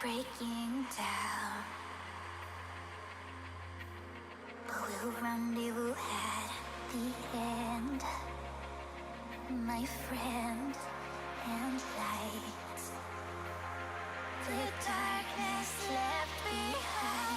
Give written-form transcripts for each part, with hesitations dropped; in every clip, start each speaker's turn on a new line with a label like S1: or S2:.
S1: breaking down. But we'll rendezvous at the end, my friend, and light the darkness left behind.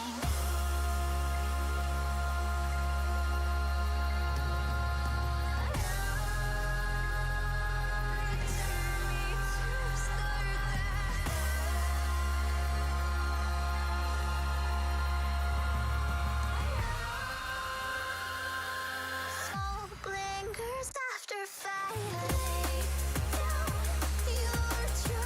S1: After fire, lay down your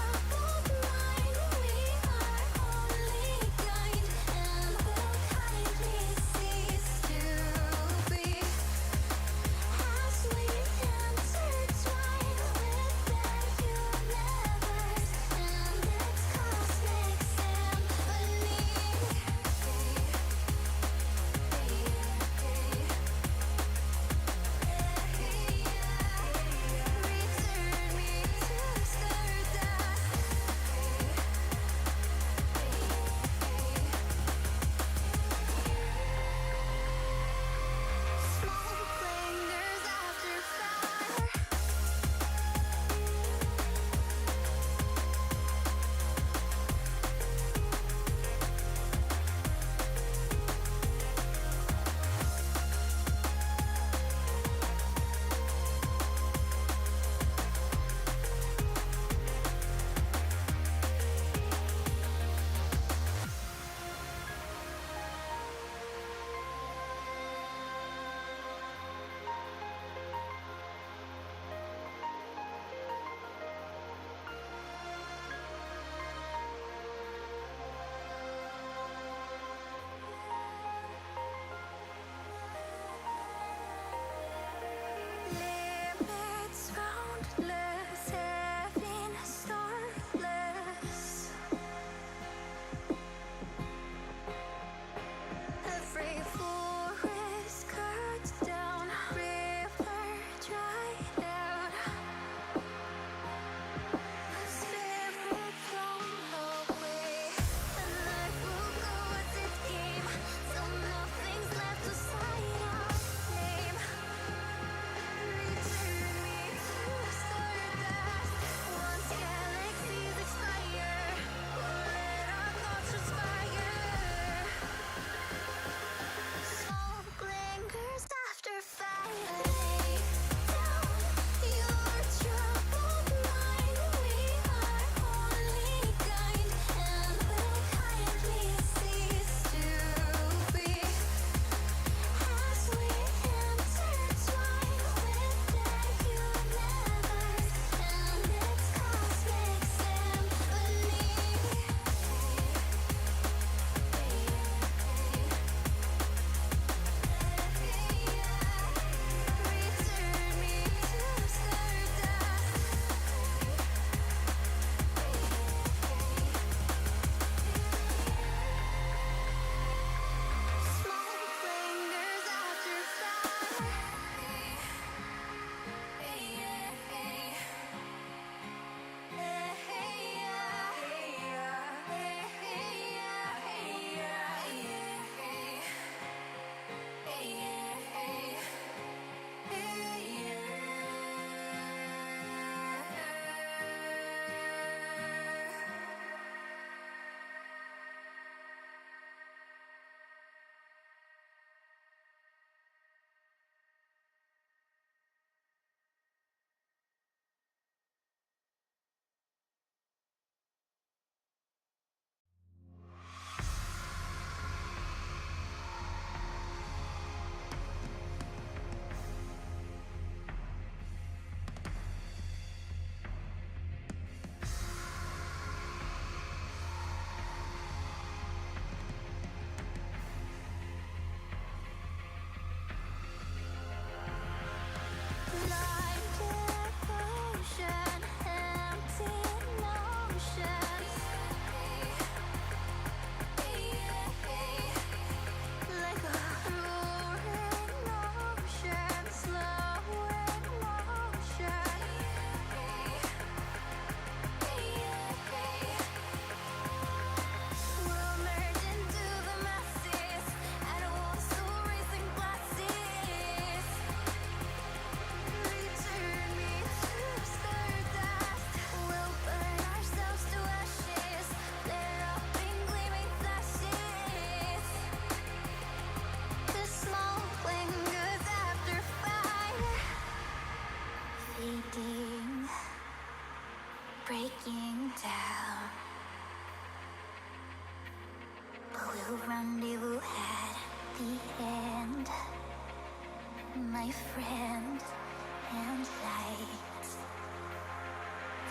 S1: little rendezvous at the end, my friend and light.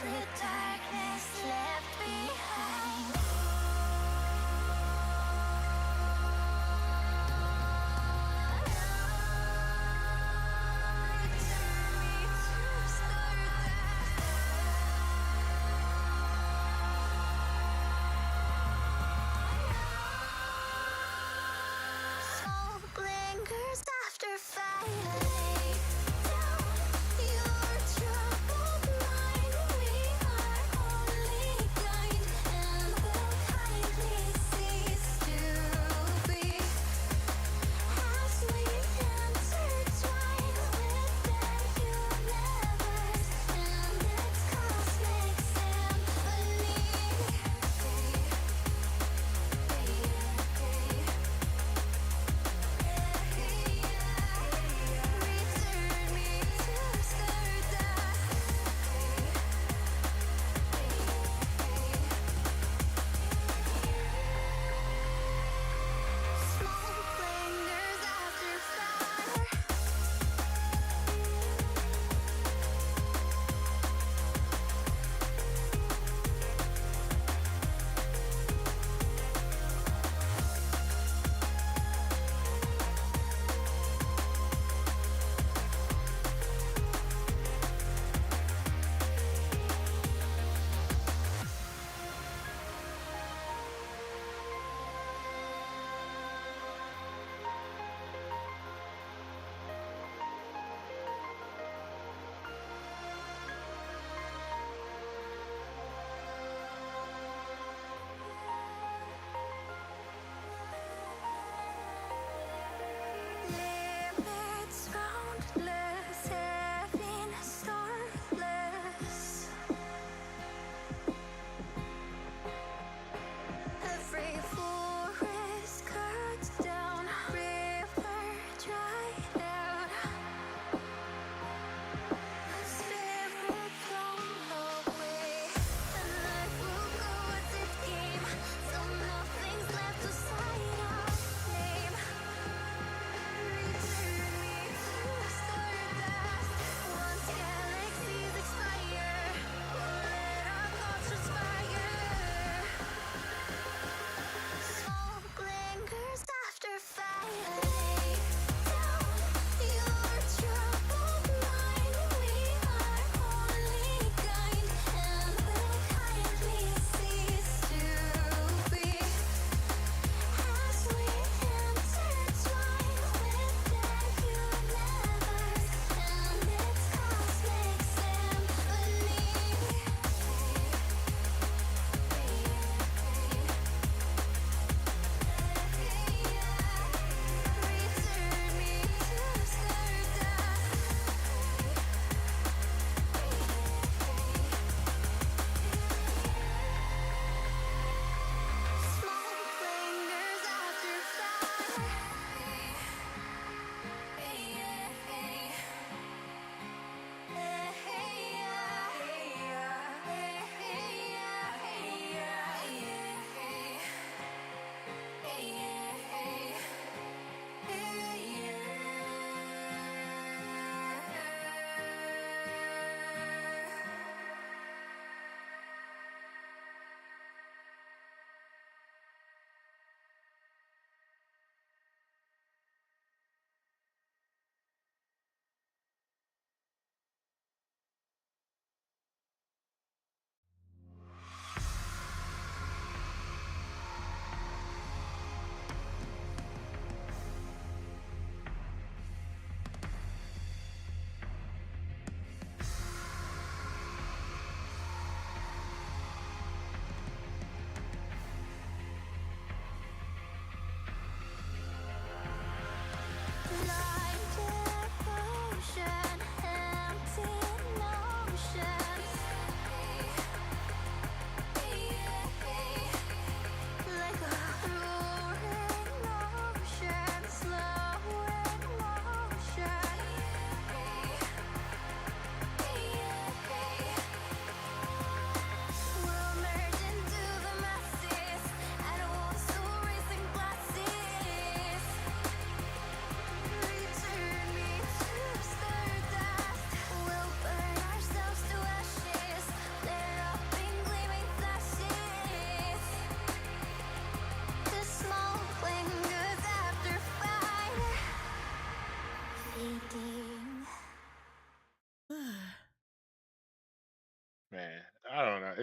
S1: The darkness left behind. Soul blinkers after finally.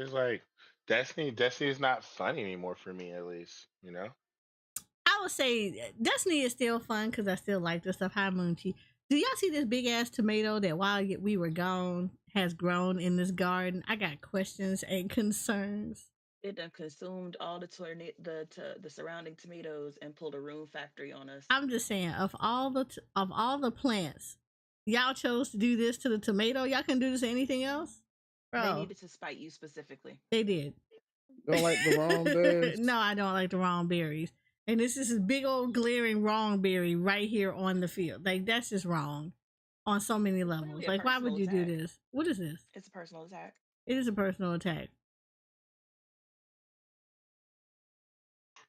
S2: It's like Destiny is not fun anymore for me, at least.
S3: I would say Destiny is still fun because I still like the stuff. Hi, Moonchi. Do y'all see this big ass tomato that while we were gone has grown in this garden? I got questions and concerns.
S4: It done consumed all the surrounding tomatoes and pulled a room factory on us.
S3: I'm just saying, of all the plants, y'all chose to do this to the tomato. Y'all can do this to anything else, bro.
S4: They needed to spite you specifically.
S3: They did.
S5: You don't like the wrong berries?
S3: No, I don't like the wrong berries. And this is a big old glaring wrong berry right here on the field. Like, that's just wrong on so many levels.
S4: Really
S3: like, why would you
S4: attack.
S3: do this? What is this?
S4: It's a personal attack.
S3: It is a personal attack.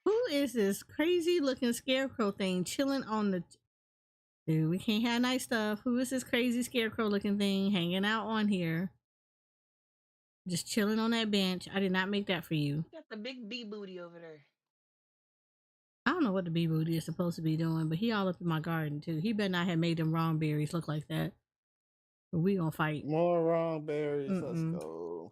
S3: Who is this crazy looking scarecrow thing chilling on the... Dude, we can't have nice stuff. Who is this crazy scarecrow looking thing hanging out on here? Just chilling on that bench. I did not make that for you.
S4: You got the big bee booty over there.
S3: I don't know what the bee booty is supposed to be doing, but he all up in my garden too. He better not have made them wrong berries look like that. But we gonna fight.
S5: More wrong berries. Let's go.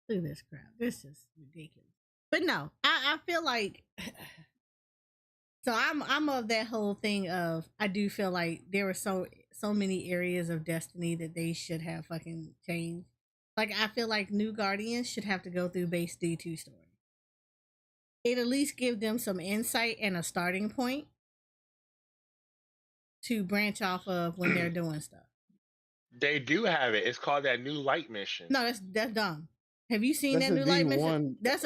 S3: Look at this crap. This is ridiculous. But no, I feel like so I'm of that whole thing of I do feel like there were so many areas of Destiny that they should have fucking changed. Like I feel like new Guardians should have to go through base D2 story. It at least give them some insight and a starting point to branch off of when they're doing stuff.
S2: They do have it. It's called that new light mission.
S3: No, that's dumb. Have you seen that new light mission? That's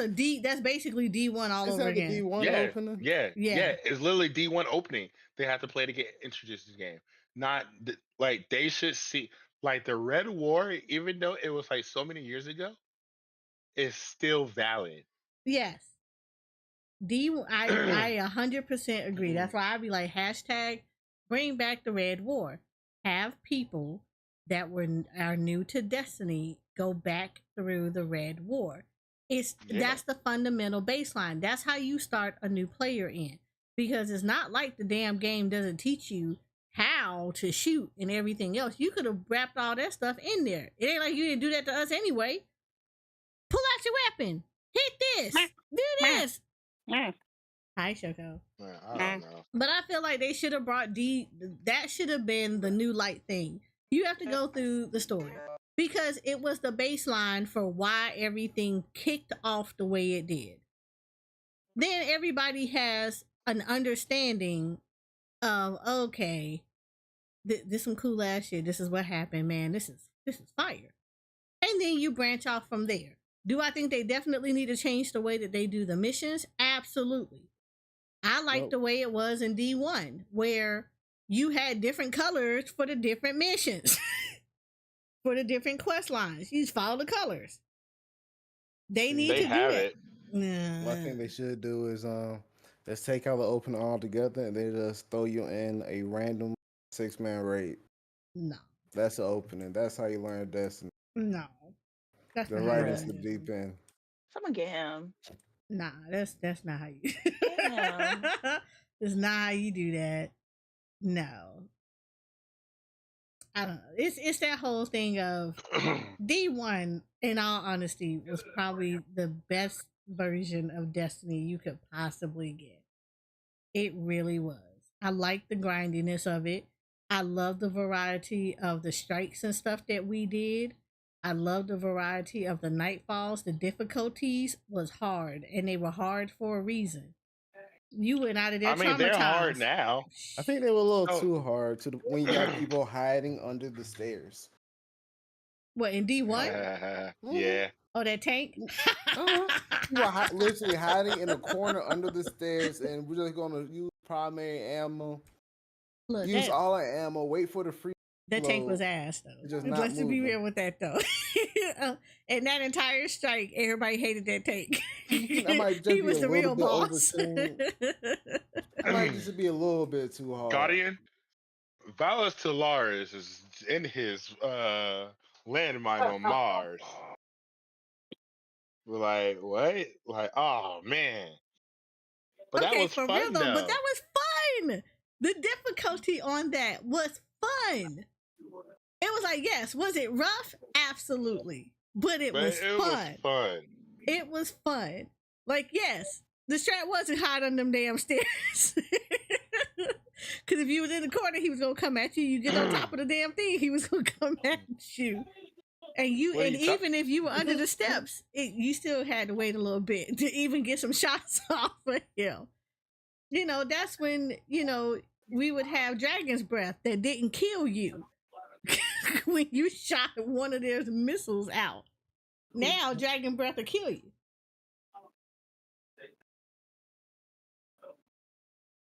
S3: basically D1 all over again.
S5: D1 opening?
S2: Yeah. It's literally D1 opening. They have to play to get introduced to the game. Not like they should see like the Red War, even though it was like so many years ago, is still valid.
S3: Yes. I 100% agree. That's why I'd be like hashtag bring back the Red War. Have people that are new to Destiny go back through the Red War. That's the fundamental baseline. That's how you start a new player in, because it's not like the damn game doesn't teach you how to shoot and everything else. You could have wrapped all that stuff in there. It ain't like you didn't do that to us anyway. Pull out your weapon. Hit this. Do this. Hi, Shoko.
S2: I don't know.
S3: But I feel like they should have brought that should have been the new light thing. You have to go through the story because it was the baseline for why everything kicked off the way it did. Then everybody has an understanding of, okay, this some cool ass shit. This is what happened, man. This is fire. And then you branch off from there. Do I think they definitely need to change the way that they do the missions? Absolutely. I like the way it was in D1, where you had different colors for the different missions, for the different quest lines. You just follow the colors. They need to do it.
S5: What I think they should do is let's take out the open all together and they just throw you in a random 6-man raid.
S3: No.
S5: That's the opening. That's how you learn Destiny.
S3: No. That's
S5: the right into the deep end.
S4: Someone get him.
S3: Nah, that's not how you that's not how you do that. No. I don't know. It's that whole thing of D1, in all honesty, was probably the best version of Destiny you could possibly get. It really was. I like the grindiness of it. I love the variety of the strikes and stuff that we did. I love the variety of the nightfalls. The difficulties was hard, and they were hard for a reason. You went out of there traumatized.
S2: They're hard now.
S5: I think they were a little too hard when you got people hiding under the stairs.
S3: What, in D1?
S2: Yeah.
S3: Oh, that tank?
S5: You were literally hiding in a corner under the stairs, and we're just going to use primary ammo.
S3: Look,
S5: use all our ammo, wait for the free.
S3: That tank was ass, though.
S5: Just
S3: Let's be real with that, though. And that entire strike, everybody hated that tank. He was the real boss.
S5: That might just be a little bit too hard.
S2: Guardian, Valis Talaris is in his landmine on Mars. We're like, what? Like, oh, man. But that was fun, real, though.
S3: But that was fun. The difficulty on that was fun. It was like, yes, was it rough? Absolutely. But it
S2: But
S3: was
S2: it was
S3: fun.
S2: fun.
S3: It was fun. Like, yes, the strat wasn't hot on them damn stairs. Because if you was in the corner, he was gonna come at you. You get on top of the damn thing, he was gonna come at you. And
S2: What are you
S3: even if you were under the steps, you still had to wait a little bit to even get some shots off of him. You know, that's when, you know, we would have dragon's breath that didn't kill you when you shot one of their missiles out. Now dragon breath will kill you.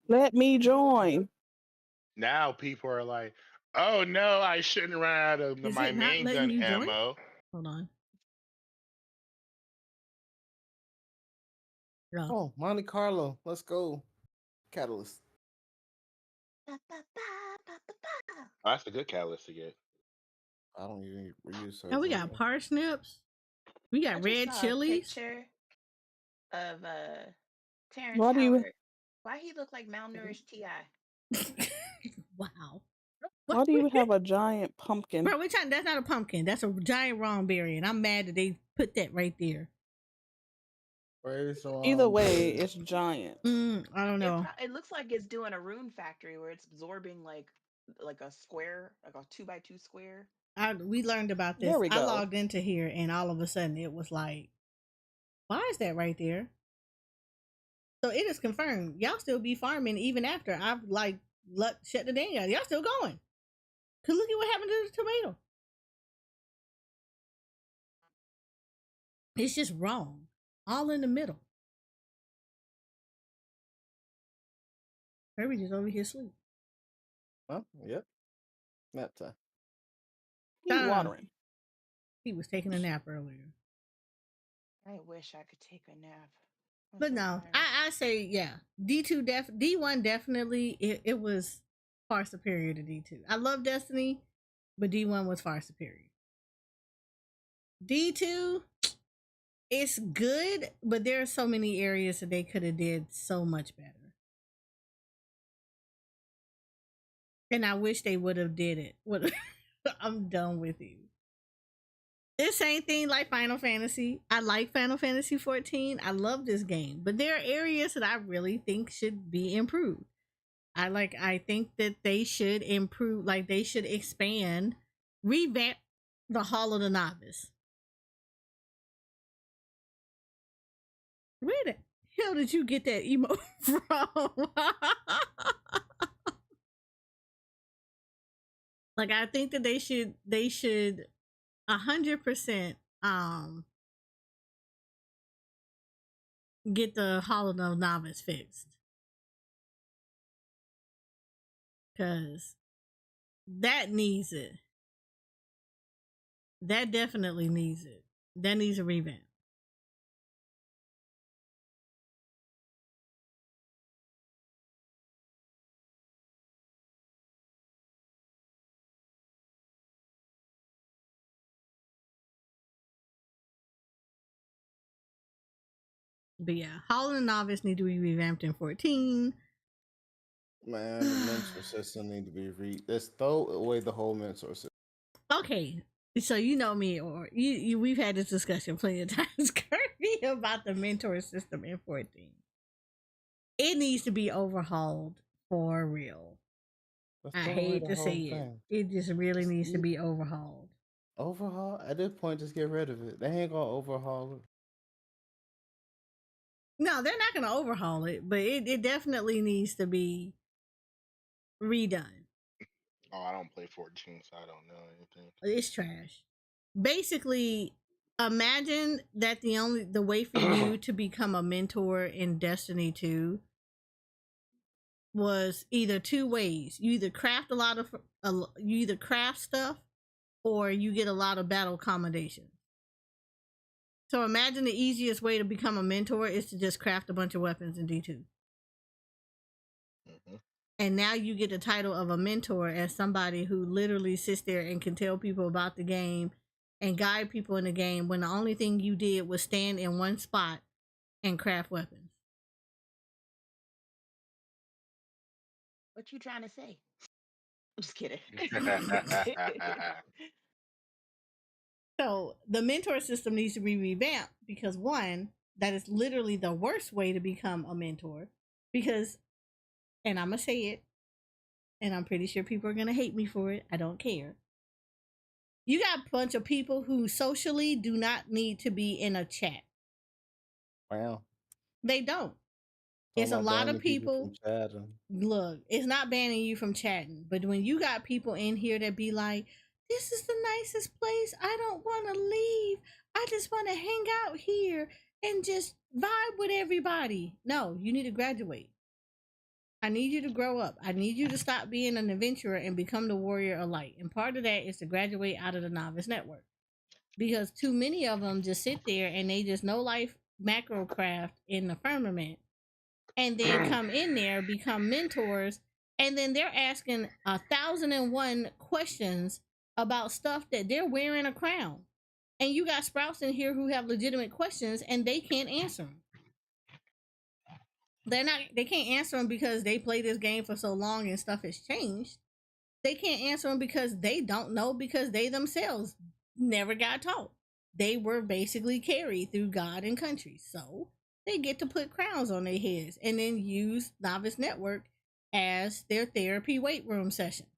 S6: Let me join.
S2: Now people are like, oh no, I shouldn't run out of
S3: Is
S2: my
S3: it not
S2: main
S3: letting
S2: gun
S3: you join?
S2: ammo.
S3: Hold on. No.
S5: Oh, Monte Carlo. Let's go. Catalyst.
S2: Oh, that's a good catalyst to get.
S5: I don't even use her.
S3: Oh, we got parsnips. We
S4: I
S3: got
S4: just
S3: red
S4: saw a
S3: chilies.
S4: picture of Terrence
S6: Why do you
S4: Howard. Why he look like malnourished T.I.?
S3: Wow.
S6: why do you have a giant pumpkin?
S3: Bro, we're trying. That's not a pumpkin. That's a giant wrong berry, and I'm mad that they put that right there.
S6: Either way, it's giant.
S3: I don't know.
S4: It looks like it's doing a rune factory where it's absorbing like a square, like a 2x2 square.
S3: We learned about this.
S6: There we
S3: I
S6: go.
S3: logged into here, and all of a sudden it was like, why is that right there? So it is confirmed. Y'all still be farming even after I've like shut the dang down. Y'all still going. Cause look at what happened to the tomato. It's just wrong. All in the middle. Herbie just over here asleep.
S5: Huh? Yep. Nap time.
S6: Keep watering.
S3: He was taking a nap earlier.
S4: I wish I could take a nap.
S3: But no, I say yeah. D1 definitely it was far superior to D2. I love Destiny, but D1 was far superior. D2, it's good, but there are so many areas that they could have did so much better. And I wish they would have did it. I'm done with you. This same thing like Final Fantasy. I like Final Fantasy 14. I love this game, but there are areas that I really think should be improved. I think that they should improve, like they should expand, revamp the Hall of the Novice. Where the hell did you get that emo from? Like I think that they should 100% get the Hall of the Novice fixed. Cause that needs it. That definitely needs it. That needs a revamp. But yeah, Hall of the Novice need to be revamped in 14.
S5: Man, the mentor system need to be let's throw away the whole mentor system.
S3: Okay, so you know me, or you we've had this discussion plenty of times, Kirby, about the mentor system in 14. It needs to be overhauled for real. I hate to say it. It just really needs to be overhauled.
S5: Overhaul? At this point, just get rid of it. They ain't gonna overhaul it.
S3: No, they're not gonna overhaul it, but it definitely needs to be redone.
S2: Oh, I don't play 14, so I don't know anything.
S3: It's trash. Basically, imagine that the way for you to become a mentor in Destiny 2 was either two ways. You either craft you either craft stuff, or you get a lot of battle accommodations. So imagine the easiest way to become a mentor is to just craft a bunch of weapons in D2.
S2: Mm-hmm.
S3: And now you get the title of a mentor as somebody who literally sits there and can tell people about the game and guide people in the game when the only thing you did was stand in one spot and craft weapons.
S4: What you trying to say? I'm just kidding.
S3: So the mentor system needs to be revamped because one, that is literally the worst way to become a mentor. Because, and I'm gonna say it, and I'm pretty sure people are gonna hate me for it. I don't care. You got a bunch of people who socially do not need to be in a chat.
S5: Wow.
S3: They don't.
S5: So
S3: It's
S5: I'm
S3: a
S5: not
S3: lot of
S5: banning people
S3: people.
S5: from chatting.
S3: Look, it's not banning you from chatting, but when you got people in here that be like, this is the nicest place, I don't want to leave, I just want to hang out here and just vibe with everybody. No, you need to graduate. I need you to grow up. I need you to stop being an adventurer and become the warrior of light. And part of that is to graduate out of the novice network. Because too many of them just sit there and they just no life macro craft in the firmament and then come in there, become mentors, and then they're asking 1,001 questions about stuff that they're wearing a crown. And you got sprouts in here who have legitimate questions and they can't answer them. They can't answer them because they play this game for so long and stuff has changed. They can't answer them because they don't know, because they themselves never got taught. They were basically carried through God and country. So they get to put crowns on their heads and then use Novice Network as their therapy weight room sessions.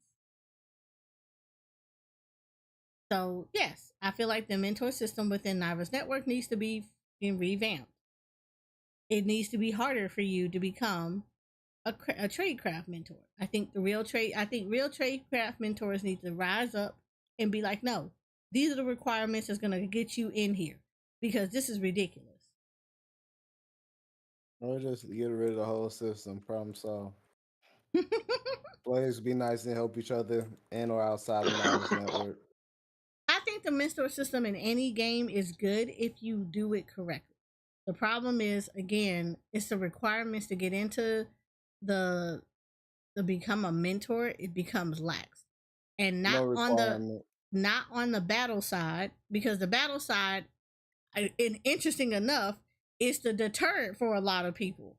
S3: So yes, I feel like the mentor system within Novice Network needs to be revamped. It needs to be harder for you to become a tradecraft mentor. I think real tradecraft mentors need to rise up and be like, no, these are the requirements that's going to get you in here because this is ridiculous.
S5: Or just get rid of the whole system. Problem solved. Players be nice and help each other and or outside the Novice Network.
S3: I think the mentor system in any game is good if you do it correctly. The problem is, again, it's the requirements to get into the to become a mentor. It becomes lax, and
S5: No requirement.
S3: not on the battle side, because the battle side, interesting enough, is the deterrent for a lot of people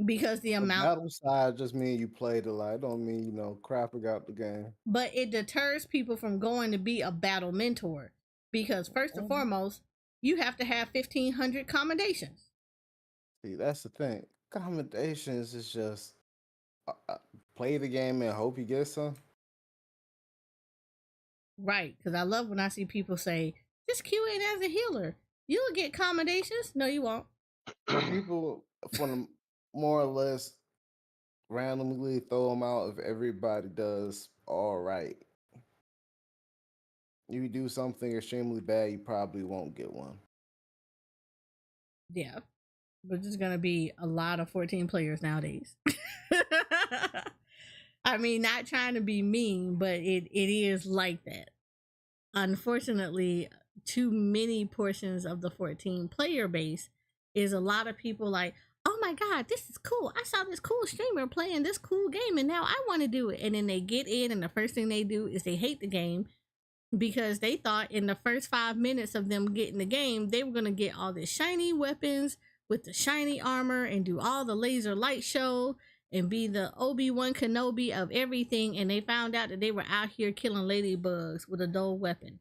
S3: because the
S5: The
S3: amount,
S5: battle side just mean you played a lot. It don't mean, crapping out the game.
S3: but it deters people from going to be a battle mentor because first and foremost, you have to have 1,500 commendations.
S5: See, that's the thing. Commendations is just play the game and hope you get some.
S3: Right, because I love when I see people say, just queue in as a healer. You'll get commendations. No, you won't.
S5: People, for the more or less, randomly throw them out if everybody does all right. If you do something extremely bad, you probably won't get one.
S3: Yeah, but there's going to be a lot of 14 players nowadays. I mean, not trying to be mean, but it is like that. Unfortunately, too many portions of the 14 player base is a lot of people like, oh my god, this is cool, I saw this cool streamer playing this cool game and now I want to do it. And then they get in and the first thing they do is they hate the game because they thought in the first 5 minutes of them getting the game they were going to get all the shiny weapons with the shiny armor and do all the laser light show and be the Obi-Wan Kenobi of everything, and they found out that they were out here killing ladybugs with a dull weapon.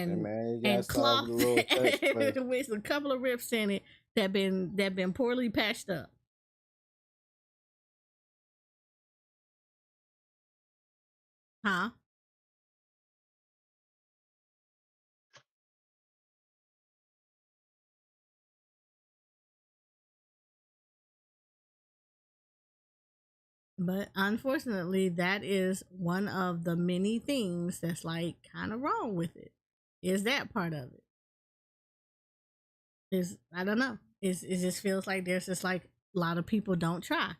S5: Hey
S3: And
S5: man, you gotta
S3: and
S5: start off
S3: cloth
S5: with a little text play.
S3: with a couple of rips in it that been poorly patched up. Huh? But unfortunately, that is one of the many things that's like kind of wrong with it. Is that part of it? Is I don't know. It just feels like there's just like a lot of people don't try.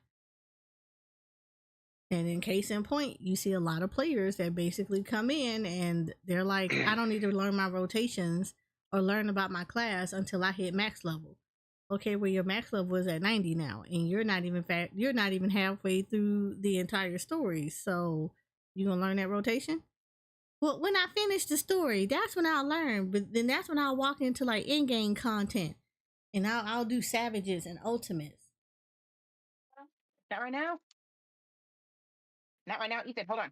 S3: And in case in point, you see a lot of players that basically come in and they're like, I don't need to learn my rotations or learn about my class until I hit max level. Okay, well your max level is at 90 now, and you're not even halfway through the entire story. So you gonna learn that rotation? Well, when I finish the story, that's when I'll learn. But then that's when I'll walk into like in-game content, and I'll do savages and ultimates.
S4: Not right now.
S7: Not right now, Ethan. Hold on.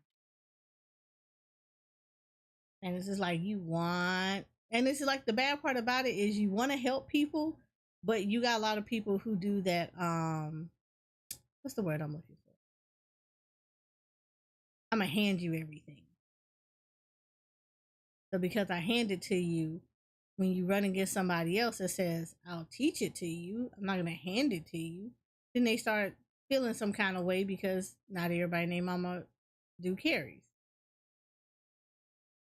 S3: And it's just like you want, and it's like the bad part about it is you want to help people, but you got a lot of people who do that. What's the word I'm looking for? I'm gonna hand you everything. So because I hand it to you, when you run against somebody else that says, I'll teach it to you, I'm not going to hand it to you, then they start feeling some kind of way because not everybody named mama do carries.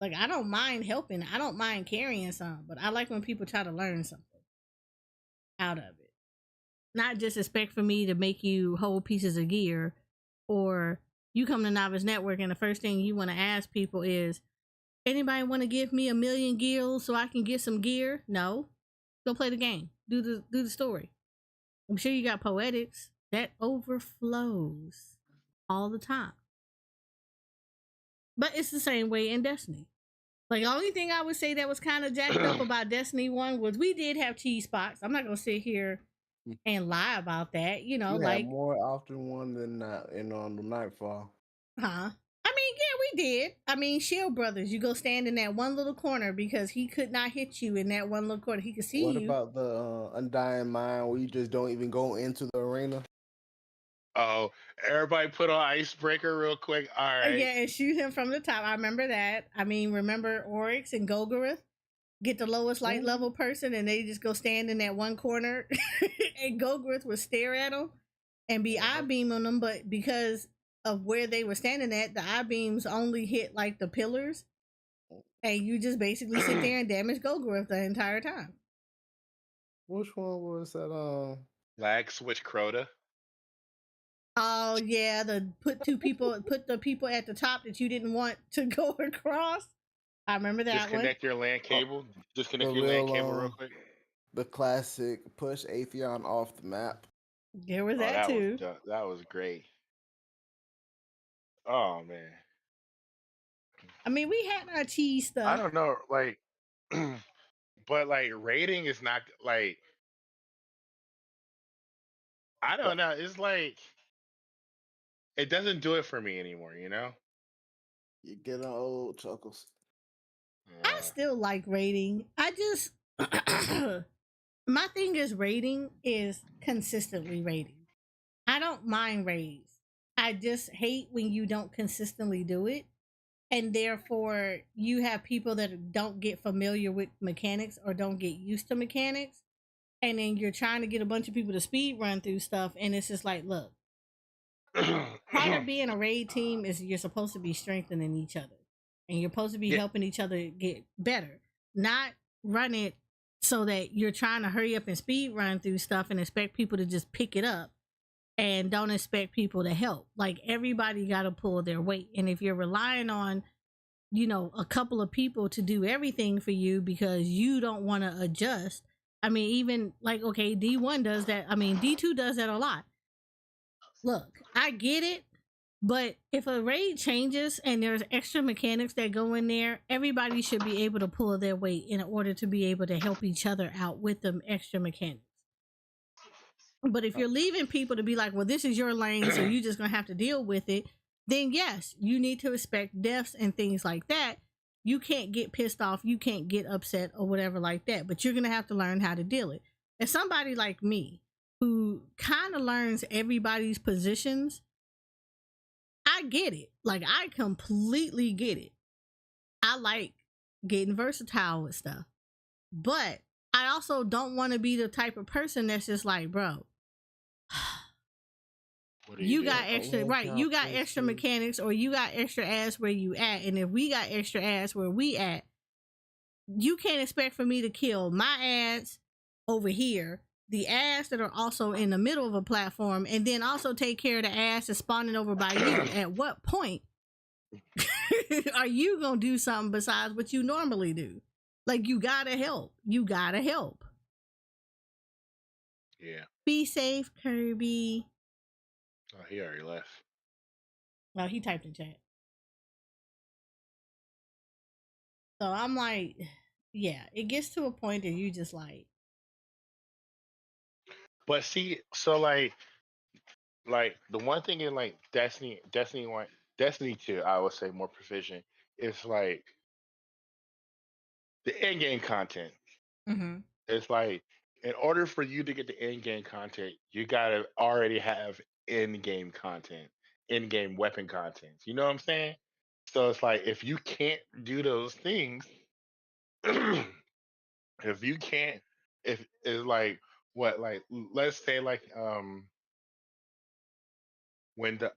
S3: Like, I don't mind helping. I don't mind carrying some, but I like when people try to learn something out of it. Not just expect for me to make you whole pieces of gear, or you come to Novice Network and the first thing you want to ask people is, anybody want to give me 1,000,000 gills so I can get some gear? No. Go play the game. Do the story. I'm sure you got poetics that overflows all the time. But it's the same way in Destiny. Like, the only thing I would say that was kind of jacked up about Destiny 1 was we did have cheese spots. I'm not going to sit here and lie about that. You know,
S5: You
S3: like.
S5: had more often one than not on the Nightfall.
S3: Huh? I mean, yeah, we did. I mean, Shield Brothers, you go stand in that one little corner because he could not hit you in that one little corner. He could see
S5: What
S3: you.
S5: about the Undying Mind where you just don't even go into the arena?
S2: Oh, everybody put on icebreaker real quick. All right.
S3: Yeah, and shoot him from the top. I remember that. I mean, remember Oryx and Golgoroth? Get the lowest light level person and they just go stand in that one corner and Golgoroth would stare at them and be eye beaming them, but because of where they were standing at, the eye beams only hit like the pillars, and you just basically sit there and damage Golgoroth the entire time.
S5: Which one was that?
S2: Lag switch Crota.
S3: Oh yeah, put the people at the top that you didn't want to go across. I remember that
S2: Disconnect
S3: one.
S2: your LAN cable. Disconnect
S5: The
S2: your LAN
S5: real,
S2: cable real quick.
S5: The classic push Atheon off the map.
S3: There was that too.
S2: That was great. Oh man.
S3: I mean, we had our cheese stuff.
S2: I don't know, like, but like rating is not like. I don't know. It's like it doesn't do it for me anymore. You know.
S5: You get an old chuckles.
S3: I still like rating. I just my thing is rating is consistently rating. I don't mind raids. I just hate when you don't consistently do it. And therefore you have people that don't get familiar with mechanics or don't get used to mechanics. And then you're trying to get a bunch of people to speed run through stuff. And it's just like, look, part of being a raid team is you're supposed to be strengthening each other. And you're supposed to be helping each other get better. Not run it so that you're trying to hurry up and speed run through stuff and expect people to just pick it up and don't expect people to help. Like, everybody got to pull their weight. And if you're relying on, you know, a couple of people to do everything for you because you don't want to adjust. I mean, even like, okay, D1 does that. I mean, D2 does that a lot. Look, I get it. But if a raid changes and there's extra mechanics that go in there, everybody should be able to pull their weight in order to be able to help each other out with them extra mechanics. But if you're leaving people to be like, well, this is your lane, so you're just going to have to deal with it, then yes, you need to expect deaths and things like that. You can't get pissed off. You can't get upset or whatever like that. But you're going to have to learn how to deal it. As somebody like me who kind of learns everybody's positions, I get it. Like, I completely get it. I like getting versatile with stuff. But I also don't want to be the type of person that's just like, bro, you got extra, right? You got extra mechanics or you got extra ass where you at. And if we got extra ass where we at, you can't expect for me to kill my ass over here, the ass that are also in the middle of a platform, and then also take care of the ass that's spawning over by you. At what point are you gonna do something besides what you normally do? Like, you gotta help. You gotta help.
S2: Yeah.
S3: Be safe, Kirby.
S2: Oh, he already left.
S3: Well, he typed in chat. So I'm like, yeah, it gets to a point that you just like.
S2: But see, so like the one thing in like Destiny 1, Destiny 2, I would say more proficient. It's like the end game content.
S3: Mm-hmm.
S2: It's like in order for you to get the end game content, you gotta already have end game content, end game weapon content. You know what I'm saying? So it's like if you can't do those things, if you can't, if it's like what, like let's say like when the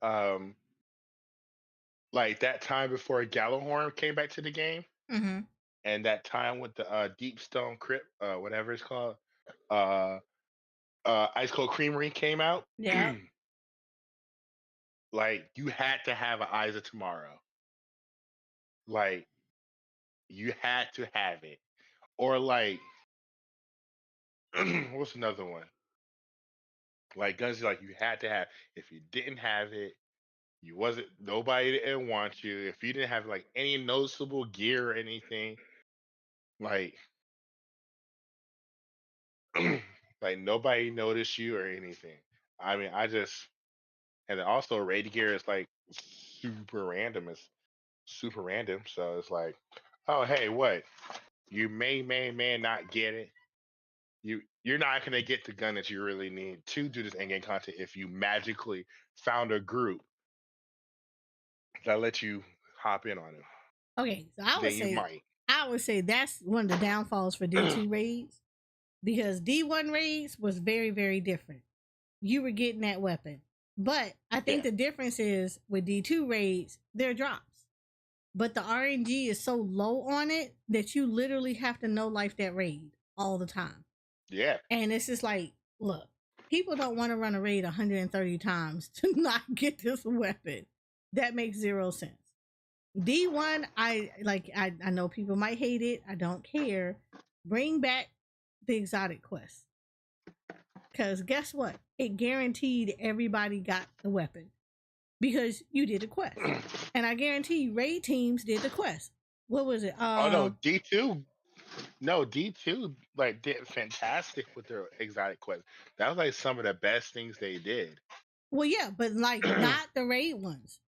S2: like that time before Gallahorn came back to the game,
S3: Mm-hmm.
S2: and that time with the Deep Stone Crypt, whatever it's called, uh, Ice Cold Creamery came out.
S3: Yeah.
S2: Like you had to have an Eyes of Tomorrow. Like you had to have it, or like what's another one? Like Guns, like you had to have. If you didn't have it, you wasn't nobody didn't want you. If you didn't have like any noticeable gear or anything, like like nobody noticed you or anything. I mean, I just and then also raid gear is like super random. It's super random. So it's like, oh hey, what? You may not get it. You're not gonna get the gun that you really need to do this endgame content if you magically found a group that let you hop in on it.
S3: Okay, so
S2: Then you might.
S3: I would say that's one of the downfalls for D2 raids, because D1 raids was very, very different. You were getting that weapon. But I think
S2: Yeah.
S3: the difference is with D2 raids, they're drops. But the RNG is so low on it that you literally have to no life that raid all the time.
S2: Yeah.
S3: And it's just like, look, people don't want to run a raid 130 times to not get this weapon. That makes zero sense. D1, I know people might hate it. I don't care. Bring back the exotic quest. Because guess what? It guaranteed everybody got the weapon because you did a quest. And I guarantee raid teams did the quest. What was it?
S2: Oh no, D2. No, D2 like did fantastic with their exotic quest. That was like some of the best things they did.
S3: Well, yeah, but like not the raid ones.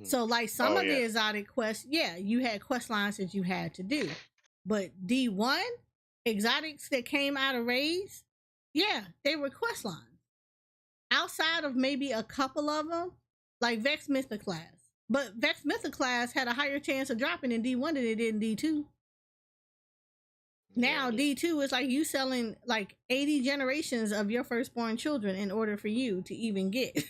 S3: So like some of the exotic quests, yeah, you had quest lines that you had to do. But D1 exotics that came out of raids, yeah, they were quest lines. Outside of maybe a couple of them, like Vex Mythoclast. But Vex Mythoclast had a higher chance of dropping in D1 than it did in D2. Now D2 is like you selling like 80 generations of your firstborn children in order for you to even get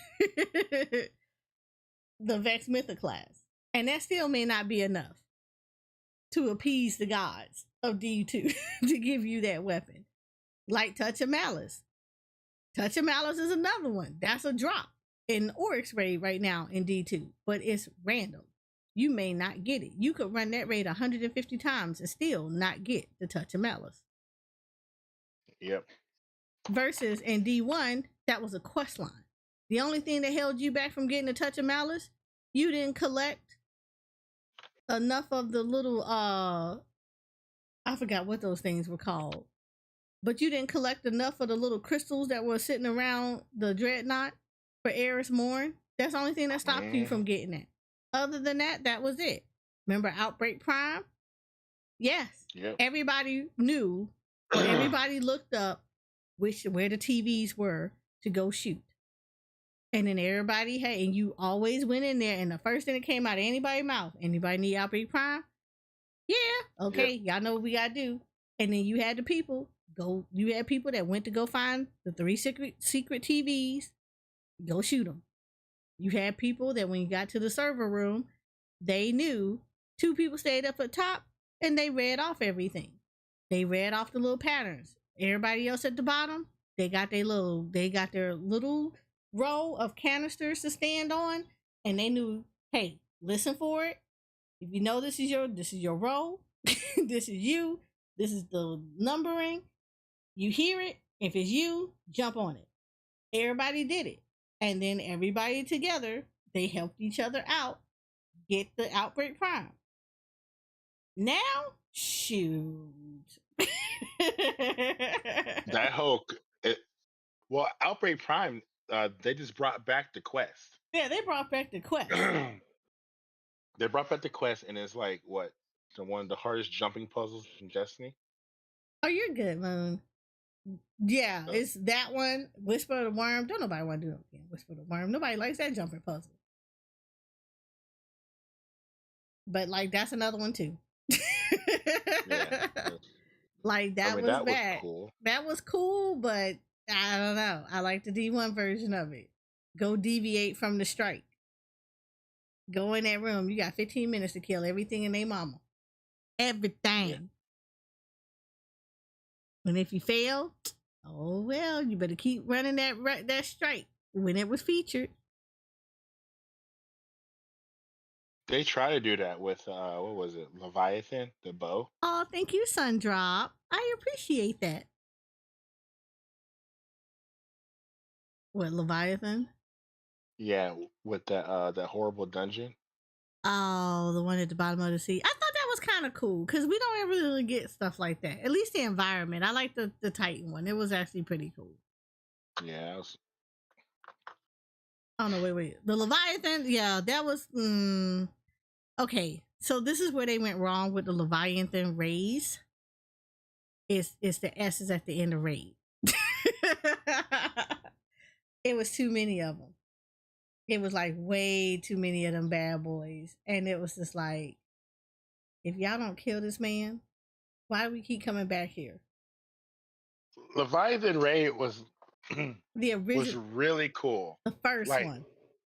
S3: the Vex Mythoclast. And that still may not be enough to appease the gods of D2 to give you that weapon. Like Touch of Malice. Touch of Malice is another one. That's a drop in Oryx raid right now in D2, but it's random. You may not get it. You could run that raid 150 times and still not get the Touch of Malice.
S2: Yep.
S3: Versus in D1, that was a quest line. The only thing that held you back from getting the Touch of Malice, you didn't collect enough of the little I forgot what those things were called. But you didn't collect enough of the little crystals that were sitting around the dreadnought for Eris Morn. That's the only thing that stopped you from getting that. Other than that, that was it. Remember Outbreak Prime? Yes.
S2: Yep.
S3: Everybody knew, or everybody looked up where the TVs were to go shoot. And then everybody had, and you always went in there, and the first thing that came out of anybody's mouth, anybody need Outbreak Prime? Yeah. Okay. Yep. Y'all know what we gotta do. And then you had the people you had people that went to go find the 3 secret TVs, go shoot them. You had people that when you got to the server room, they knew 2 people stayed up at top and they read off everything. They read off the little patterns. Everybody else at the bottom, they got their little row of canisters to stand on, and they knew, hey, listen for it. If you know this is your row, this is you, this is the numbering. You hear it. If it's you, jump on it. Everybody did it. And then everybody together, they helped each other out, get the Outbreak Prime. Now, shoot.
S2: That whole Outbreak Prime, they just brought back the quest.
S3: Yeah, they brought back the quest.
S2: They brought back the quest, and it's like what one of the hardest jumping puzzles in Destiny.
S3: Oh, you're good, Moon. Yeah,
S2: So,
S3: it's that one. Whisper of the Worm. Don't nobody want to do it again. Whisper of the Worm. Nobody likes that jumping puzzle. But like that's another one too.
S2: yeah,
S3: Like that
S2: I mean
S3: was
S2: that was
S3: bad.
S2: cool.
S3: That was cool, but I don't know. I like the D1 version of it. Go deviate from the strike. Go in that room. You got 15 minutes to kill everything in their mama. Everything.
S2: Yeah.
S3: And if you fail, oh well, you better keep running that strike when it was featured.
S2: They try to do that with what was it, Leviathan, the bow.
S3: Oh, thank you, Sundrop. I appreciate that. What, Leviathan?
S2: Yeah, with that horrible dungeon.
S3: Oh, the one at the bottom of the sea. I thought that was kind of cool because we don't ever really get stuff like that. At least the environment. I like the Titan one. It was actually pretty cool.
S2: Yeah, it was...
S3: Oh no, wait. The Leviathan, yeah, that was okay. So this is where they went wrong with the Leviathan rays. It's the S's at the end of raid. It was too many of them. It was like way too many of them bad boys. And it was just like, if y'all don't kill this man, why do we keep coming back here?
S2: Leviathan Raid was
S3: The original
S2: was really cool.
S3: The first
S2: like,
S3: one.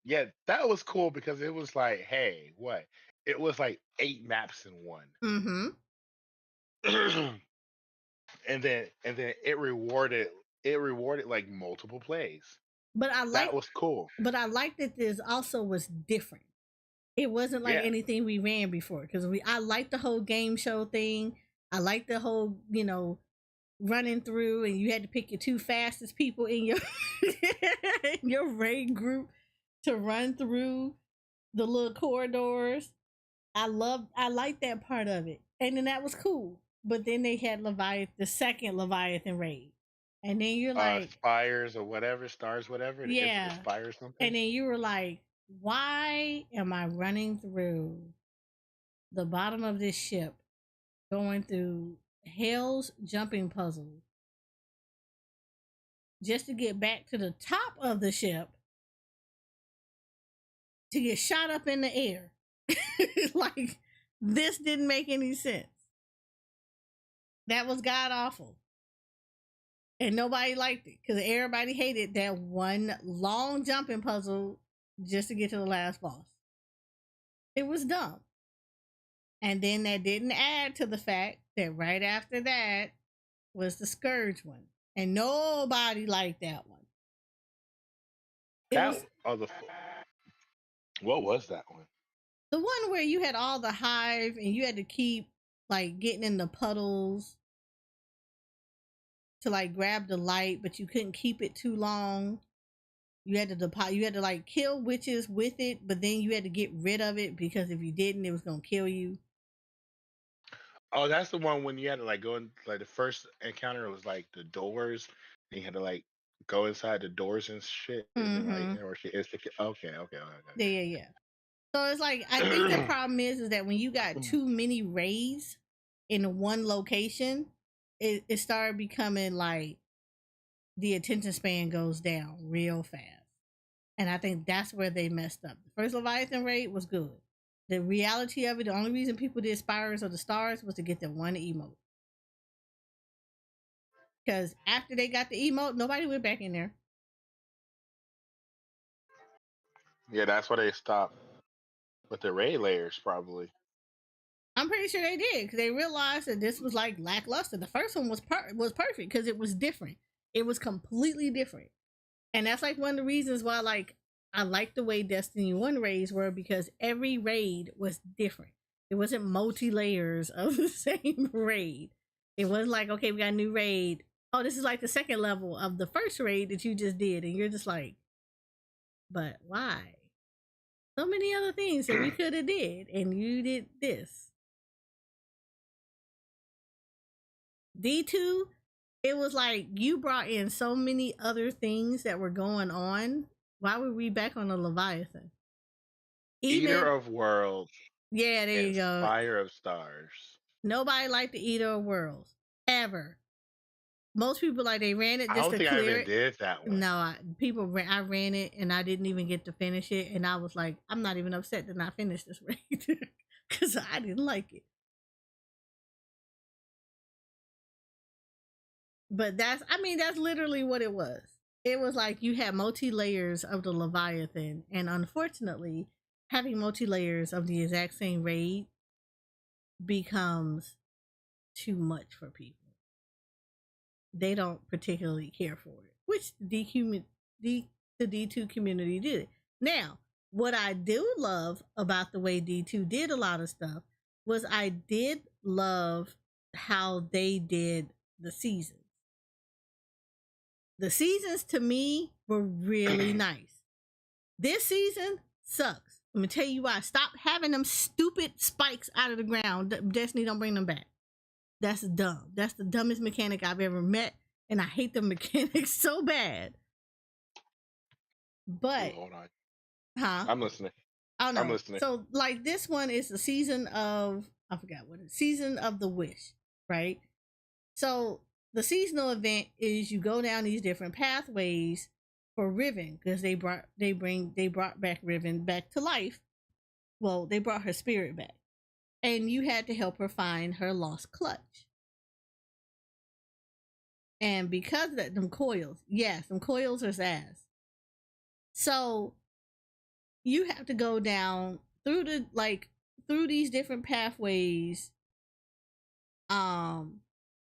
S2: Yeah, that was cool because it was like, hey, what? It was like 8 maps in one.
S3: Mm-hmm.
S2: and then it rewarded like multiple plays.
S3: But
S2: that was cool.
S3: But I liked that this also was different. It wasn't like anything we ran before because I liked the whole game show thing. I liked the whole, running through and you had to pick your 2 fastest people in your in your raid group to run through the little corridors. I liked that part of it. And then that was cool. But then they had the second Leviathan raid. And then you're like
S2: Spires or whatever, stars, whatever.
S3: Yeah.
S2: Spires something.
S3: And then you were like, why am I running through the bottom of this ship, going through hell's jumping puzzle just to get back to the top of the ship to get shot up in the air? Like, this didn't make any sense. That was god awful. And nobody liked it because everybody hated that one long jumping puzzle just to get to the last boss. It was dumb. And then that didn't add to the fact that right after that was the Scourge one. And nobody liked that one.
S2: What was that one?
S3: The one where you had all the hive and you had to keep like getting in the puddles to like grab the light, but you couldn't keep it too long. You had to like kill witches with it, but then you had to get rid of it because if you didn't, it was gonna kill you.
S2: Oh, that's the one when you had to like go in, like the first encounter was like the doors, and you had to like go inside the doors and shit. And then, like, or okay.
S3: Yeah. So it's like, I think the problem is that when you got too many rays in one location, it started becoming like the attention span goes down real fast. And I think that's where they messed up. The first Leviathan raid was good. The reality of it, the only reason people did Spires or the Stars was to get the one emote. Because after they got the emote, nobody went back in there.
S2: Yeah, that's why they stopped with the raid layers, probably.
S3: I'm pretty sure they did because they realized that this was like lackluster. The first one was perfect because it was different. It was completely different. And that's like one of the reasons why like I like the way Destiny 1 raids were, because every raid was different. It wasn't multi-layers of the same raid. It wasn't like, okay, we got a new raid. Oh, this is like the second level of the first raid that you just did. And you're just like, but why? So many other things that we could have did, and you did this. D2, it was like you brought in so many other things that were going on Why were we back on the Leviathan?
S2: Eater of worlds
S3: yeah, there you
S2: and
S3: go.
S2: Fire of stars.
S3: Nobody liked the Eater of Worlds ever. Most people like they ran it
S2: I
S3: just
S2: don't
S3: to
S2: think I
S3: clear
S2: even
S3: it.
S2: did that one.
S3: No, I ran it and I didn't even get to finish it, and I was like, I'm not even upset that I finished this raid because I didn't like it. But that's literally what it was. It was like you had multi layers of the Leviathan, and unfortunately, having multi layers of the exact same raid becomes too much for people. They don't particularly care for it, which the D2 community did. Now, what I do love about the way D2 did a lot of stuff was I did love how they did the seasons. The seasons to me were really nice. This season sucks. I'm gonna tell you why. Stop having them stupid spikes out of the ground. Destiny, don't bring them back. That's dumb. That's the dumbest mechanic I've ever met, and I hate the mechanics so bad. But
S2: hold on.
S3: Huh?
S2: I'm listening.
S3: Oh no.
S2: I'm listening.
S3: So like this one is the season of I forgot what it's season of the wish, right? So the seasonal event is you go down these different pathways for Riven because they brought back Riven back to life. Well, they brought her spirit back, and you had to help her find her lost clutch. And because of that, them coils, yes, them coils are ass. So you have to go down through through these different pathways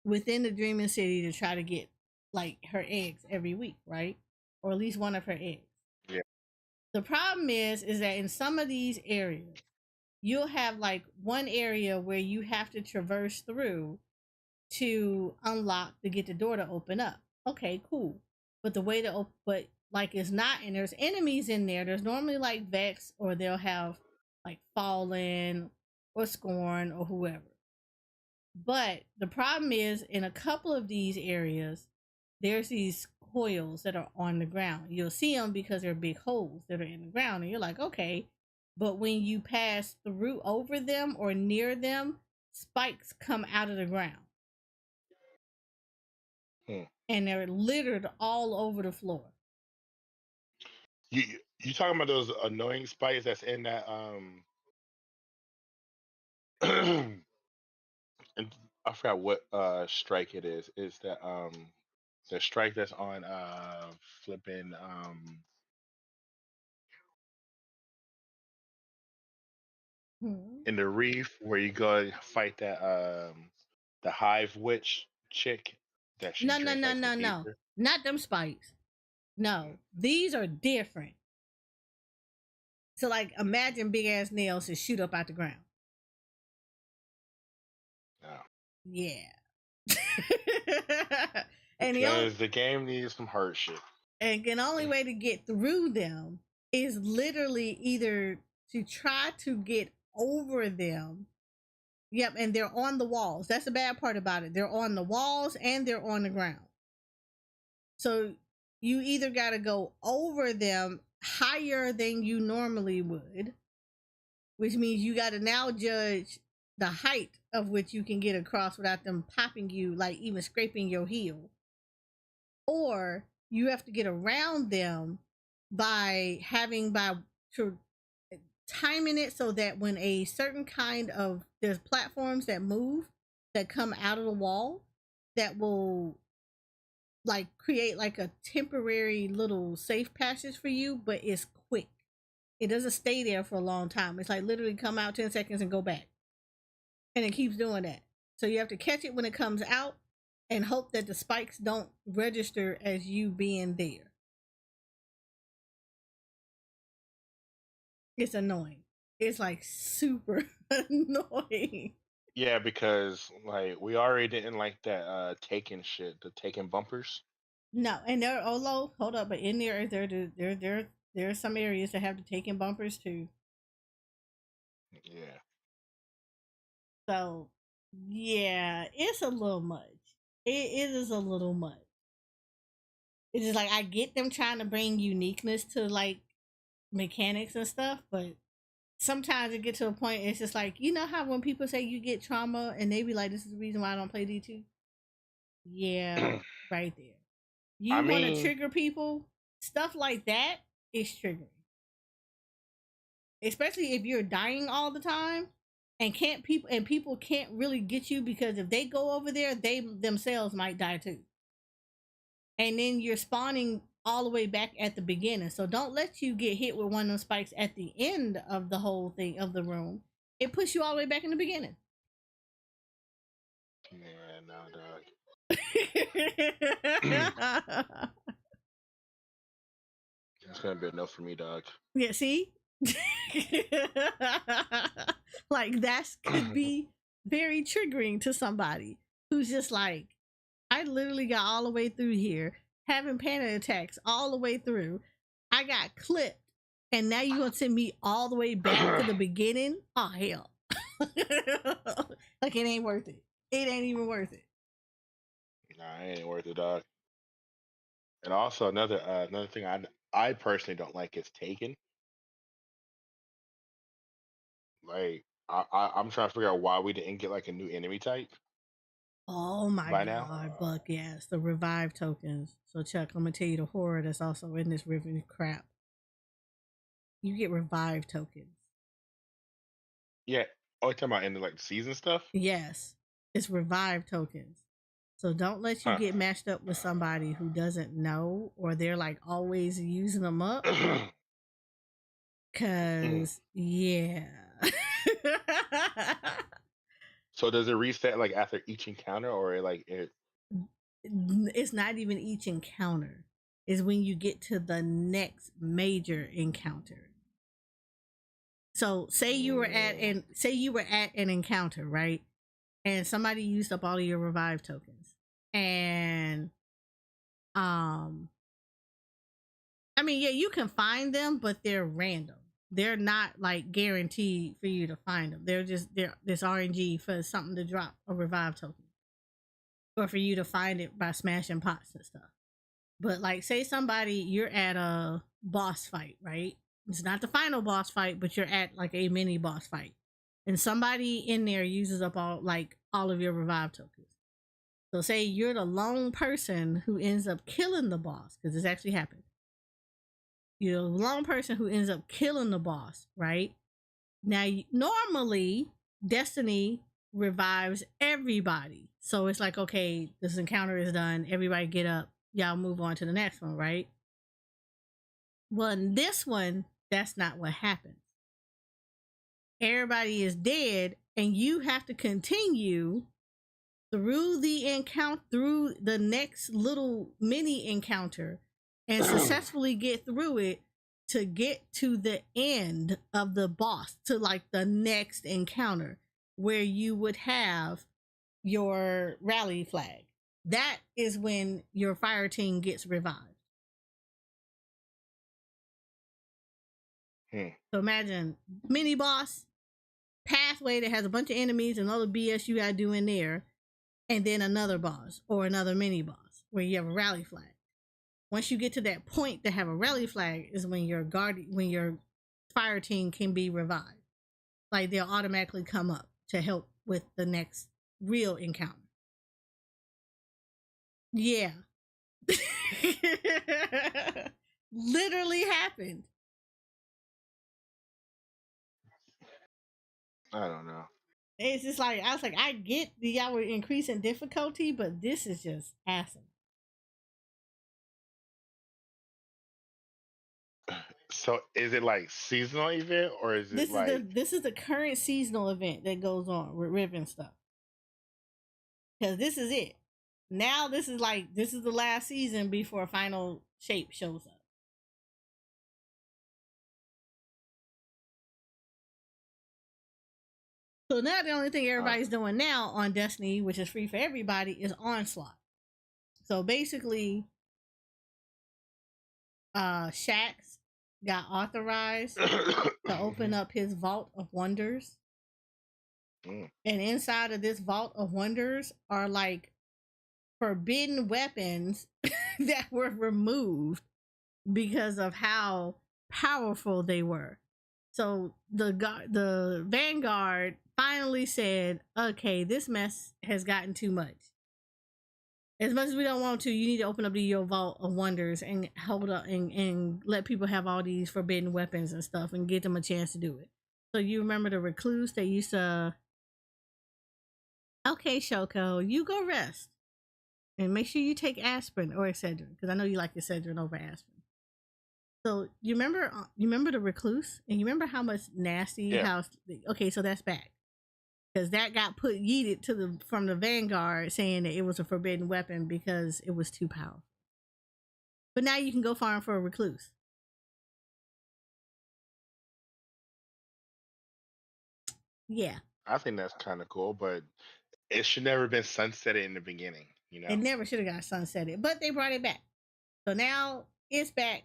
S3: within the Dreaming City to try to get like her eggs every week, right? Or at least one of her eggs.
S2: Yeah.
S3: The problem is that in some of these areas, you'll have like one area where you have to traverse through to unlock to get the door to open up. Okay, cool. But the way to but like it's not, and there's enemies in there. There's normally like Vex, or they'll have like Fallen or Scorn or whoever. But the problem is in a couple of these areas, there's these coils that are on the ground. You'll see them because they're big holes that are in the ground, and you're like, okay. But when you pass through over them or near them, spikes come out of the ground. And they're littered all over the floor.
S2: You talking about those annoying spikes that's in that and I forgot what strike it is. Is that the strike that's on flipping in the reef where you go and fight that the hive witch chick that she
S3: No,
S2: drinks like some ether.
S3: not them spikes. No, these are different. So like imagine big ass nails that shoot up out the ground.
S2: Oh.
S3: Yeah.
S2: And because the game needs some hard shit.
S3: And the only way to get through them is literally either to try to get over them. Yep, and they're on the walls. That's the bad part about it. They're on the walls and they're on the ground. So you either got to go over them higher than you normally would, which means you got to now judge the height of which you can get across without them popping you, like even scraping your heel. Or you have to get around them by timing it so that when a certain kind of there's platforms that move that come out of the wall that will like create like a temporary little safe passage for you, but it's quick. It doesn't stay there for a long time. It's like literally come out 10 seconds and go back. And it keeps doing that. So you have to catch it when it comes out and hope that the spikes don't register as you being there. It's annoying. It's like super annoying.
S2: Yeah, because like we already didn't like that taking shit, the taking bumpers.
S3: No, and there hold up, but in there's some areas that have the taking bumpers too.
S2: Yeah.
S3: So yeah, it's a little much. It is a little much. It's just like I get them trying to bring uniqueness to like mechanics and stuff, but sometimes it gets to a point it's just like, you know how when people say you get trauma and they be like, this is the reason why I don't play D2? Yeah, right there. You
S2: I
S3: want to
S2: mean,
S3: trigger people, stuff like that is triggering. Especially if you're dying all the time and people can't really get you, because if they go over there, they themselves might die too. And then you're spawning all the way back at the beginning. So don't let you get hit with one of those spikes at the end of the whole thing of the room. It puts you all the way back in the beginning.
S2: yeah, no, dog. It's gonna be a no for me, dog.
S3: Yeah, see? Like that could be very triggering to somebody who's just like, I literally got all the way through here, having panic attacks all the way through. I got clipped, and now you gonna send me all the way back to the beginning? Oh hell. Like it ain't worth it. It ain't even worth it.
S2: Nah, it ain't worth it, dog. And also another thing I personally don't like is Taken. Like I'm trying to figure out why we didn't get like a new enemy type
S3: Oh my
S2: by now.
S3: god, Buck, yes, the revive tokens. So Chuck, I'm gonna tell you the horror that's also in this Riven crap. You get revive tokens.
S2: Yeah. Oh, you're talking about in the like season stuff?
S3: Yes, it's revive tokens. So don't let you
S2: Huh.
S3: get matched up with somebody who doesn't know, or they're like always using them up. Cause yeah.
S2: So does it reset like after each encounter, or like it?
S3: It's not even each encounter. It's when you get to the next major encounter. So say you were at an encounter, right? And somebody used up all of your revive tokens. And I mean, yeah, you can find them, but they're random. They're not like guaranteed for you to find them. They're this RNG for something to drop a revive token, or for you to find it by smashing pots and stuff. But like, say you're at a boss fight, right? It's not the final boss fight, but you're at like a mini boss fight, and somebody in there uses up all of your revive tokens. So say you're the lone person who ends up killing the boss, because this actually happened. You're the lone person who ends up killing the boss, right? Now, normally Destiny revives everybody. So it's like, okay, this encounter is done. Everybody get up. Y'all move on to the next one, right? Well, in this one, that's not what happens. Everybody is dead, and you have to continue through the next little mini encounter and successfully get through it to get to the end of the boss, to like the next encounter where you would have your rally flag. That is when your fire team gets revived. So imagine mini boss pathway that has a bunch of enemies and all the BS you gotta do in there, and then another boss or another mini boss where you have a rally flag. Once you get to that point to have a rally flag is when your fire team can be revived. Like they'll automatically come up to help with the next real encounter. Yeah. Literally happened.
S2: I don't know.
S3: It's just like, I was like, I get that y'all were increasing difficulty, but this is just awesome.
S2: So is it like seasonal event, or is it
S3: this is the current seasonal event that goes on with Riven stuff? Because this is it. Now this is the last season before final shape shows up. So now the only thing everybody's doing now on Destiny, which is free for everybody, is Onslaught. So basically, Shax got authorized to open up his Vault of Wonders. And inside of this Vault of Wonders are like forbidden weapons that were removed because of how powerful they were. So the Vanguard finally said, "Okay, this mess has gotten too much. As much as we don't want to, you need to open up your vault of wonders and hold up and let people have all these forbidden weapons and stuff and give them a chance to do it." So you remember the recluse that used to, okay, Shoko, you go rest and make sure you take aspirin or Excedrin because I know you like Excedrin over aspirin. So you remember the recluse and you remember how much nasty house. Okay, so that's back. Because that got yeeted from the Vanguard saying that it was a forbidden weapon because it was too powerful. But now you can go farm for a recluse. Yeah.
S2: I think that's kind of cool, but it should never have been sunsetted in the beginning, you know?
S3: It never should have got sunsetted, but they brought it back. So now it's back,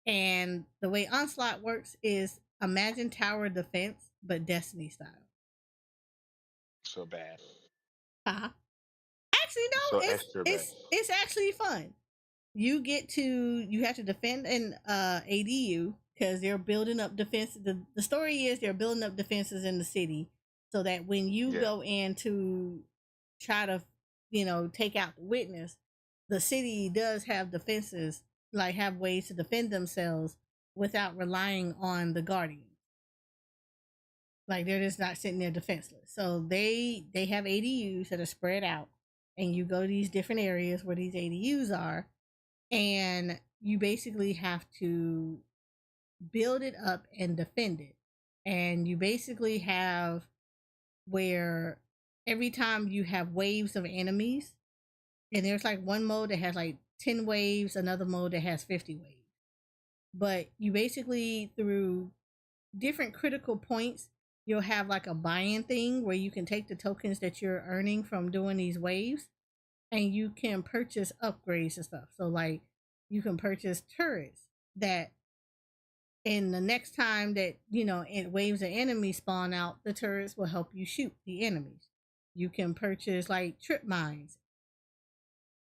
S3: and the way Onslaught works is imagine tower defense, but Destiny style.
S2: So bad.
S3: Actually, no, it's actually fun. You have to defend an ADU because they're building up defense. The story is they're building up defenses in the city so that when you go in to try to, take out the witness, the city does have defenses, like have ways to defend themselves without relying on the guardians. Like they're just not sitting there defenseless. So they have ADUs that are spread out, and you go to these different areas where these ADUs are, and you basically have to build it up and defend it. And you basically have where every time you have waves of enemies, and there's like one mode that has like 10 waves, another mode that has 50 waves. But you basically, through different critical points, you'll have like a buy-in thing where you can take the tokens that you're earning from doing these waves and you can purchase upgrades and stuff. So like you can purchase turrets that in the next time that, waves of enemies spawn out, the turrets will help you shoot the enemies. You can purchase like trip mines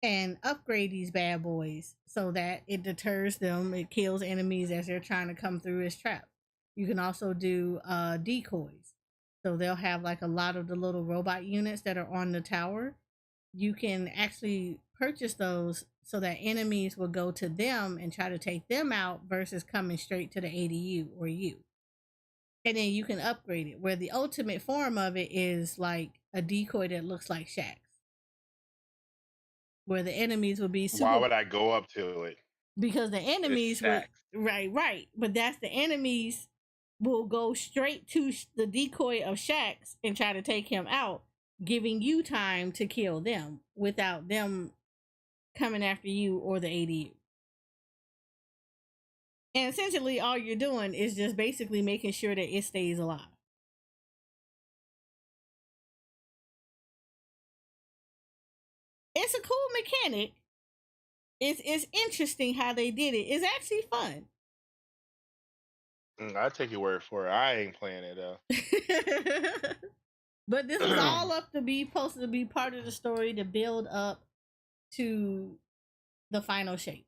S3: and upgrade these bad boys so that it deters them. It kills enemies as they're trying to come through as traps. You can also do decoys. So they'll have like a lot of the little robot units that are on the tower. You can actually purchase those so that enemies will go to them and try to take them out versus coming straight to the ADU or you. And then you can upgrade it, where the ultimate form of it is like a decoy that looks like Shax, where the enemies will be super.
S2: Why would I go up to it?
S3: Because the enemies would, right. But that's the enemies will go straight to the decoy of Shax and try to take him out, giving you time to kill them without them coming after you or the ADU. And essentially all you're doing is just basically making sure that it stays alive. It's a cool mechanic. It's interesting how they did it. It's actually fun.
S2: I'll take your word for it. I ain't playing it though.
S3: But this is all supposed to be part of the story to build up to the final shape.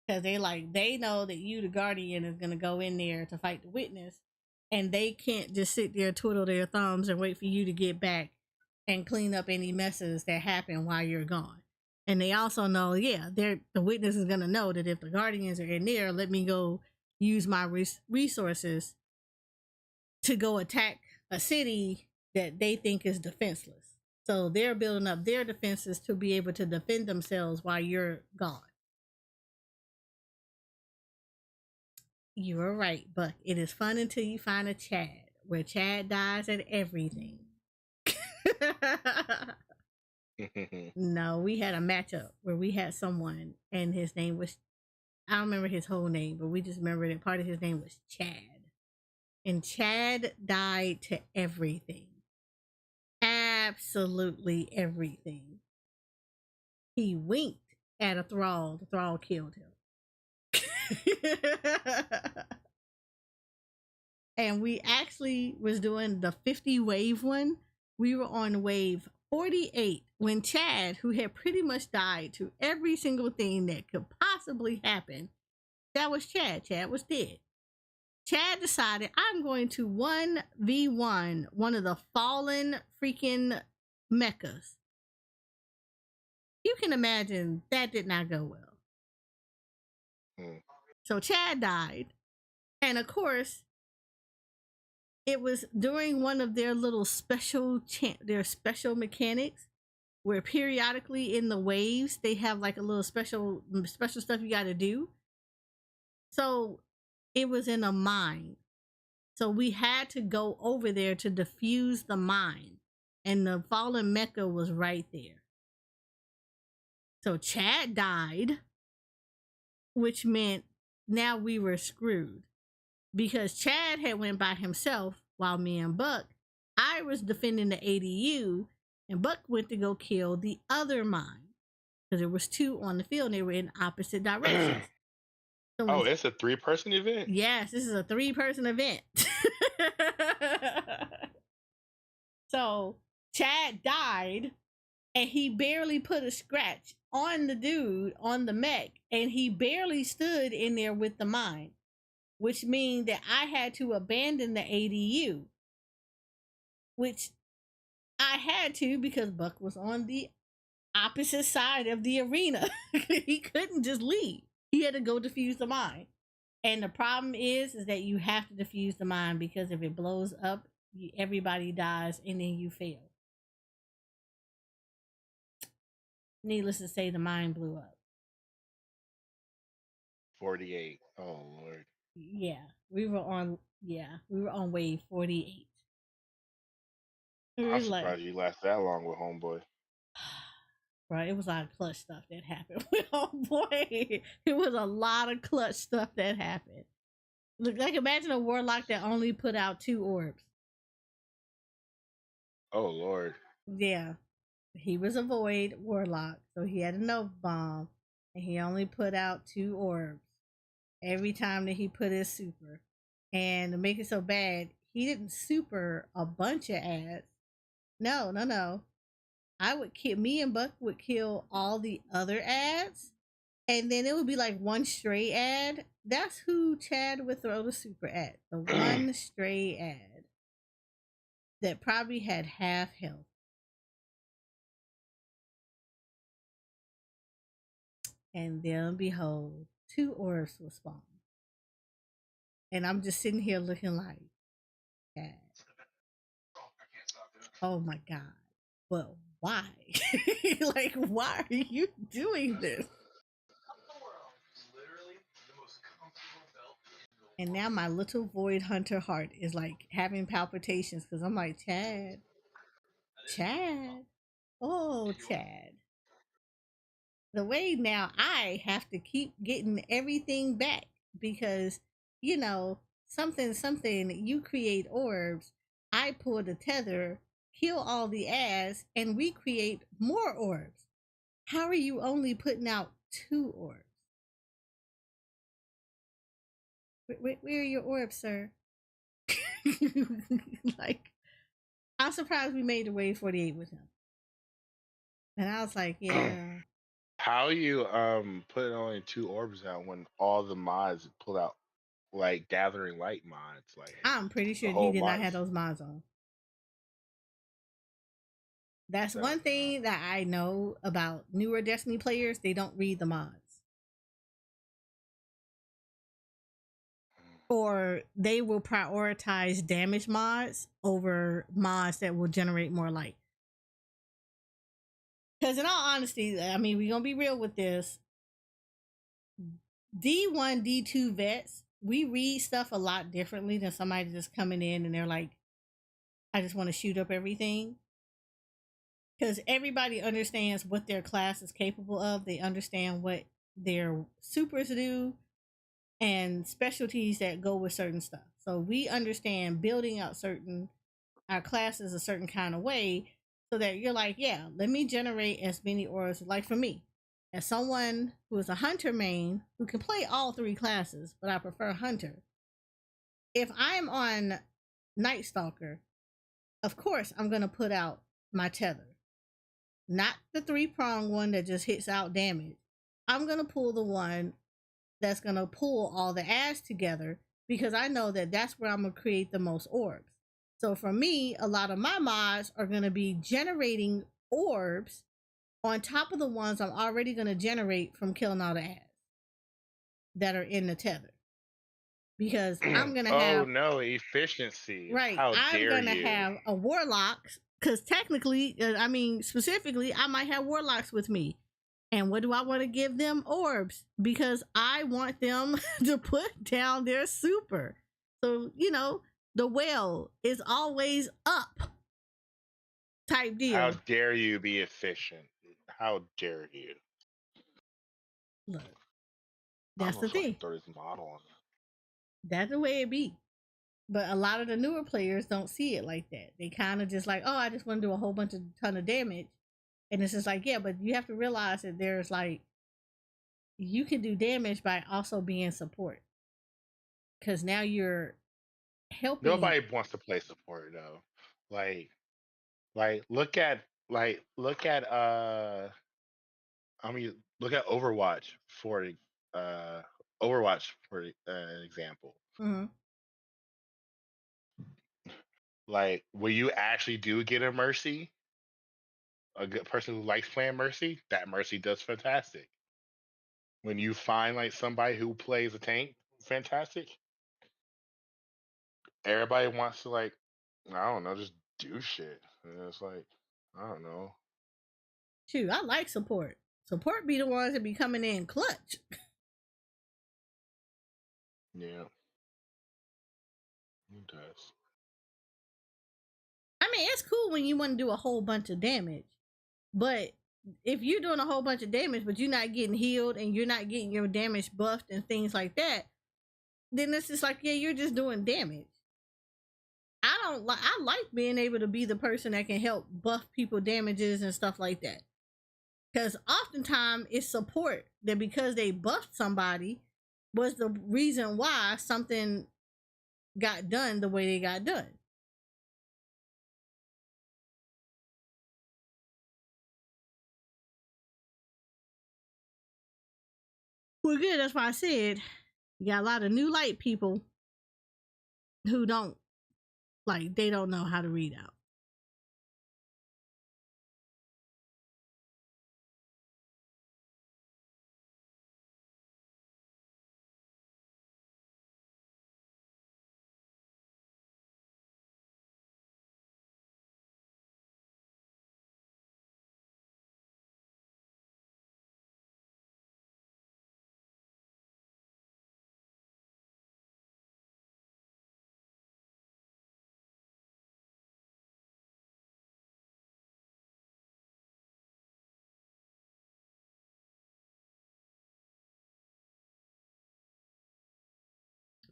S3: Because they know that you, the Guardian, is going to go in there to fight the witness. And they can't just sit there, twiddle their thumbs, and wait for you to get back and clean up any messes that happen while you're gone. And they also know, the witness is going to know that if the Guardians are in there, let me go use my resources to go attack a city that they think is defenseless. So they're building up their defenses to be able to defend themselves while you're gone. You were right, Buck. It is fun until you find a Chad, where Chad dies at everything. No, we had a matchup where we had someone, and his name was, I don't remember his whole name, but we just remember that part of his name was Chad. And Chad died to everything. Absolutely everything. He winked at a thrall. The thrall killed him. And we actually was doing the 50 wave one. We were on wave 48, when Chad, who had pretty much died to every single thing that could possibly happen, that was Chad. Chad was dead. Chad decided, I'm going to 1v1 one of the fallen freaking mechas. You can imagine that did not go well. So Chad died. And of course, it was during one of their little their special mechanics where periodically in the waves, they have like a little special stuff you got to do. So it was in a mine. So we had to go over there to defuse the mine. And the fallen mecha was right there. So Chad died, which meant now we were screwed. Because Chad had went by himself while me and Buck, I was defending the ADU, and Buck went to go kill the other mine. Because there was two on the field and they were in opposite directions. So
S2: it's a 3-person event?
S3: Yes, this is a 3-person event. So Chad died and he barely put a scratch on the dude on the mech, and he barely stood in there with the mine, which means that I had to abandon the ADU, which I had to because Buck was on the opposite side of the arena. He couldn't just leave. He had to go defuse the mine. And the problem is that you have to defuse the mine, because if it blows up, everybody dies and then you fail. Needless to say, the mine blew up.
S2: 48. Oh Lord.
S3: Yeah, we were on wave 48.
S2: I'm surprised you lasted that long with homeboy.
S3: Right, it was a lot of clutch stuff that happened with homeboy. It was a lot of clutch stuff that happened. Look, like imagine a warlock that only put out 2 orbs.
S2: Oh Lord.
S3: Yeah. He was a void warlock, so he had a Nova bomb, and he only put out 2 orbs every time that he put his super. And to make it so bad, he didn't super a bunch of ads. No. Me and Buck would kill all the other ads, and then it would be like one stray ad. That's who Chad would throw the super at. The one stray ad that probably had half health. And then behold, 2 orbs will spawn. And I'm just sitting here looking like, Chad. Oh my God. Well, why? Like, why are you doing this? And now my little void hunter heart is like having palpitations, because I'm like, Chad. Oh, Chad. The way now I have to keep getting everything back, because, something, you create orbs, I pull the tether, kill all the ads, and we create more orbs. How are you only putting out 2 orbs? Where are your orbs, sir? Like, I'm surprised we made the wave 48 with him. And I was like, yeah.
S2: How you put only 2 orbs out when all the mods pulled out, like gathering light mods? Like,
S3: I'm pretty sure he did not have those mods on. That's one thing that I know about newer Destiny players. They don't read the mods. Or they will prioritize damage mods over mods that will generate more light. Because in all honesty, I mean, we're going to be real with this. D1, D2 vets, we read stuff a lot differently than somebody just coming in and they're like, I just want to shoot up everything. Because everybody understands what their class is capable of. They understand what their supers do and specialties that go with certain stuff. So we understand building out our classes a certain kind of way, so that you're like, yeah, let me generate as many orbs. Like for me, as someone who is a hunter main who can play all 3 classes, but I prefer hunter. If I'm on Night Stalker, of course I'm going to put out my tether. not the 3-prong one that just hits out damage. I'm gonna pull the one that's gonna pull all the ads together because I know that that's where I'm gonna create the most orbs. So for me, a lot of my mods are gonna be generating orbs on top of the ones I'm already gonna generate from killing all the ads that are in the tether. Because I'm gonna
S2: Oh
S3: have
S2: no, efficiency.
S3: right,
S2: How
S3: I'm
S2: dare
S3: gonna
S2: you?
S3: have a warlock because technically, I mean specifically, I might have warlocks with me. And what do I want to give them? Orbs, because I want them to put down their super. So, you know, the well is always up type
S2: How
S3: deal.
S2: dare you be efficient? How dare you?
S3: Look,
S2: I'm
S3: that's
S2: gonna
S3: the
S2: fucking
S3: thing.
S2: throw this model on.
S3: That's the way it be. But a lot of the newer players don't see it like that. They kind of just like, oh, I just want to do a whole bunch of ton of damage. And it's just like, yeah, but you have to realize that there's like, you can do damage by also being support. Because now you're helping.
S2: Nobody wants to play support though. Like, look at I mean look at uh Overwatch for an example.
S3: Mm-hmm.
S2: Like, when you actually do get a mercy, a good person who likes playing mercy, that mercy does fantastic. When you find like somebody who plays a tank fantastic, everybody wants to like, I don't know, just do shit. And it's like, I don't know.
S3: Shoot, I like support. Support be the ones that be coming in clutch.
S2: Yeah, it does.
S3: I mean, it's cool when you want to do a whole bunch of damage, but if you're doing a whole bunch of damage, but you're not getting healed and you're not getting your damage buffed and things like that, then it's just like, yeah, you're just doing damage. I don't like. I like being able to be the person that can help buff people damages and stuff like that. Because oftentimes it's support that because they buffed somebody was the reason why something got done the way they got done. Well, good. That's why I said you got a lot of new light people who don't like. They don't know how to read out.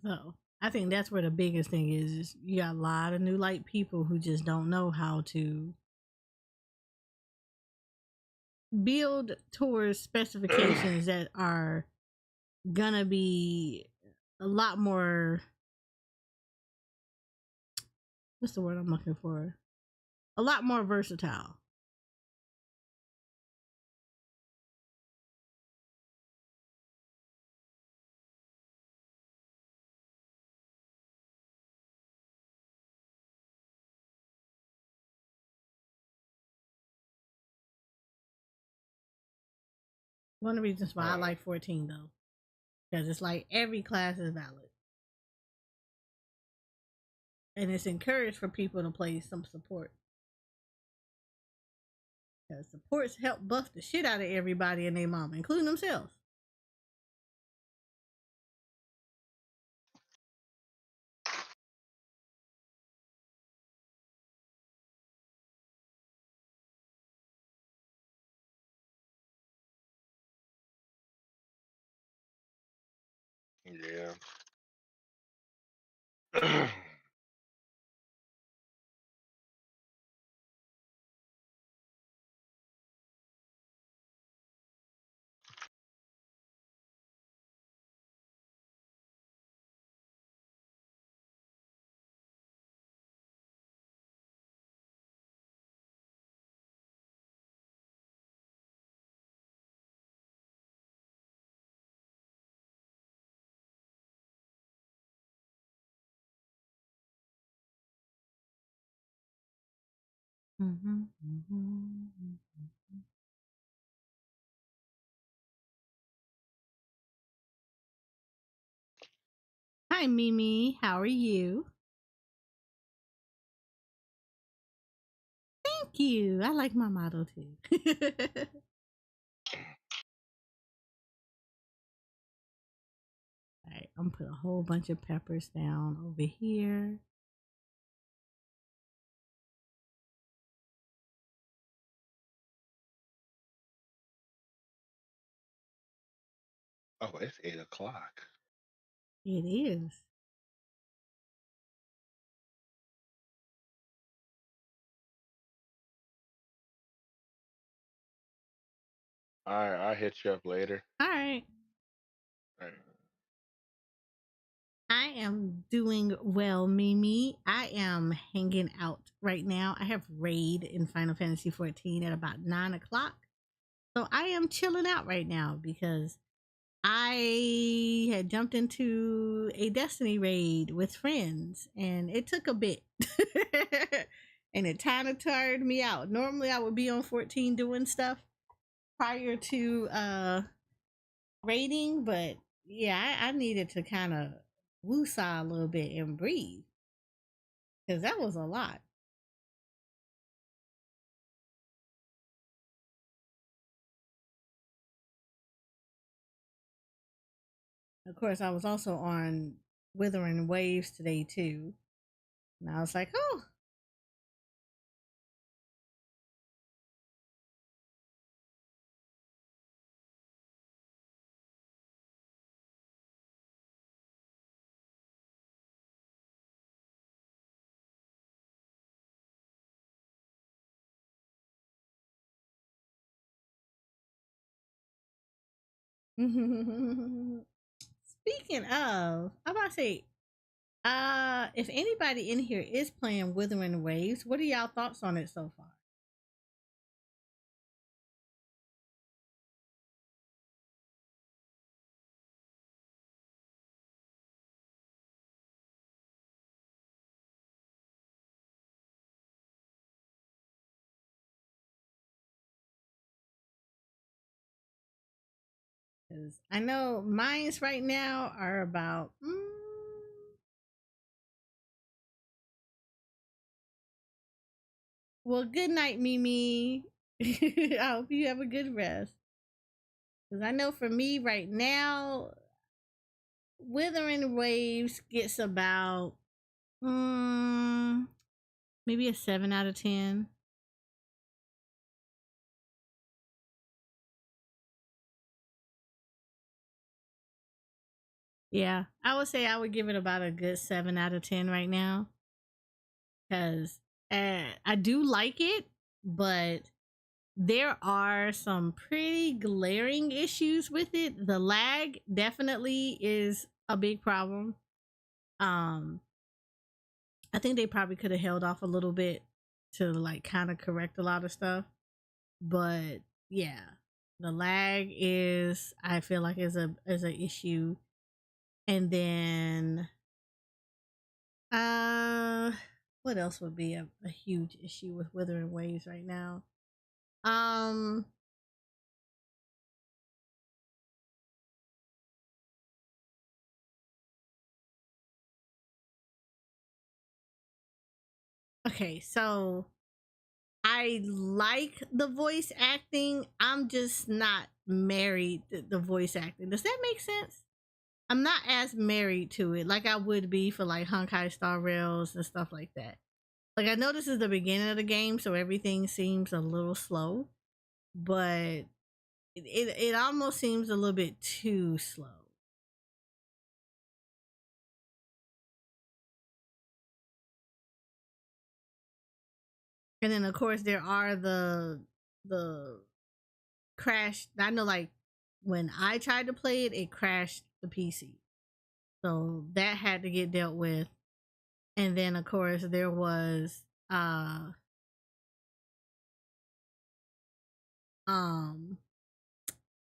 S3: So I think that's where the biggest thing is you got a lot of new light people who just don't know how to build towards specifications that are gonna be a lot more, what's the word I'm looking for? A lot more versatile. One of the reasons why I
S2: Oh,
S3: like 14 though, because it's like every class is valid, and it's encouraged for people to play some support. Because supports help buff the shit out of everybody and their mama, including themselves.
S2: yeah.
S3: Hi, Mimi. How are you? Thank you. I like my motto too. All right, I'm gonna put a whole bunch of peppers down over here.
S2: Oh, it's 8 o'clock.
S3: It is.
S2: All right, I'll hit you up later.
S3: All right.
S2: All right.
S3: I am doing well, Mimi. I am hanging out right now. I have raid in Final Fantasy 14 at about 9 o'clock. So I am chilling out right now because I had jumped into a Destiny raid with friends and it took a bit. And it kind of tired me out. Normally I would be on 14 doing stuff prior to raiding, but yeah, I needed to kind of woosah a little bit and breathe because that was a lot. Of course, I was also on Withering Waves today too, and I was like, oh. Speaking of, I'm about to say, if anybody in here is playing Withering Waves, what are y'all thoughts on it so far? 'Cause I know mines right now are about. Well, good night, Mimi. I hope you have a good rest. Because I know for me right now, Withering Waves gets about maybe a 7 out of 10. Yeah, I would say I would give it about a good 7 out of 10 right now. Because I do like it, but there are some pretty glaring issues with it. The lag definitely is a big problem. I think they probably could have held off a little bit to like kind of correct a lot of stuff. But yeah, the lag is, I feel like, is an issue. And then uh what else would be a huge issue with Withering Waves right now? Um okay, so I like the voice acting. I'm just not married to the voice acting. Does that make sense? I'm not as married to it like I would be for like Honkai Star Rails and stuff like that. Like I know this is the beginning of the game, so everything seems a little slow, but it almost seems a little bit too slow. And then of course there are the crash. I know like when I tried to play it, it crashed the PC. So that had to get dealt with. And then of course there was um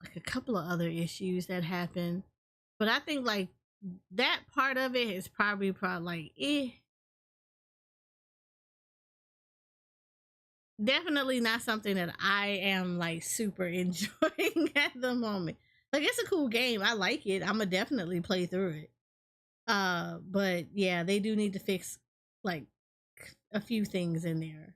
S3: like a couple of other issues that happened. But I think like that part of it is probably like definitely not something that I am like super enjoying at the moment. Like it's a cool game. I like it. I'm gonna definitely play through it. But yeah, they do need to fix like a few things in there.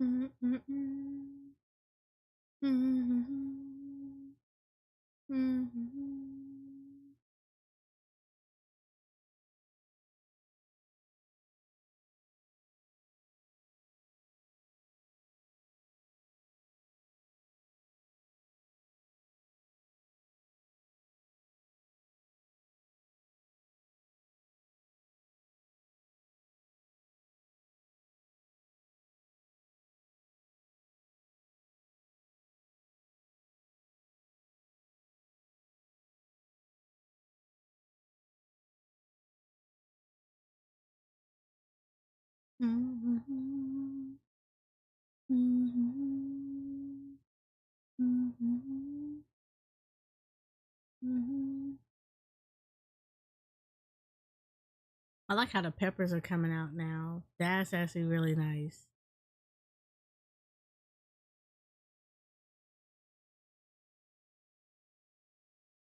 S3: Mm-mm-mm. Mm-hmm. Mm-hmm. Mm-hmm. Mm-hmm. Mm-hmm. Mm-hmm. I like how the peppers are coming out now. That's actually really nice.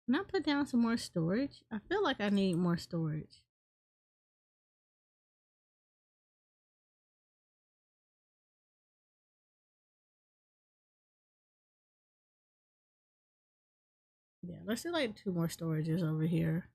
S3: Can I put down some more storage? I feel like I need more storage. Yeah, let's do like 2 more storages over here.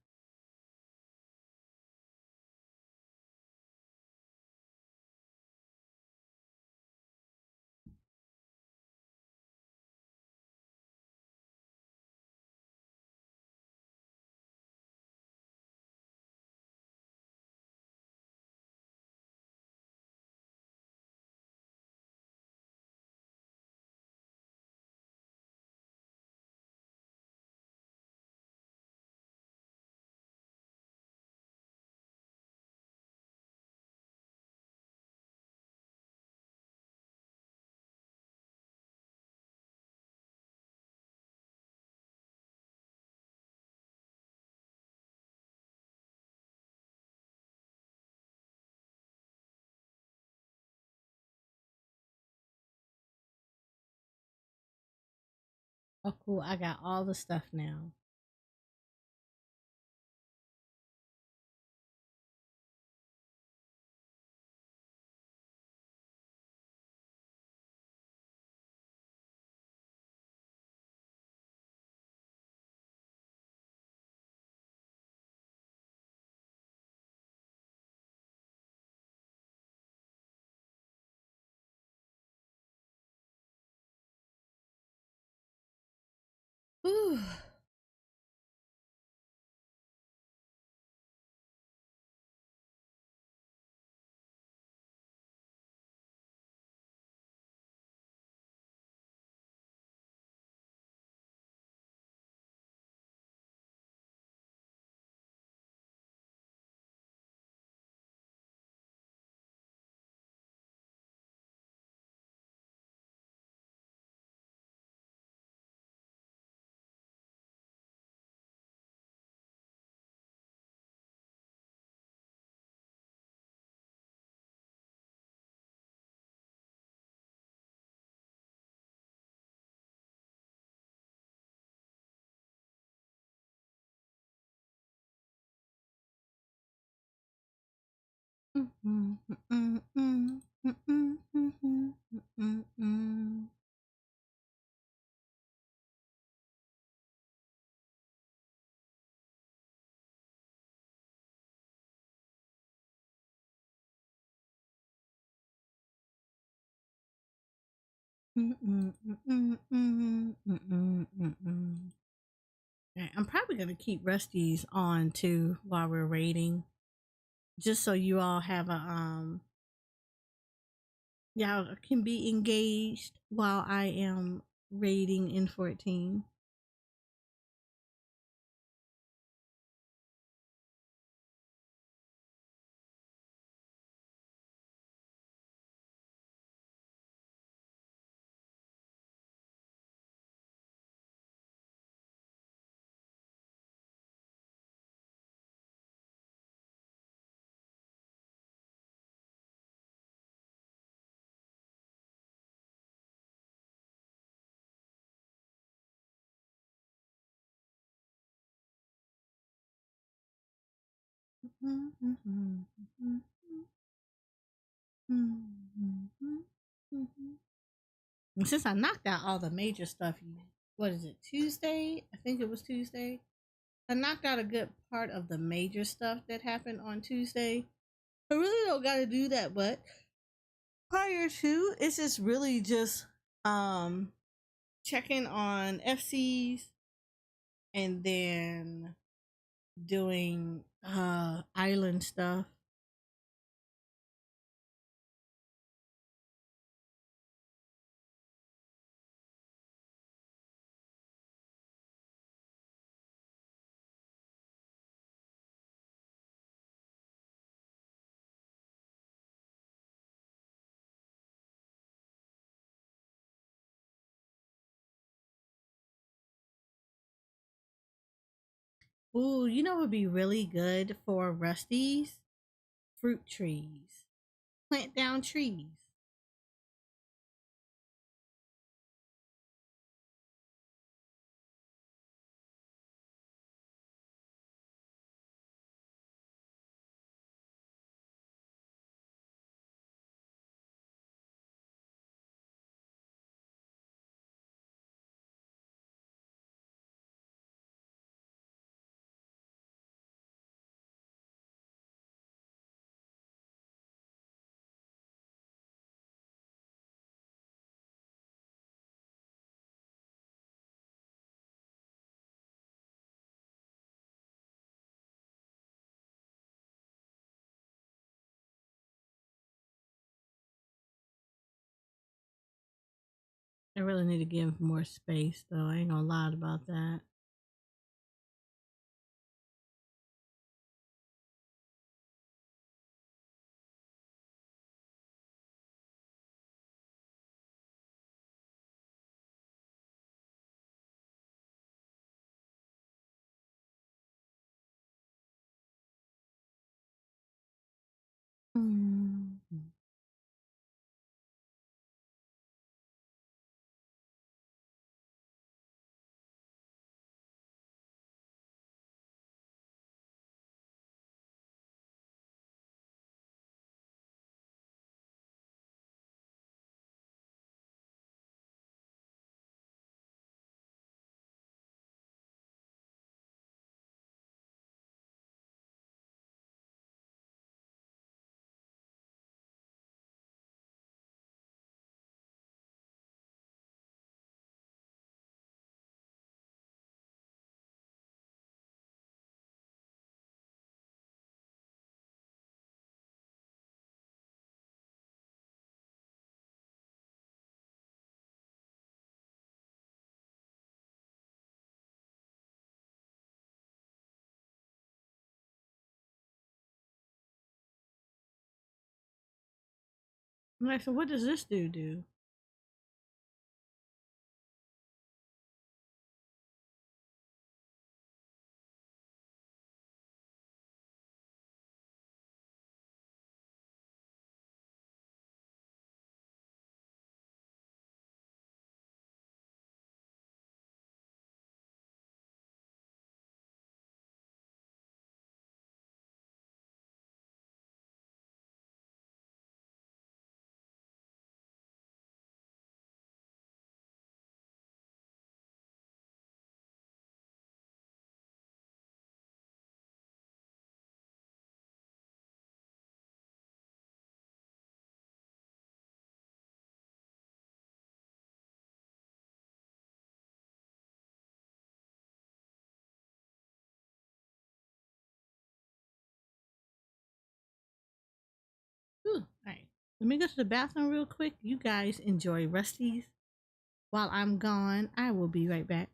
S3: Oh, cool. I got all the stuff now. Whew. Mm-mm, mm-mm, mm-mm, mm-mm, mm-mm, mm-mm, mm-mm. Mm-mm, mm-mm, mm-mm, mm-mm, mm-mm. Okay, I'm probably gonna keep Rusty's on too while we're rating, just so you all have a Y'all can be engaged while I am raiding in 14. And since I knocked out all the major stuff, what is it, Tuesday? I think it was Tuesday. I knocked out a good part of the major stuff that happened on Tuesday. I really don't got to do that, but prior to, it's just really just checking on FCs and then doing island stuff. Ooh, you know what would be really good for Rusties? Fruit trees. Plant down trees. I really need to give more space, though. I ain't gonna lie about that. Mm. Like, so what does this dude do? Let me go to the bathroom real quick. You guys enjoy Rusty's. While I'm gone, I will be right back.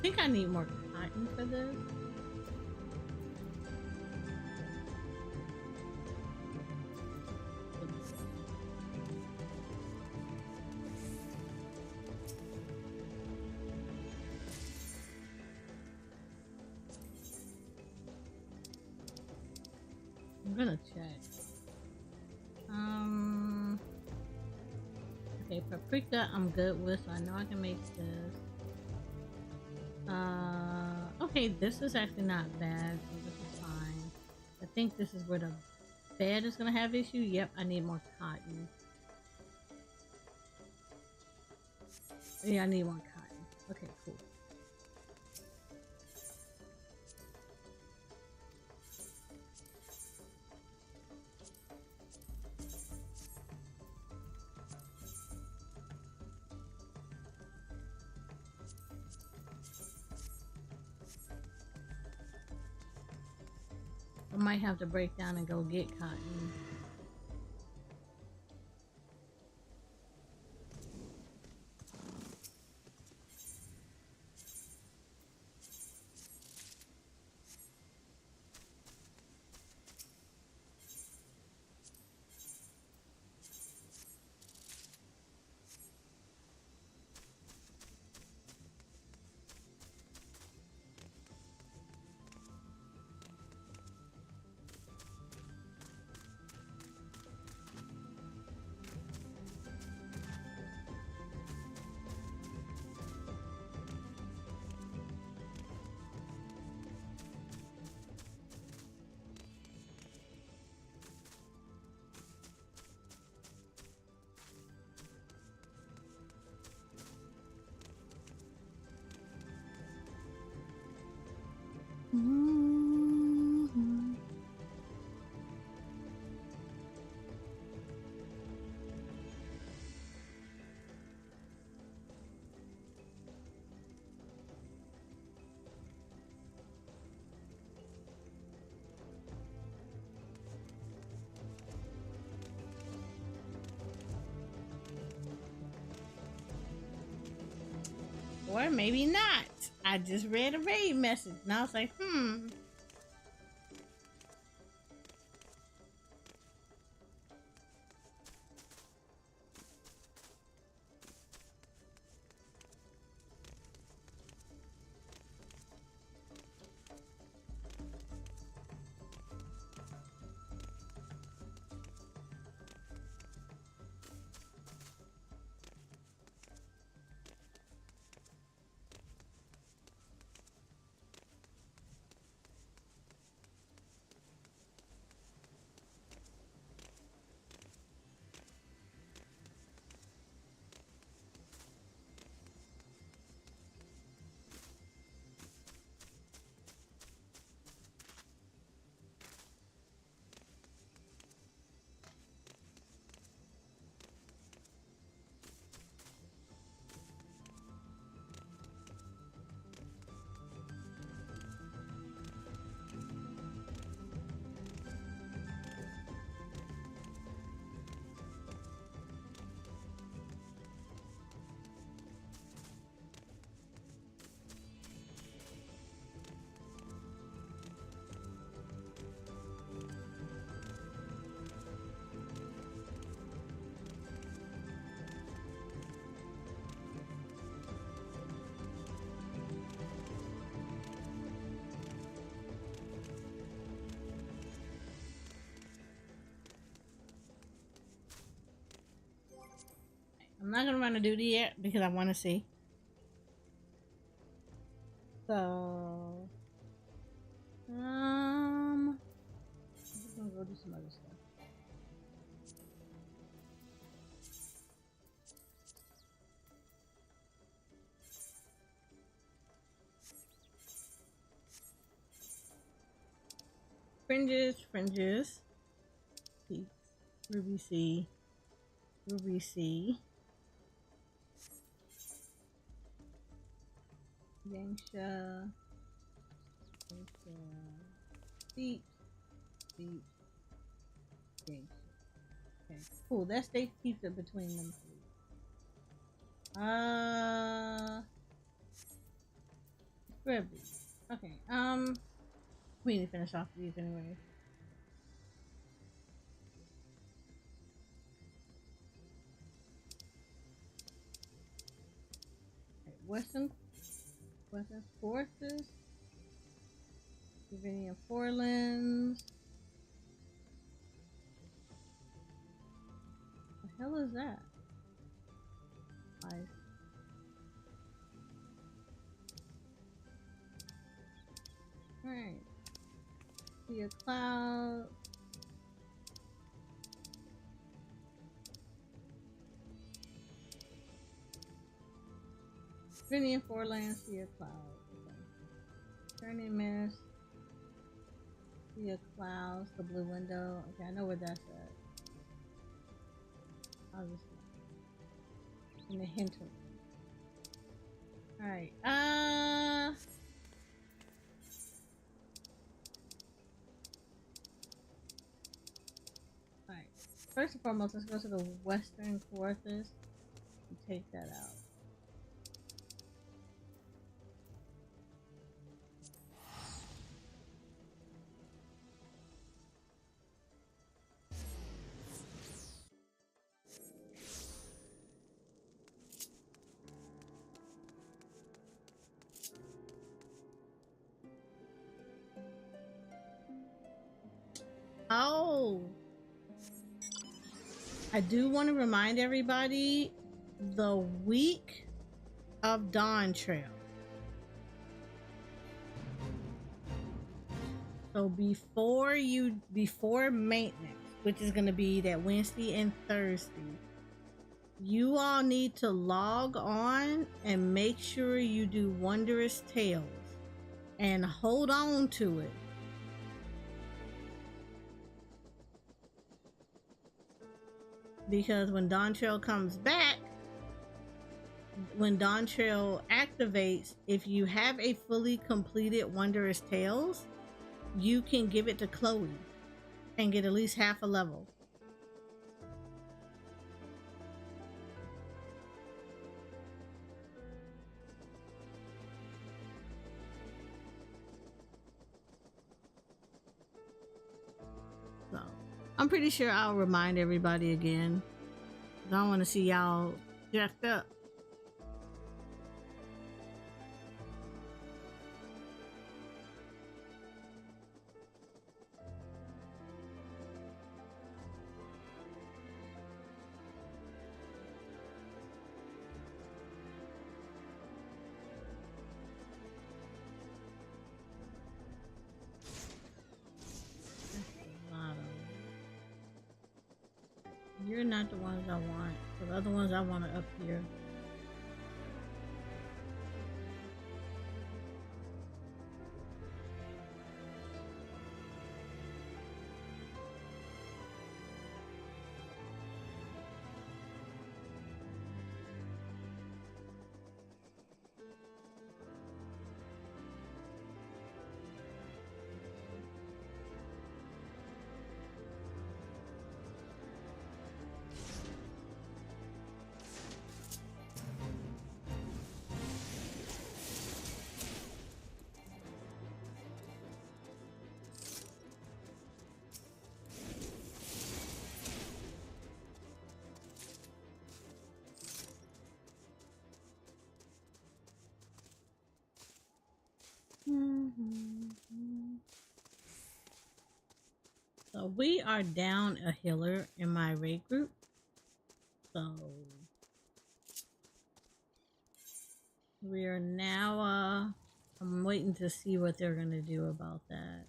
S3: think I need more cotton for this. I'm gonna check. Okay, paprika I'm good with, so I know I can make this. Okay, this is actually not bad, so this is fine. I think this is where the bed is gonna have issue. Yep, I need more cotton. Yeah, I need more cotton. Okay, cool. I might have to break down and go get cotton. Mm-hmm. Or maybe not. I just read a raid message and I was like, I'm not gonna run a duty yet because I want to see. So, I'm just gonna go do some other stuff. Fringes. See, Ruby C. Yangsha. Deep. Yangsha. Okay, cool. That stays keeps it between them three. Grab these. Okay. We need to finish off these anyway. Okay, Western Forces. Convenient Forelands. The hell is that? Nice. Alright. See a cloud. Convenient Forelands. See a cloud. Okay. Turning Mist. See a cloud. The blue window. Okay, I know where that's at. I'll just in the hinter. Alright. Alright. First and foremost, let's go to the Western Forces and take that out. Oh, I do want to remind everybody the week of Dawn Trail. So before maintenance, which is going to be that Wednesday and Thursday, you all need to log on and make sure you do Wondrous Tales and hold on to it. Because when Dawn Trail comes back, when Dawn Trail activates, if you have a fully completed Wondrous Tales, you can give it to Chloe and get at least half a level. So I'm pretty sure I'll remind everybody again. I don't want to see y'all jacked up. You're not the ones I want. The other ones I want are up here. So we are down a healer in my raid group. So we are now I'm waiting to see what they're gonna do about that.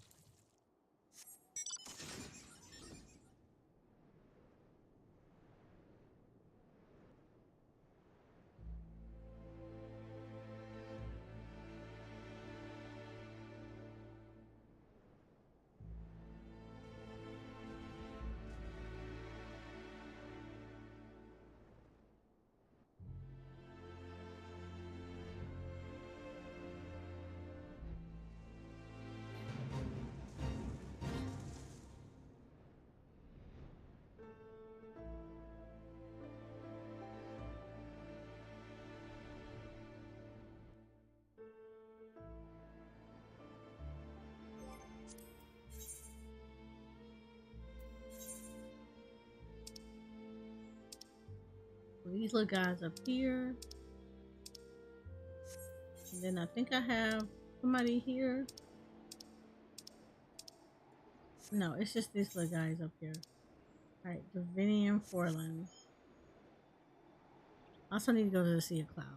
S3: these little guys up here. And then I think I have somebody here. No, it's just these little guys up here. Alright, Davinian Forlands. Also need to go to the Sea of Clouds.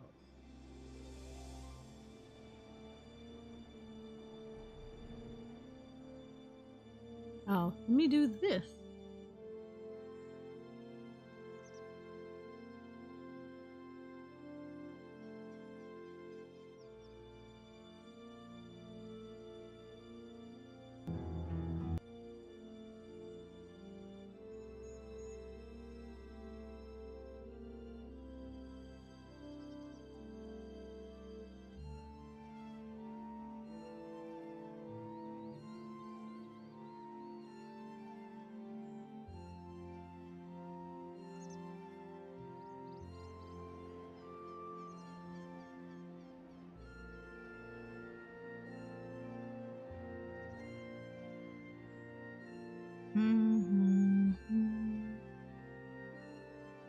S3: Oh, let me do this.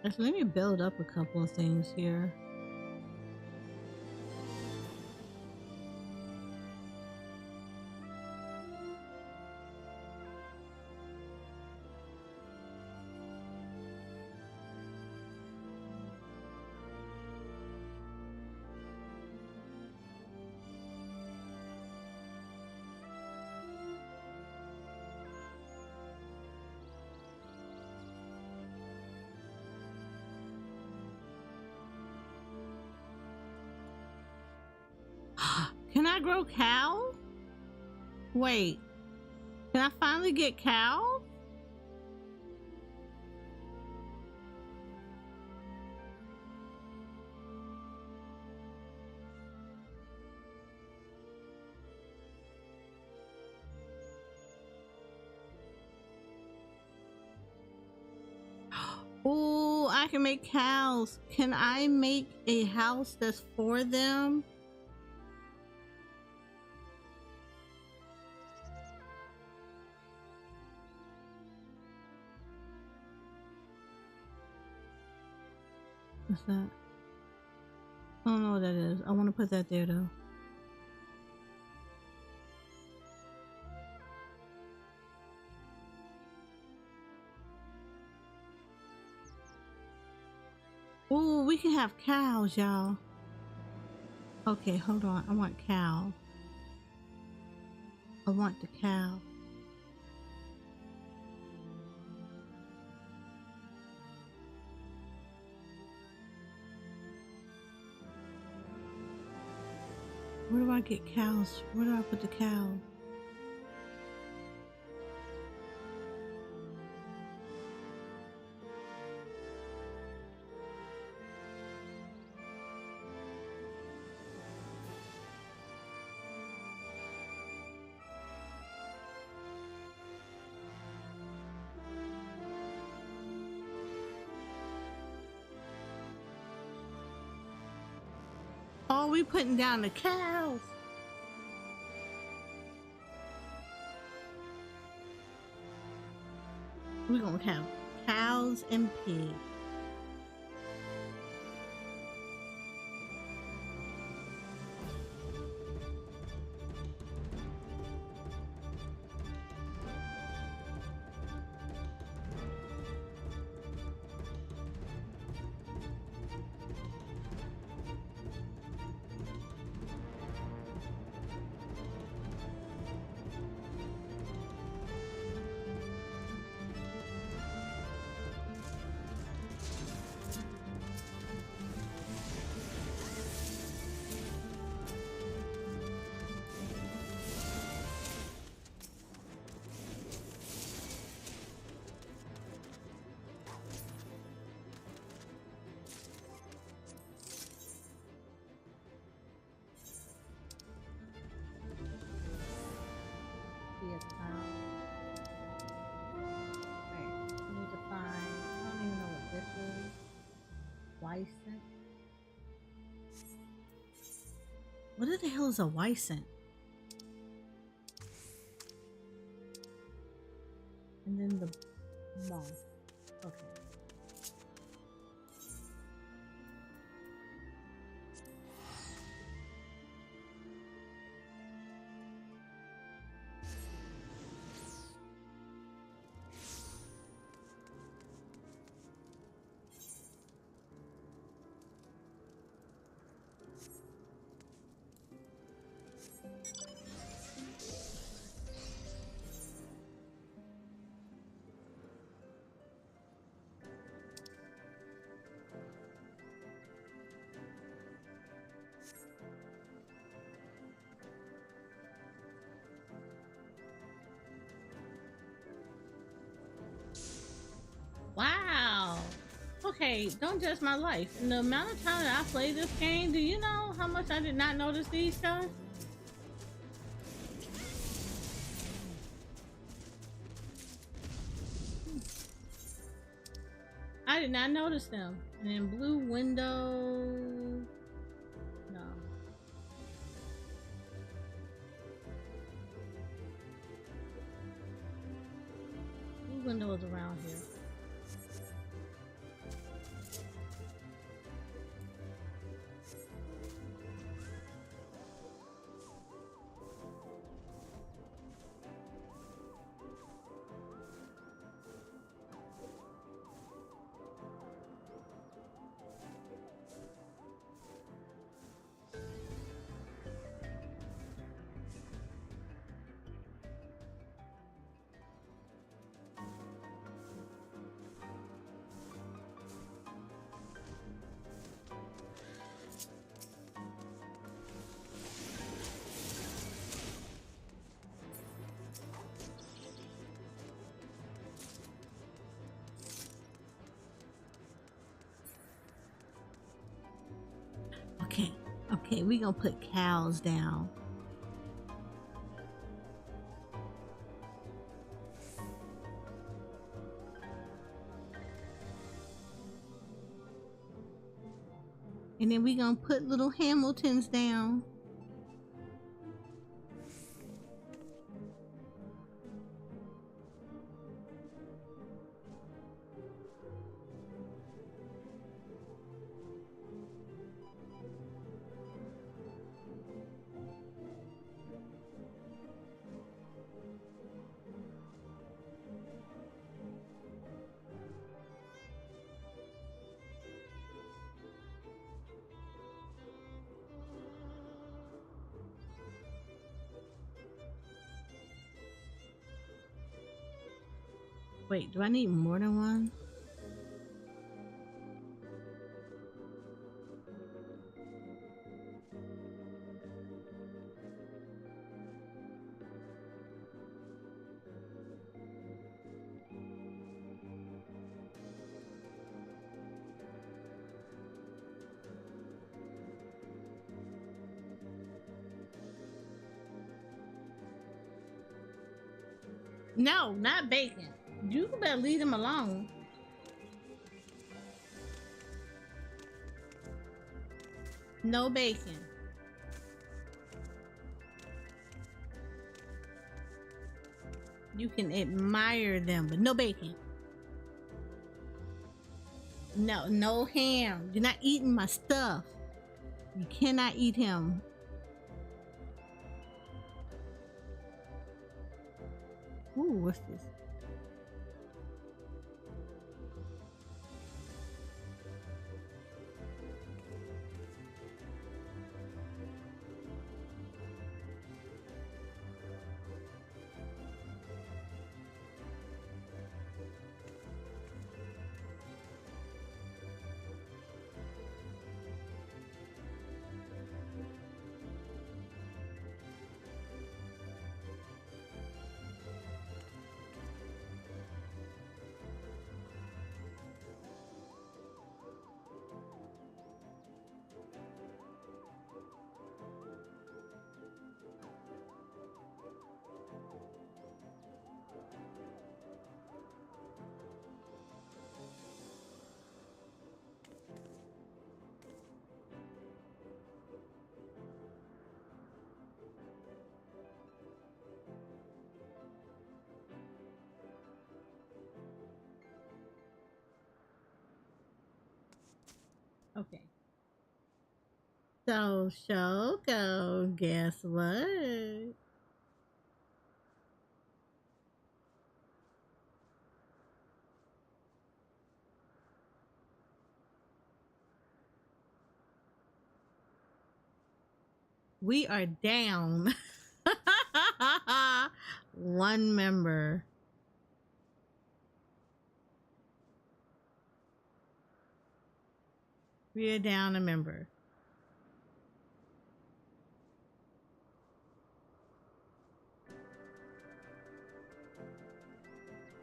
S3: Actually, let me build up a couple of things here. Can I grow cows? Wait, can I finally get cows? Oh, I can make cows. Can I make a house that's for them? What's that? I don't know what that is. I want to put that there though. Oh, we can have cows, y'all. Okay, hold on. I want cow. I want the cow. Where do I get cows? Where do I put the cow? Oh, we putting down the cows. We're gonna have cows and pigs. Yes, right. I need to find. I don't even know what this is. Wycent. What the hell is a Wycent? And then the moth. Okay. Wow. Okay, don't judge my life. In the amount of time that I played this game, do you know how much I did not notice these guys? I did not notice them. And then blue window. No. Blue window is around here. Okay, okay, we gonna put cows down. And then we gonna put little Hamiltons down. Wait, do I need more than one? No, not bacon. You better leave them alone. No bacon. You can admire them, but no bacon. No, no ham. You're not eating my stuff. You cannot eat him. Ooh, what's this? Okay. So, Shoko, guess what? We are down one member. We are down a member.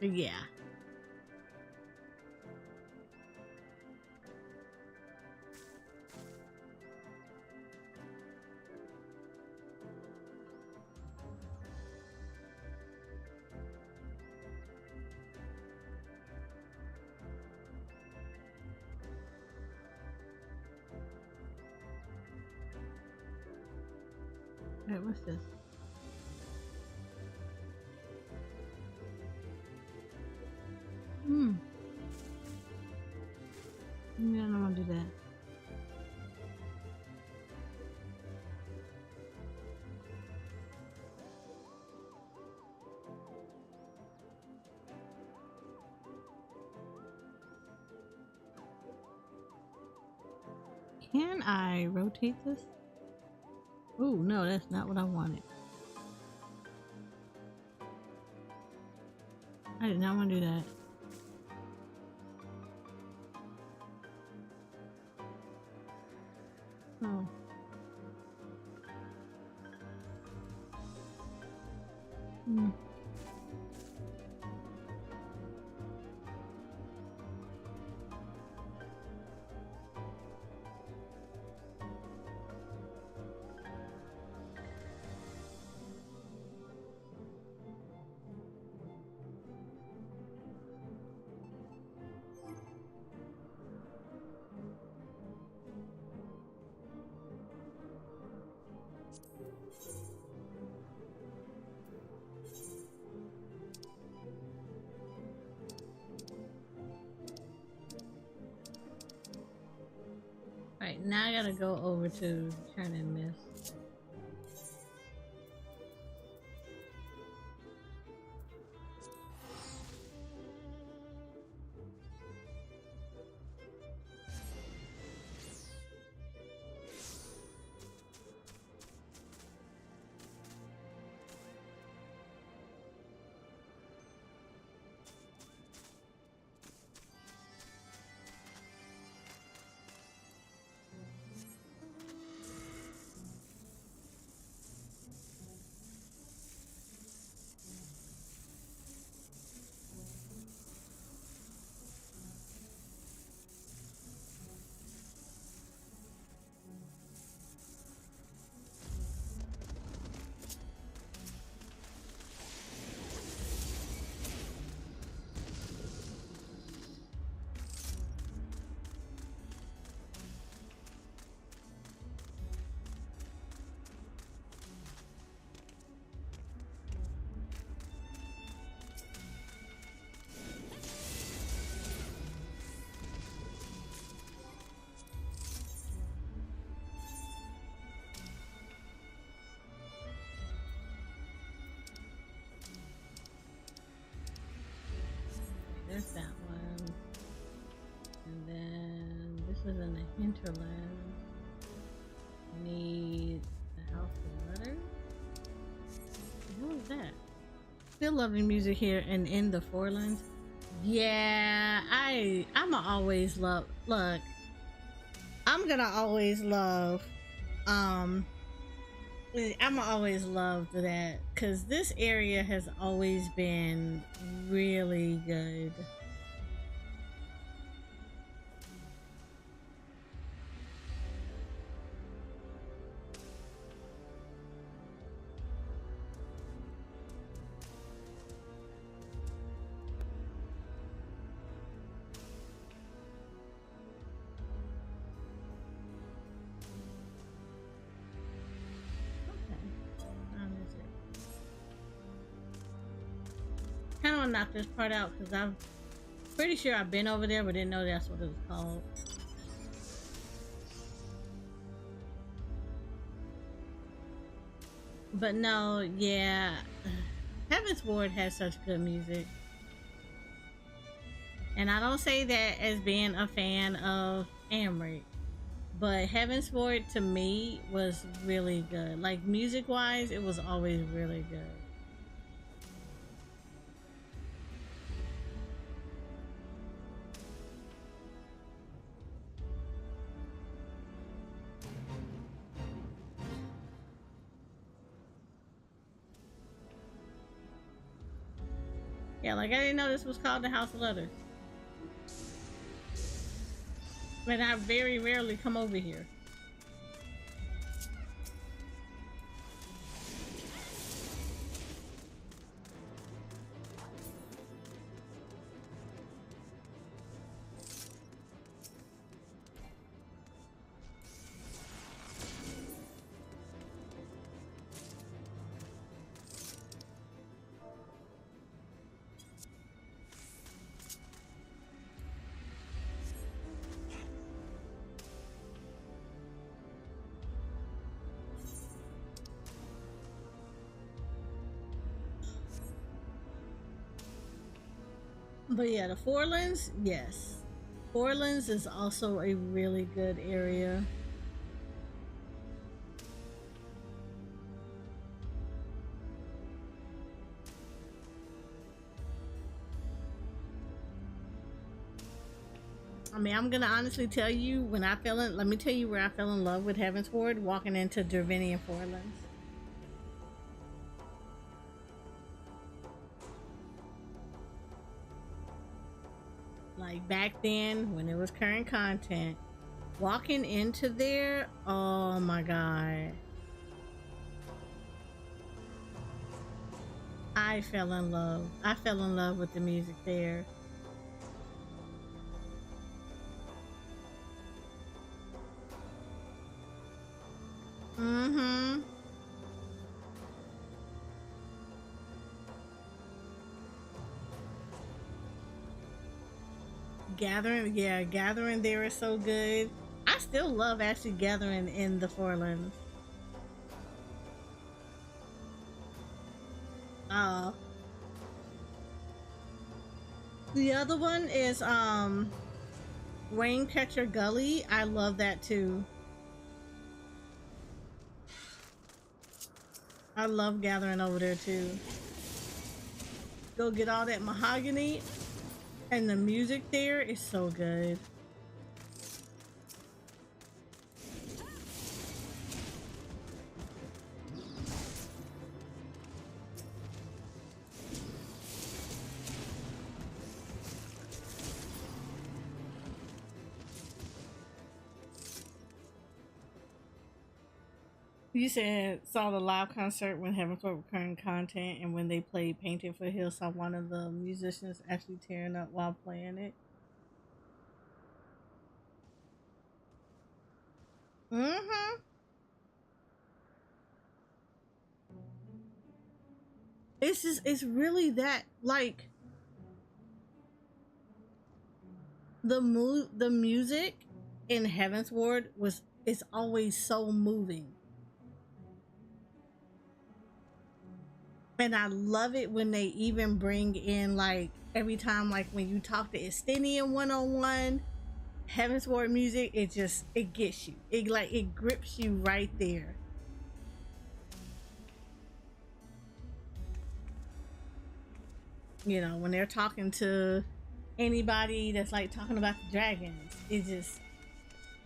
S3: Yeah. Wait, what's this? Hmm. Yeah, I don't want to do that. Can I rotate this? Oh, no, that's not what I wanted. I did not want to do that. Oh. Hmm. Alright, now I gotta go over to turn and miss. There's that one. And then this is in the hinterland. I need the House of Letters. What was that? Still loving music here and in the Forelands. Yeah, I'ma always love. Look, I'm gonna always love. I'ma always love that because this area has always been really good. Kind of want to knock this part out because I'm pretty sure I've been over there but didn't know that's what it was called. But no, yeah, Heaven's Ward has such good music. And I don't say that as being a fan of Amric, but Heaven's Ward to me was really good. Like music wise, it was always really good. Yeah, like I didn't know this was called the House of Letters. But I very rarely come over here. But yeah, the Forelands, yes. Forelands is also a really good area. I mean, I'm gonna honestly tell you when I fell in. Let me tell you where I fell in love with Heaven's Ward, walking into Dravinian Forelands. Like back then, when it was current content, walking into there, oh my god, I fell in love. I fell in love with the music there. Mm-hmm. Gathering, yeah, gathering there is so good. I still love actually gathering in the Forelands. Uh, the other one is Raincatcher Gully. I love that too. I love gathering over there too. Go get all that mahogany, and the music there is so good. You said saw the live concert when Heaven for recurring content, and when they played Painted for Hill, saw one of the musicians actually tearing up while playing it. Mm-hmm. It's really that like the music in Heaven's Ward was it's always so moving. And I love it when they even bring in like every time like when you talk to Estinian one-on-one, Heaven's Ward music, it gets you. It grips you right there. You know, when they're talking to anybody that's like talking about the dragons, it just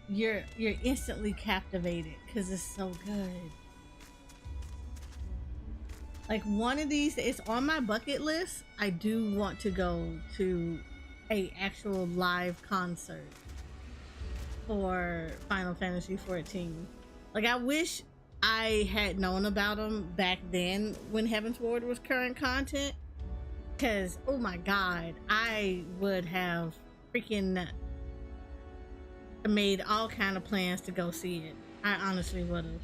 S3: you're instantly captivated because it's so good. Like one of these, it's on my bucket list. I do want to go to a actual live concert for Final Fantasy 14. Like I wish I had known about them back then when Heaven's Ward was current content, because oh my god, I would have freaking made all kind of plans to go see it. I honestly would have.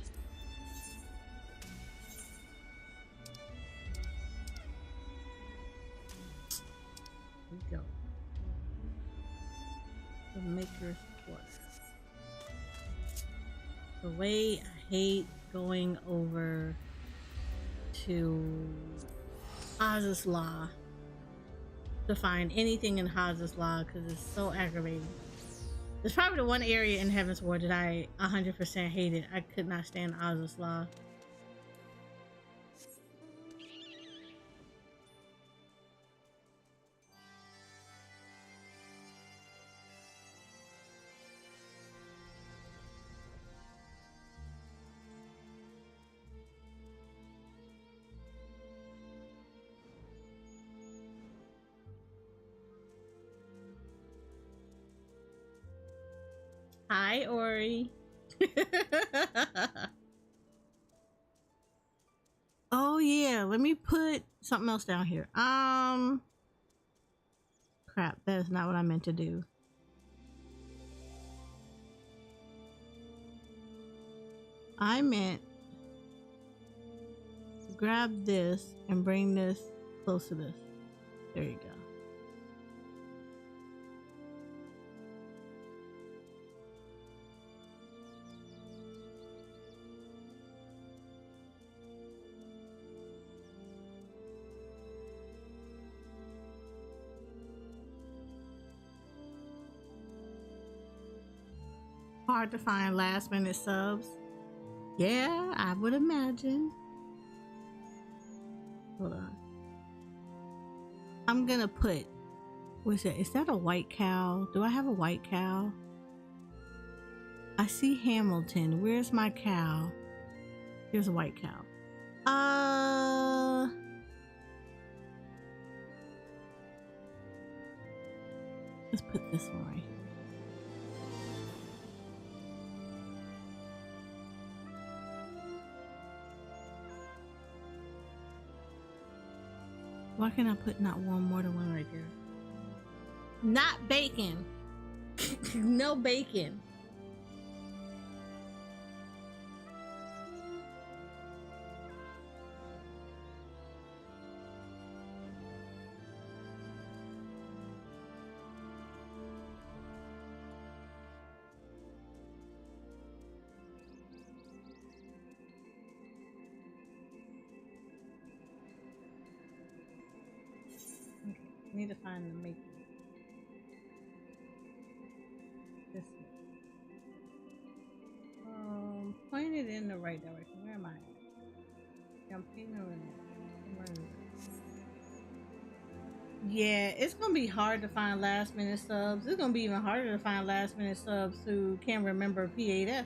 S3: We go. The Maker's Quest. The way I hate going over to Oz's Law to find anything in Oz's Law because it's so aggravating. It's probably the one area in Heaven's Ward that I 100% hated. I could not stand Oz's Law. Hi, Ori. Oh yeah, let me put something else down here. Crap, that is not what I meant to do. I meant grab this and bring this close to this. There you go. Hard to find last minute subs. Yeah, I would imagine. Hold on. I'm gonna put, what's that? Is that a white cow? Do I have a white cow? I see Hamilton. Where's my cow? Here's a white cow. Let's put this one right here. Why can't I put not one more than one right there? Not bacon. No bacon. Okay, need to find the maker. This one. Point it in the right direction. Where am I? Yeah, I'm pointing it in. Yeah, it's gonna be hard to find last minute subs. It's gonna be even harder to find last minute subs who can't remember P8s.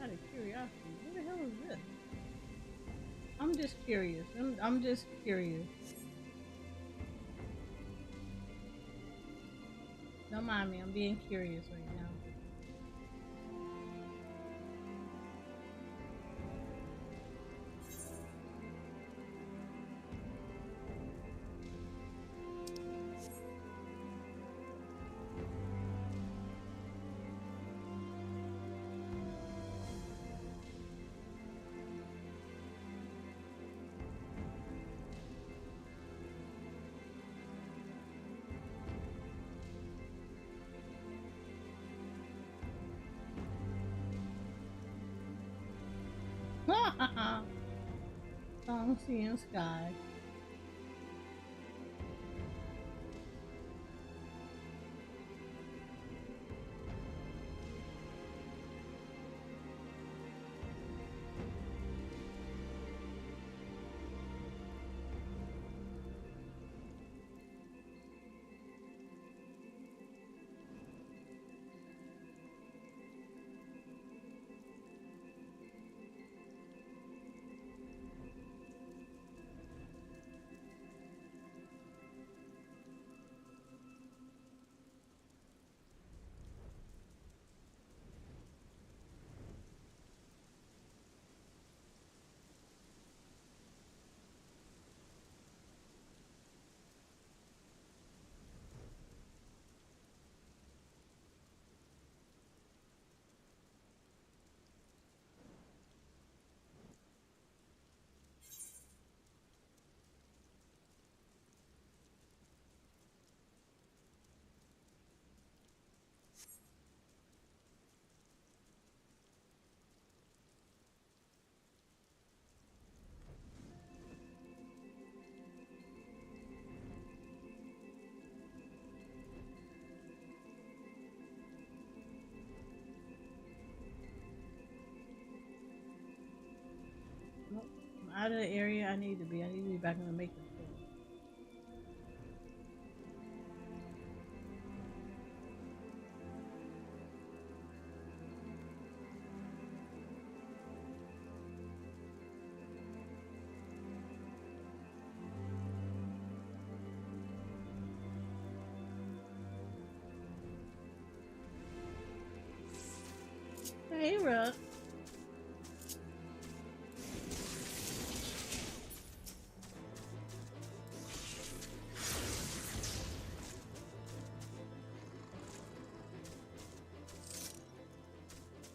S3: Out of curiosity, what the hell is this? I'm just curious. I'm just curious. Don't mind me. I'm being curious right now. Song, sea, and sky. Nope. I'm out of the area I need to be. I need to be back in the making store. Hey, Rook.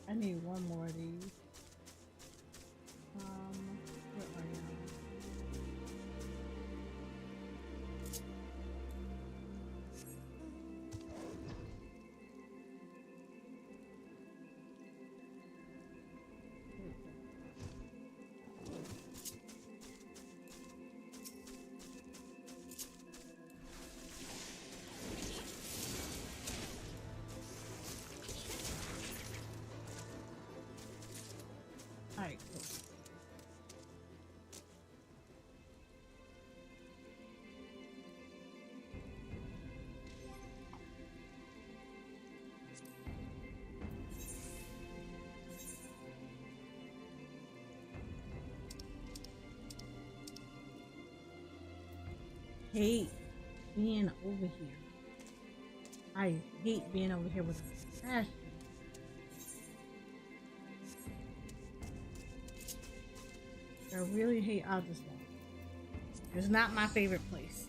S3: I need one more of these. Where are y'all? Alright, cool. Hate being over here. I hate being over here with a passion. I really hate Augustus. It's not my favorite place.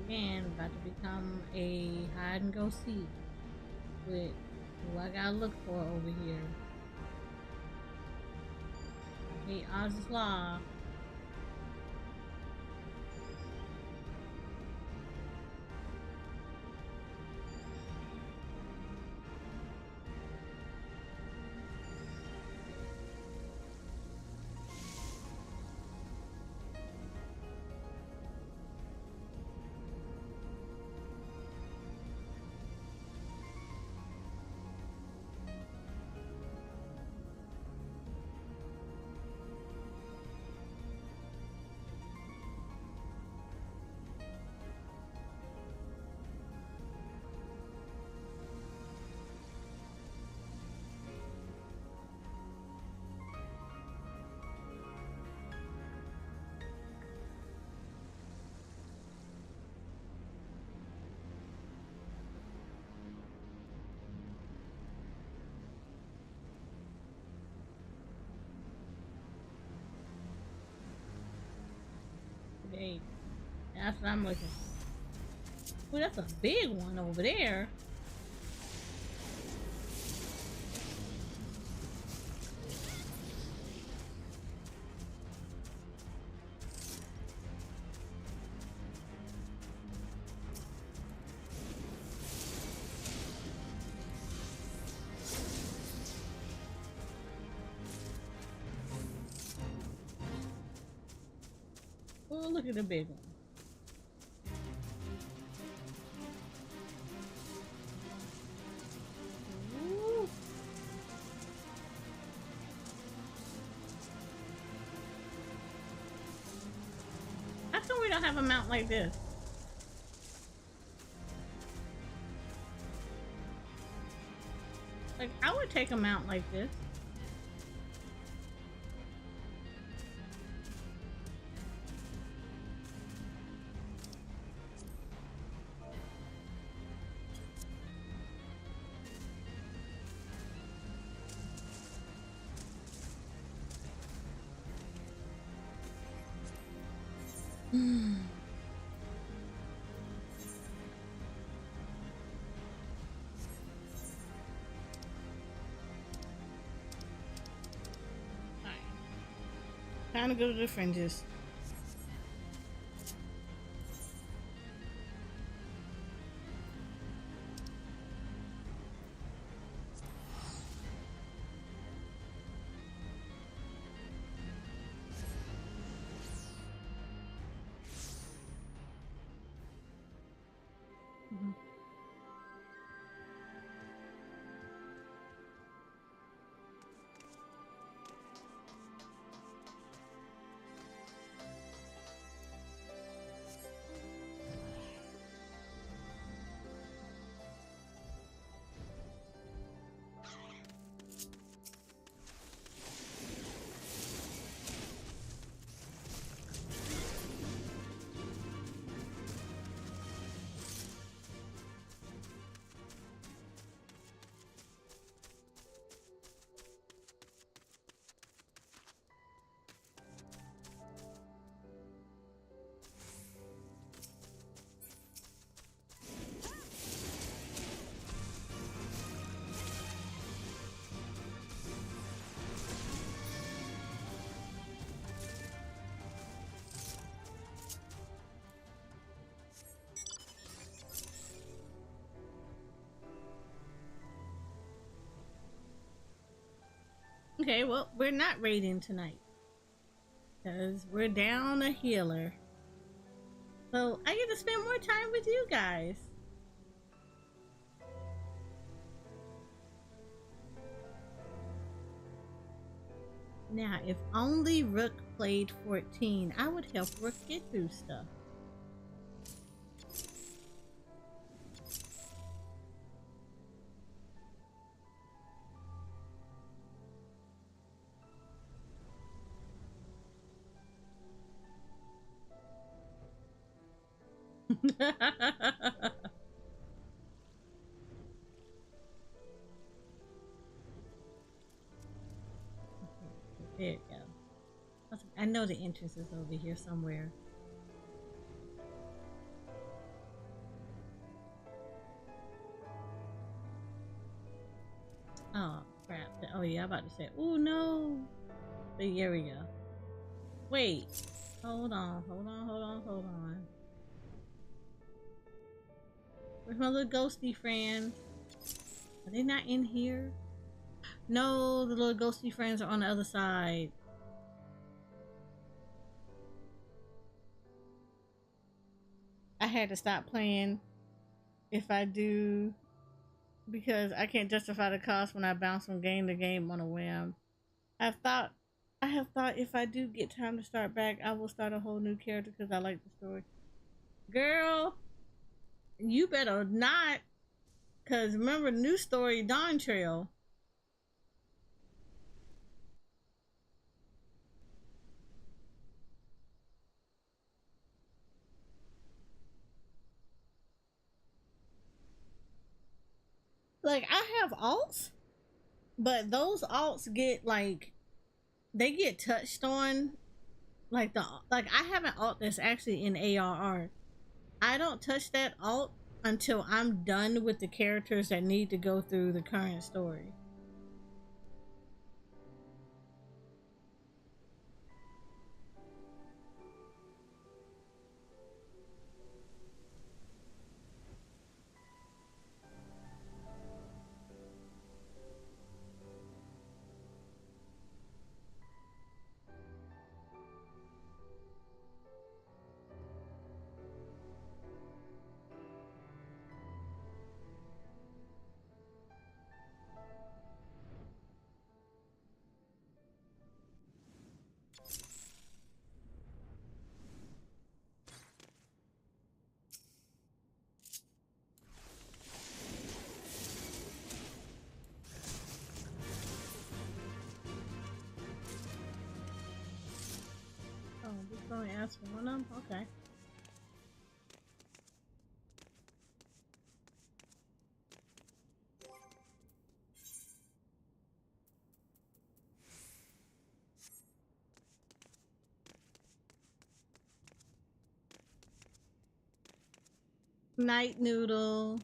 S3: Again, about to become a hide and go seek with who I gotta look for over here. I hate Oz's Law. That's what I'm looking for. Ooh, that's a big one over there. Oh, look at the big one. Ooh. How come we don't have a mount like this? Like, I would take a mount like this. Time to go to the fringes. Okay, well, we're not raiding tonight because we're down a healer. So I get to spend more time with you guys. Now, if only Rook played 14, I would help Rook get through stuff. There you go. I know the entrance is over here somewhere. Oh crap. Oh yeah, I'm about to say, oh no. But here we go. Wait. Hold on. Where's my little ghosty friends? Are they not in here? No, the little ghosty friends are on the other side. I had to stop playing if I do, because I can't justify the cost when I bounce from game to game on a whim. I have thought if I do get time to start back, I will start a whole new character because I like the story. Girl, you better not, because remember new story Dawn Trail. Like, I have alts, but those alts get like, they get touched on like I have an alt that's actually in ARR. I don't touch that alt until I'm done with the characters that need to go through the current story. Oh, just going to ask for one of them? Okay. Night Noodle.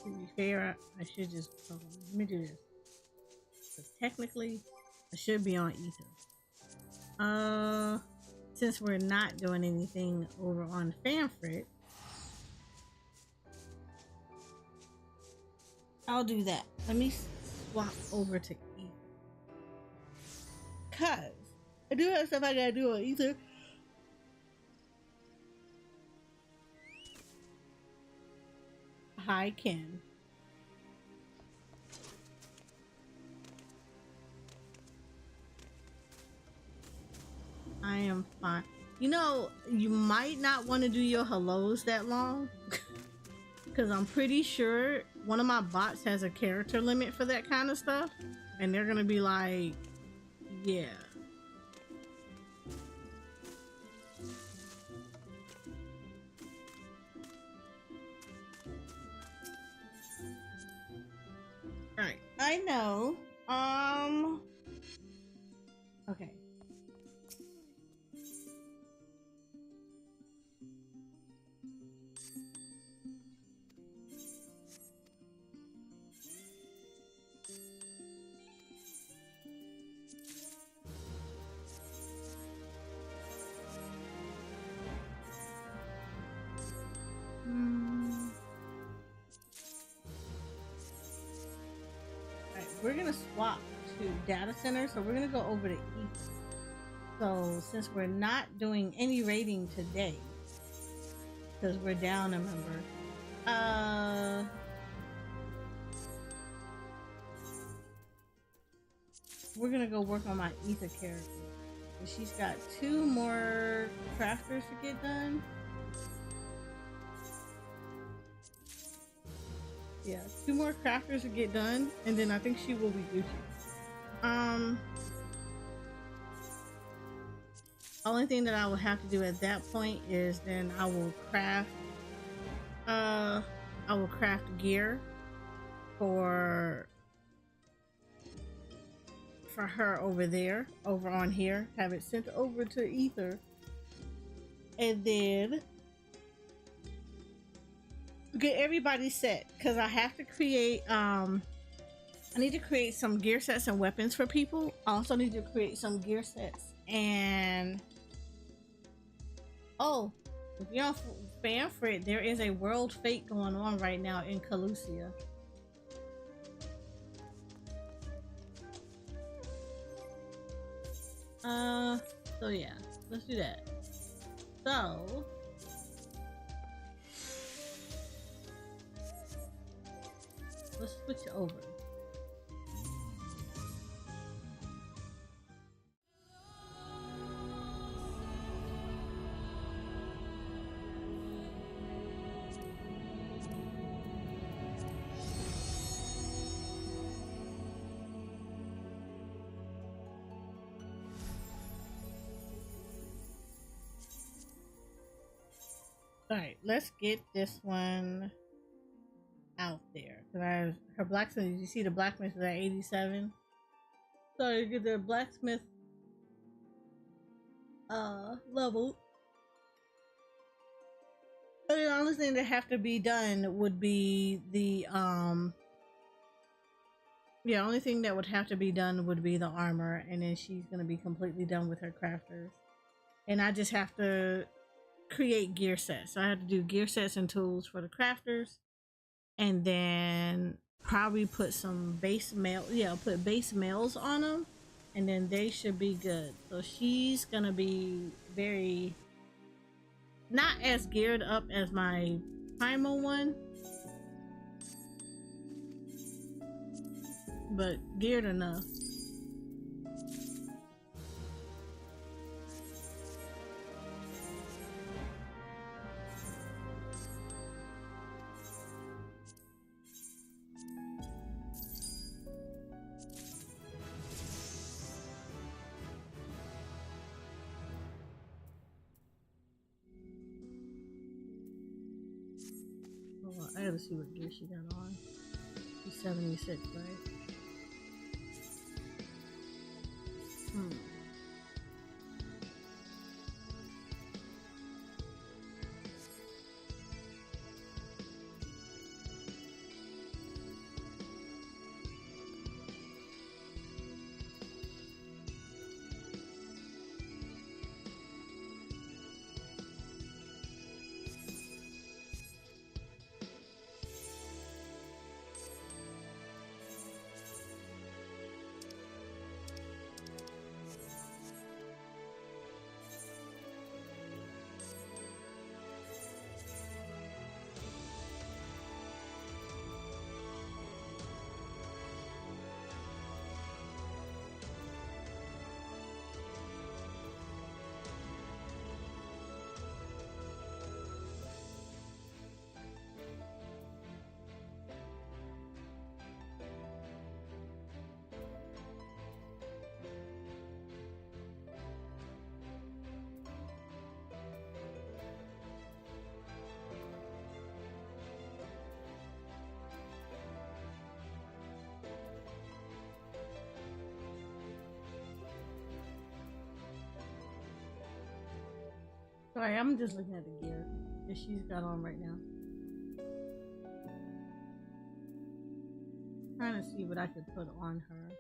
S3: To be fair, I should just hold on, let me do this. So technically, I should be on Ether. Since we're not doing anything over on Fanfrit, I'll do that. Let me swap over to Ether. Cause I do have stuff I gotta do on Ether. Hi, Ken. I am fine. You know, you might not want to do your hellos that long. Because I'm pretty sure one of my bots has a character limit for that kind of stuff. And they're going to be like, yeah. Alright, I know. Okay. Alright, we're gonna swap to data center, so we're gonna go over to Ether. So since we're not doing any raiding today, because we're down a member, we're gonna go work on my Ether character. And she's got 2 more crafters to get done. Yeah, 2 more crafters to get done, and then I think she will be Gucci. Only thing that I will have to do at that point is then I will craft gear for her over there, over on here, have it sent over to Ether, and then get everybody set, because I have to create I need to create some gear sets and weapons for people. I also need to create some gear sets and if you're on Fanfrit, there is a world fate going on right now in Calusia. So yeah, let's do that. So let's switch over. All right, let's get this one out there. Cause her blacksmith. You see the blacksmith is at 87. So you get the blacksmith level. But the only thing that have to be done would be the only thing that would have to be done would be the armor, and then she's gonna be completely done with her crafters. And I just have to create gear sets. So I have to do gear sets and tools for the crafters, and then probably put some put base mails on them, and then they should be good. So she's gonna be very not as geared up as my primal one, but geared enough. Hold on, I gotta see what gear she got on. She's 76, right? Sorry, I'm just looking at the gear that she's got on right now. Trying to see what I could put on her.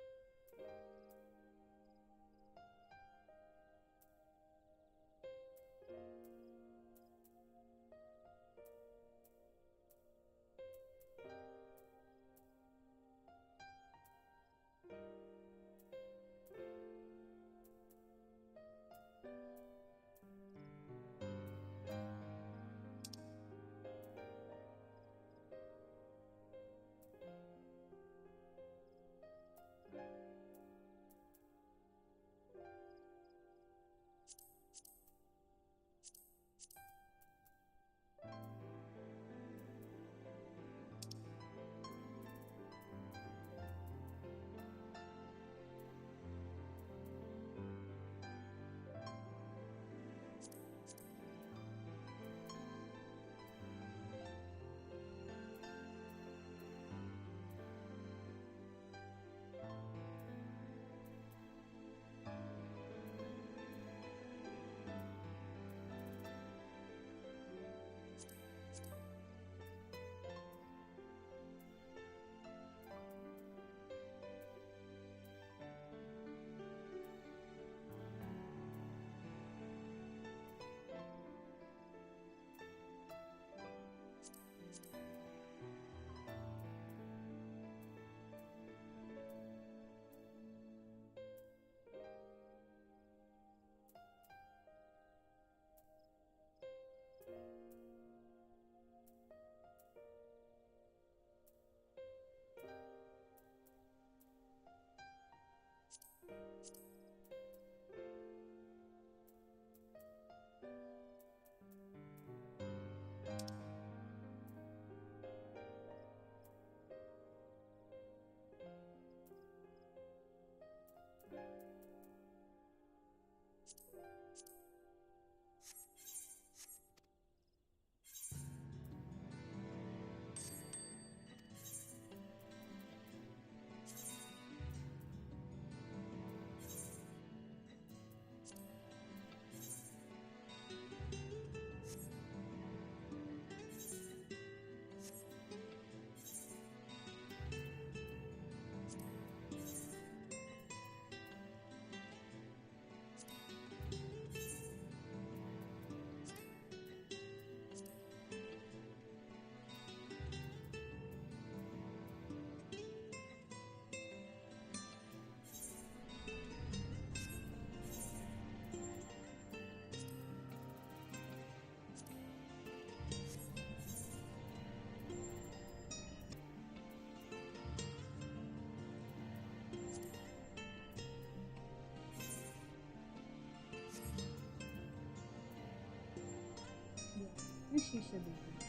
S3: She should be good.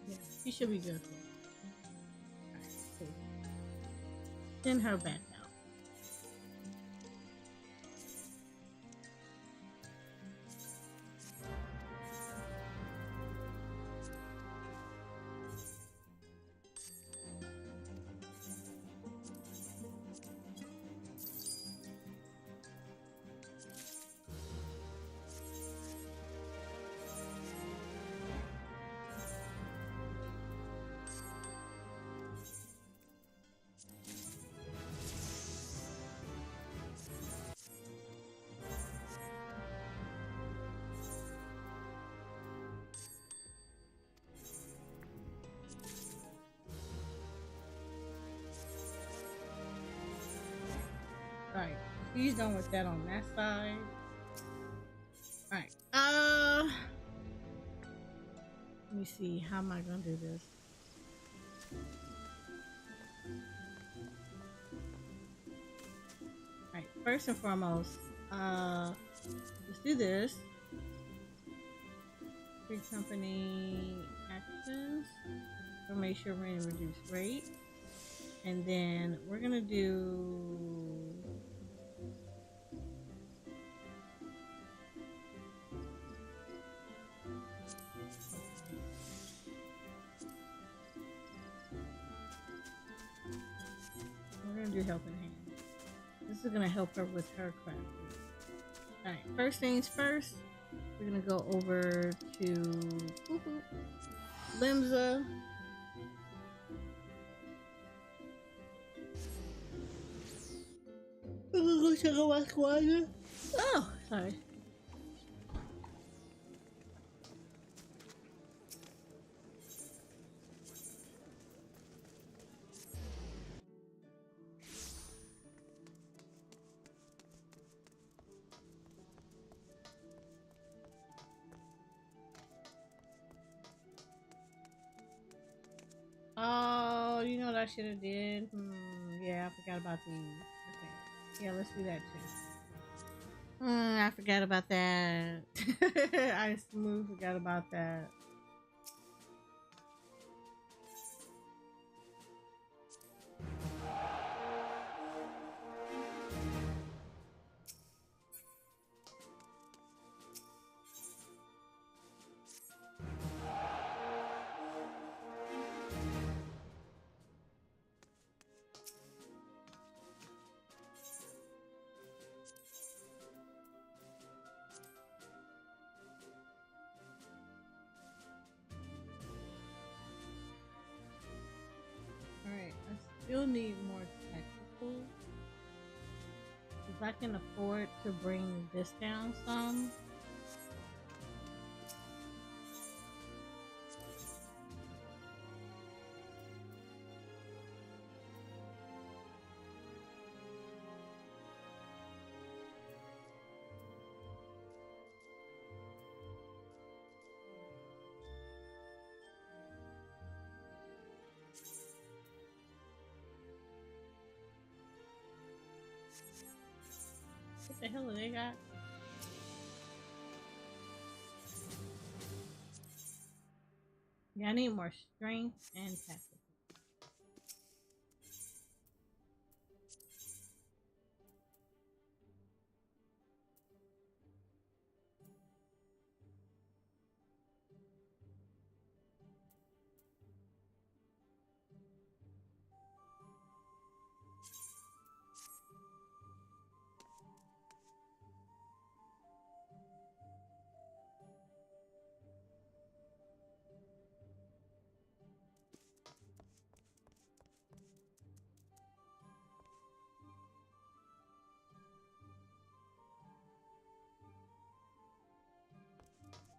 S3: Yeah, she should be good. Alright, cool. Send her back out. Alright, she's done with that on that side. Alright, let me see, how am I gonna do this? Alright, first and foremost, let's do this. Free company actions. So make sure we're in reduced rate. And then we're gonna do helping hand. This is gonna help her with her crafting. Alright, first things first, we're gonna go over to Limza. I'm gonna go check out my squadron. Oh, sorry. Oh, you know what I should have did? Yeah, I forgot about these. Okay. Yeah, let's do that too. I forgot about that. I smooth forgot about that. Alright, I still need more technical. If I can afford to bring this down some. What the hell do they got? Yeah, I need more strength and tactical.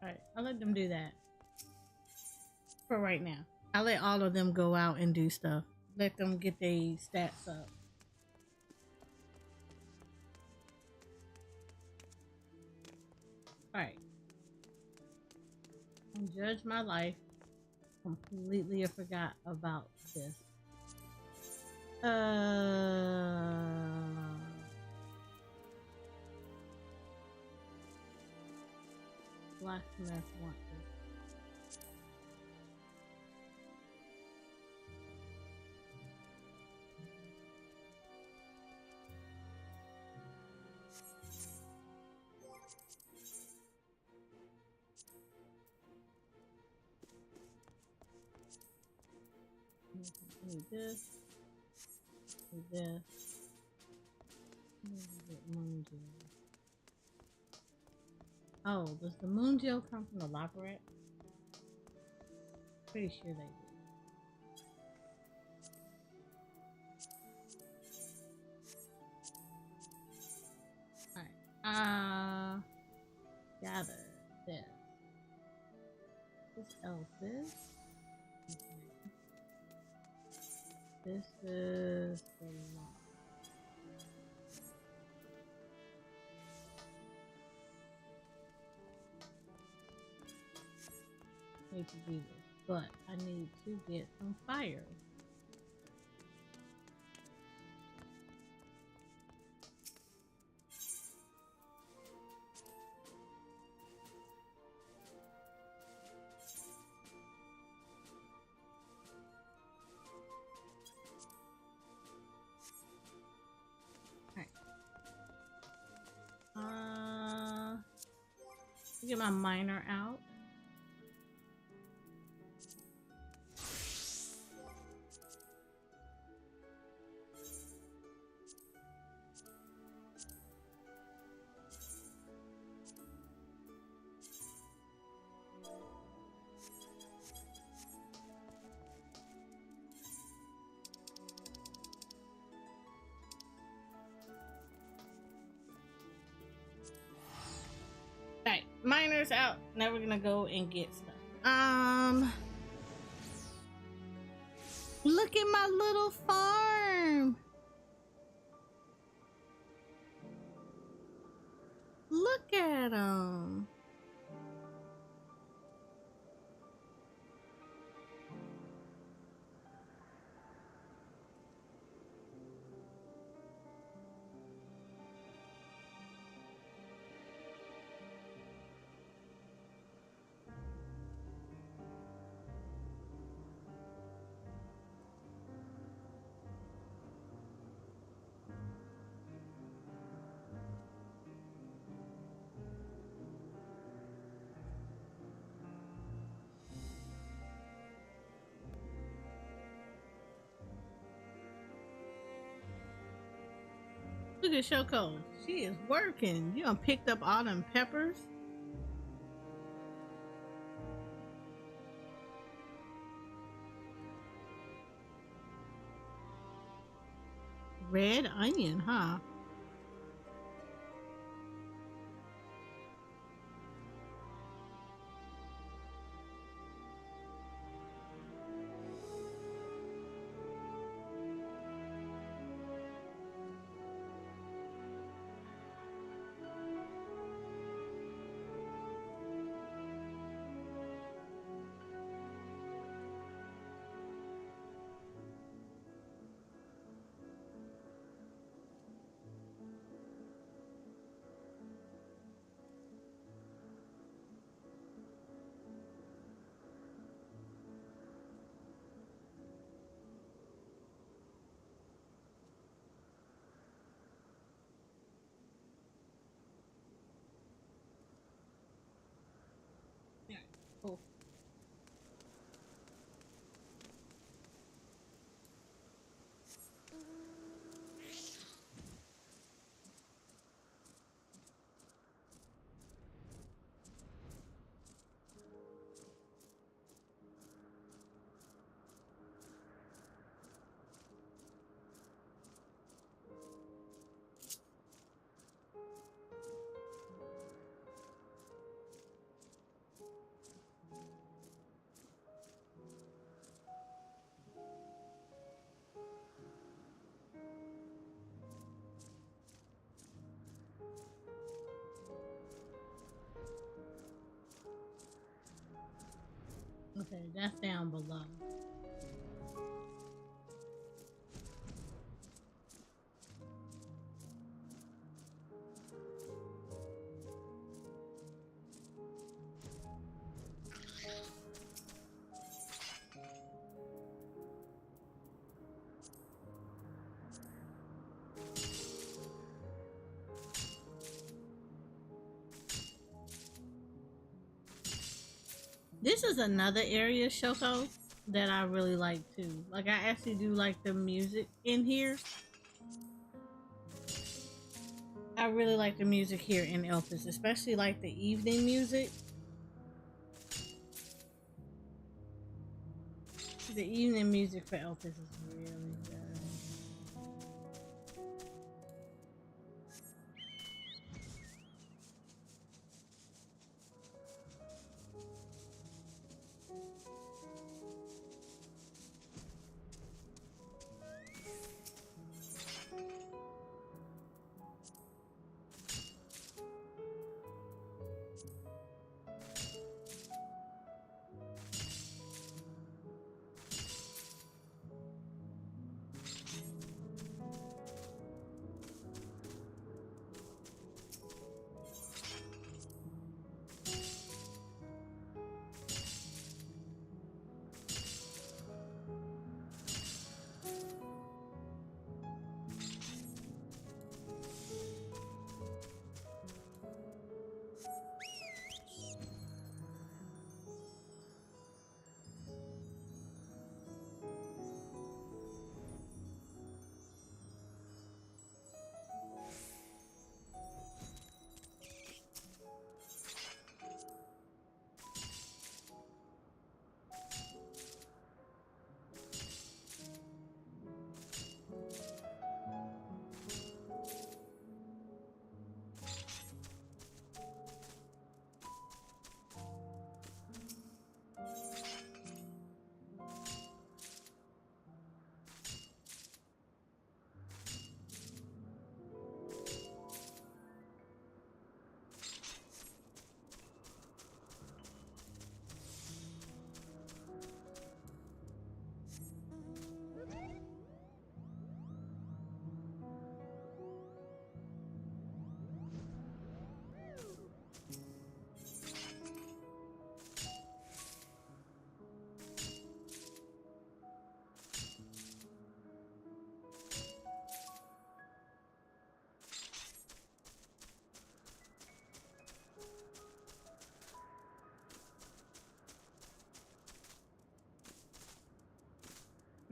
S3: Alright, I'll let them do that. For right now. I'll let all of them go out and do stuff. Let them get their stats up. Alright. Judge my life. Completely forgot about this. Blacksmith want this. Need this. Need this. Need to get moon gel. Oh, does the moon gel come from the labyrinth? Pretty sure they do. Alright. Gather this. This else's. Okay. This is the one. Need to do this, but I need to get some fire. Get my miner out. Alright, miner's out. Now we're gonna go and get stuff. Look at my little farm. Look at them. Look at Shoko. She is working. You done picked up all them peppers. Red onion, huh? Yeah, cool. Okay, that's down below. This is another area, Shoko, that I really like too. Like I actually do like the music in here. I really like the music here in Elpis, especially like the evening music. The evening music for Elpis is really good.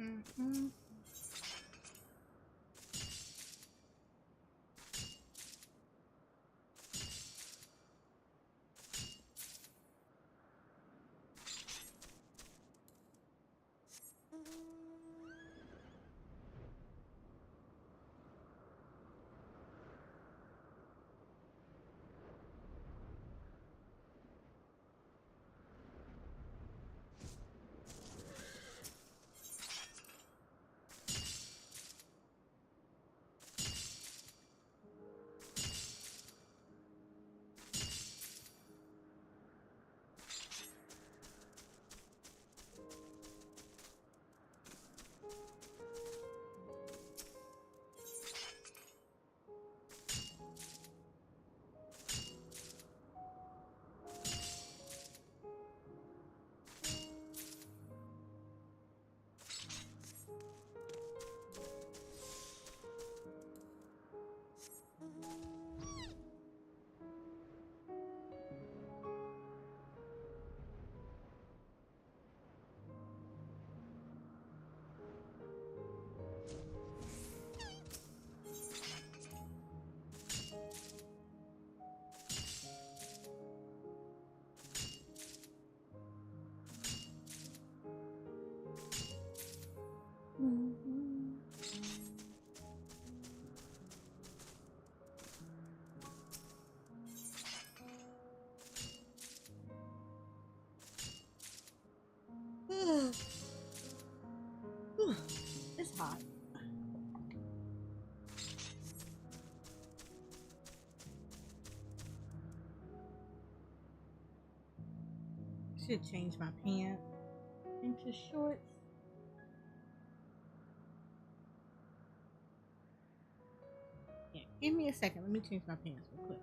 S3: Mm-hmm. It's hot. Should change my pants. into shorts. Yeah, give me a second. Let me change my pants real quick.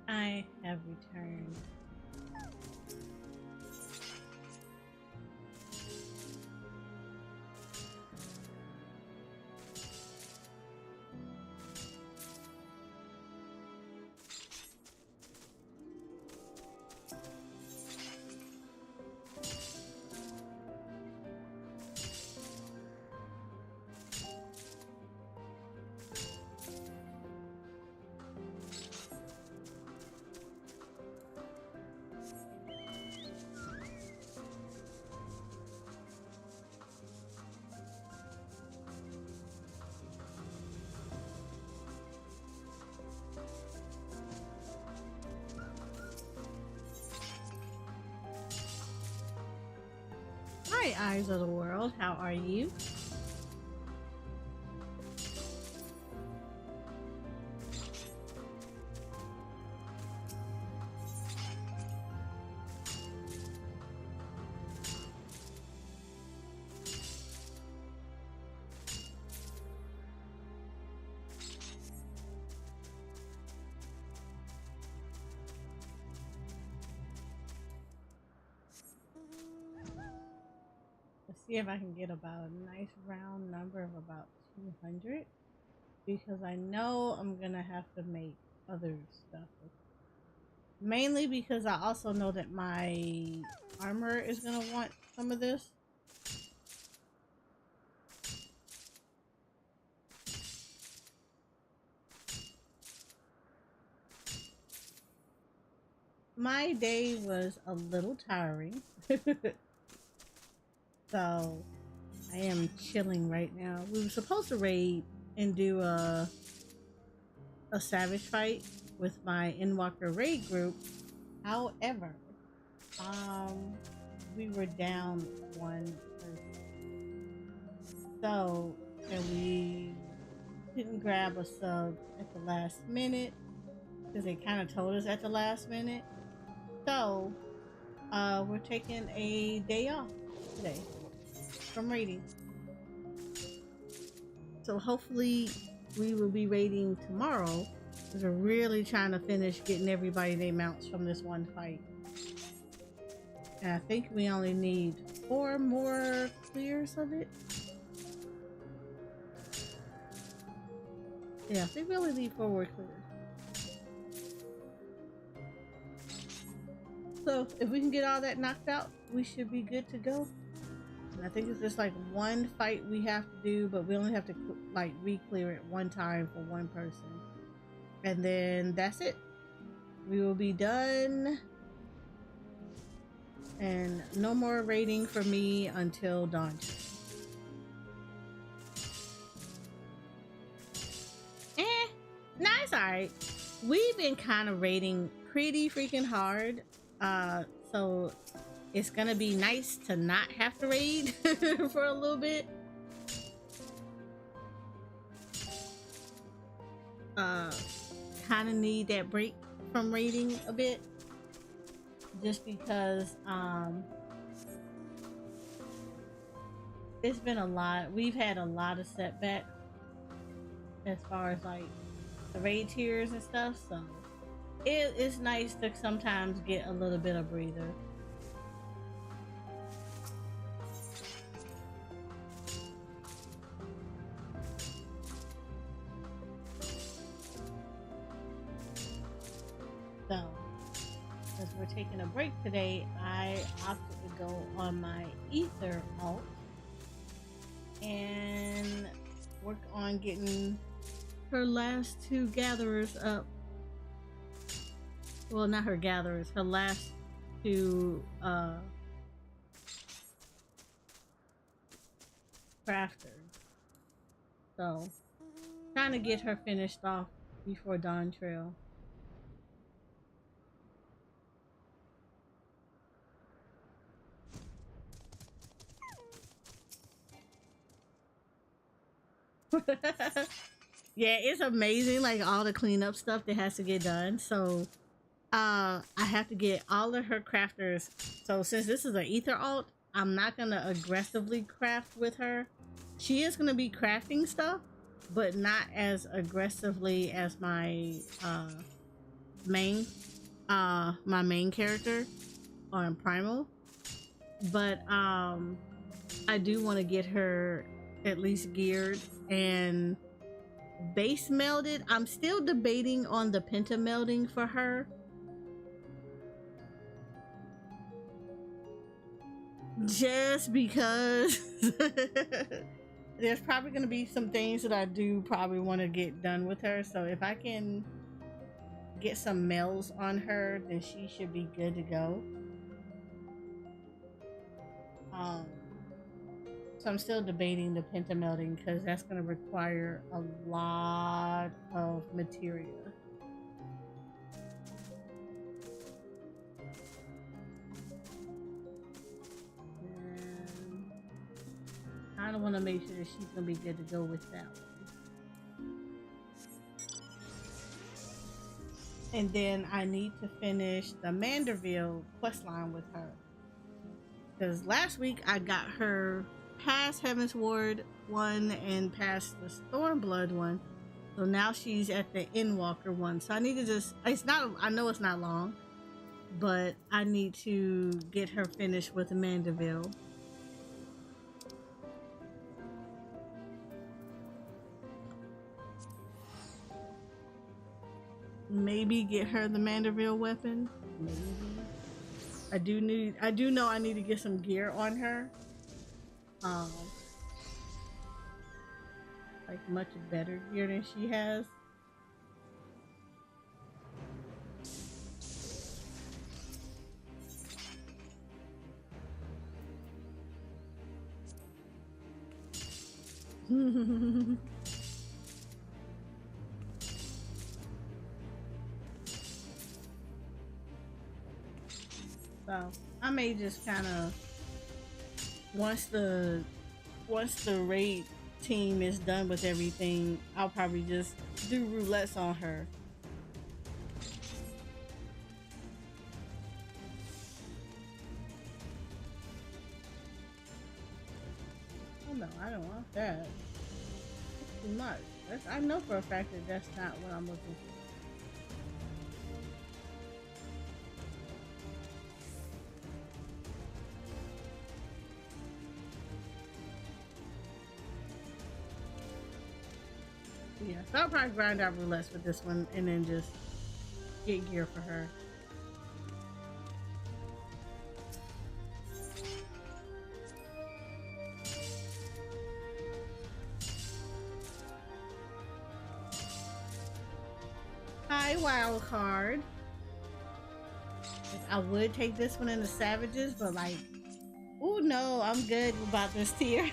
S3: I have returned. Hi, eyes of the world. How are you? Let's see if I can get about a nice round number of about 200, because I know I'm gonna have to make other stuff with it. Mainly because I also know that my armor is gonna want some of this. My day was a little tiring. So I am chilling right now. We were supposed to raid and do a savage fight with my Endwalker raid group. However, we were down one person. So, and we couldn't grab a sub at the last minute because they kind of told us at the last minute. So, we're taking a day off today from raiding. So hopefully we will be raiding tomorrow, because we're really trying to finish getting everybody their mounts from this one fight. And I think we only need 4 more clears of it. Yeah, I think we only need 4 more clears. So if we can get all that knocked out, we should be good to go. And I think it's just like one fight we have to do, but we only have to like re-clear it one time for one person. And then that's it. We will be done. And no more raiding for me until dawn. Nah, it's alright. We've been kind of raiding pretty freaking hard. So it's gonna be nice to not have to raid for a little bit. Kind of need that break from raiding a bit, just because it's been a lot. We've had a lot of setbacks as far as like the raid tiers and stuff, so it is nice to sometimes get a little bit of breather. So, as we're taking a break today, I opted to go on my Ether alt and work on getting her last 2 gatherers up. Well, not her gatherers, her last 2 crafters. So, trying to get her finished off before Dawn Trail. Yeah, it's amazing, like all the cleanup stuff that has to get done. So I have to get all of her crafters. So since this is an ether alt, I'm not gonna aggressively craft with her. She is gonna be crafting stuff, but not as aggressively as my main character on Primal. But I do want to get her at least geared and base melded. I'm still debating on the penta melding for her, just because there's probably going to be some things that I do probably want to get done with her. So if I can get some melds on her, then she should be good to go. So I'm still debating the penta melding, because that's going to require a lot of materia. And I want to make sure that she's gonna be good to go with that one. And then I need to finish the Manderville questline with her. Because last week I got her past Heaven's Ward one and past the Stormblood one. So now she's at the Endwalker one. So I need to just, I know it's not long, but I need to get her finished with Manderville. Maybe get her the Manderville weapon. Maybe. I do know I need to get some gear on her. Like much better gear than she has. So I may just kind of once the raid team is done with everything, I'll probably just do roulettes on her. Oh no, I don't want that. That's too much. I know for a fact that that's not what I'm looking for. Yeah, so I'll probably grind out roulettes with this one and then just get gear for her. Hi, wild card. I would take this one in the Savages, but like, oh no, I'm good about this tier.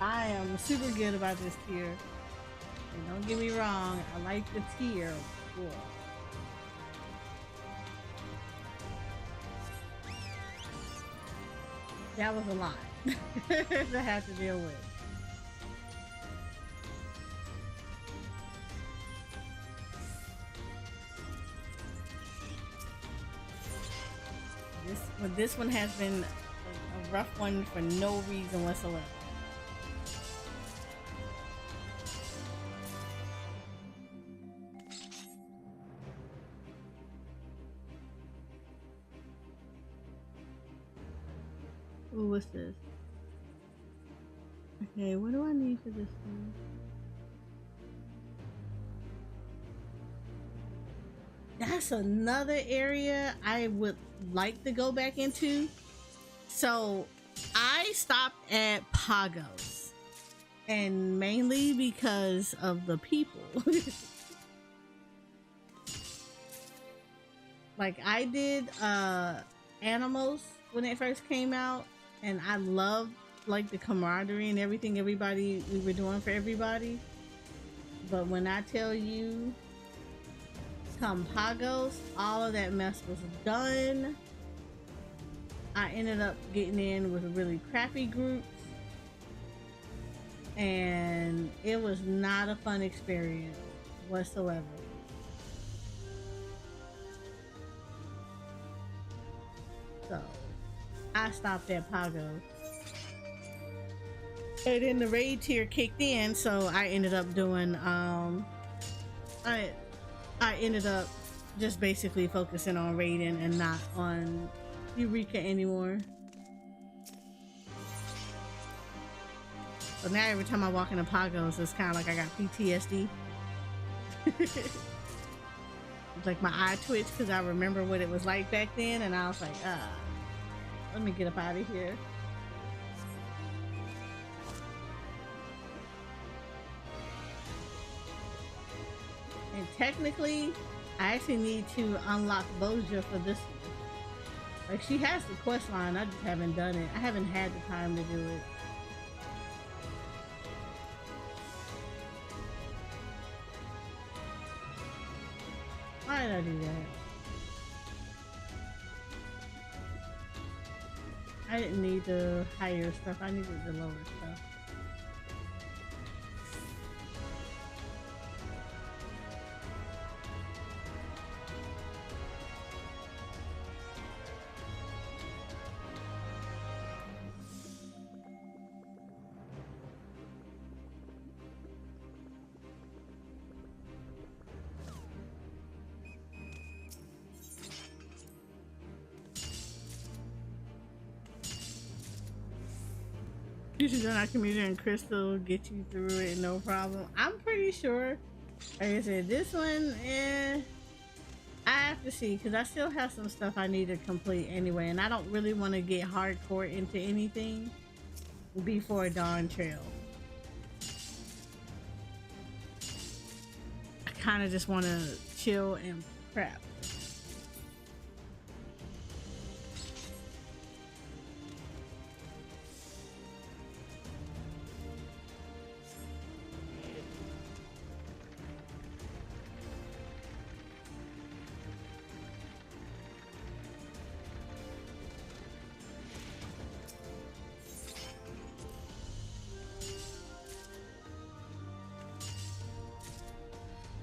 S3: I am super good about this tier. And don't get me wrong, I like the tier. Cool. That was a lot to have to deal with. This one has been a rough one for no reason whatsoever. Ooh, what's this? Okay, what do I need for this one? That's another area I would like to go back into. So I stopped at Pagos, and mainly because of the people. Like I did Animals when it first came out, and I loved like the camaraderie and everything we were doing for everybody. But when I tell you, come Pagos, all of that mess was done. I ended up getting in with a really crappy group, and it was not a fun experience whatsoever. So I stopped at Pagos. And then the raid tier kicked in, so I ended up doing I ended up just basically focusing on raiding and not on Eureka anymore. So now every time I walk into Pagos, it's kind of like I got PTSD. It's like my eye twitch because I remember what it was like back then, and I was like, let me get up out of here. And technically, I actually need to unlock Boja for this one. Like, she has the quest line, I just haven't done it. I haven't had the time to do it. Why did I do that? I didn't need the higher stuff. I needed the lower stuff. You should join our community and Crystal get you through it, no problem. I'm pretty sure. Like I said, this one, I have to see because I still have some stuff I need to complete anyway, and I don't really want to get hardcore into anything before Dawn Trail. I kind of just want to chill and prep.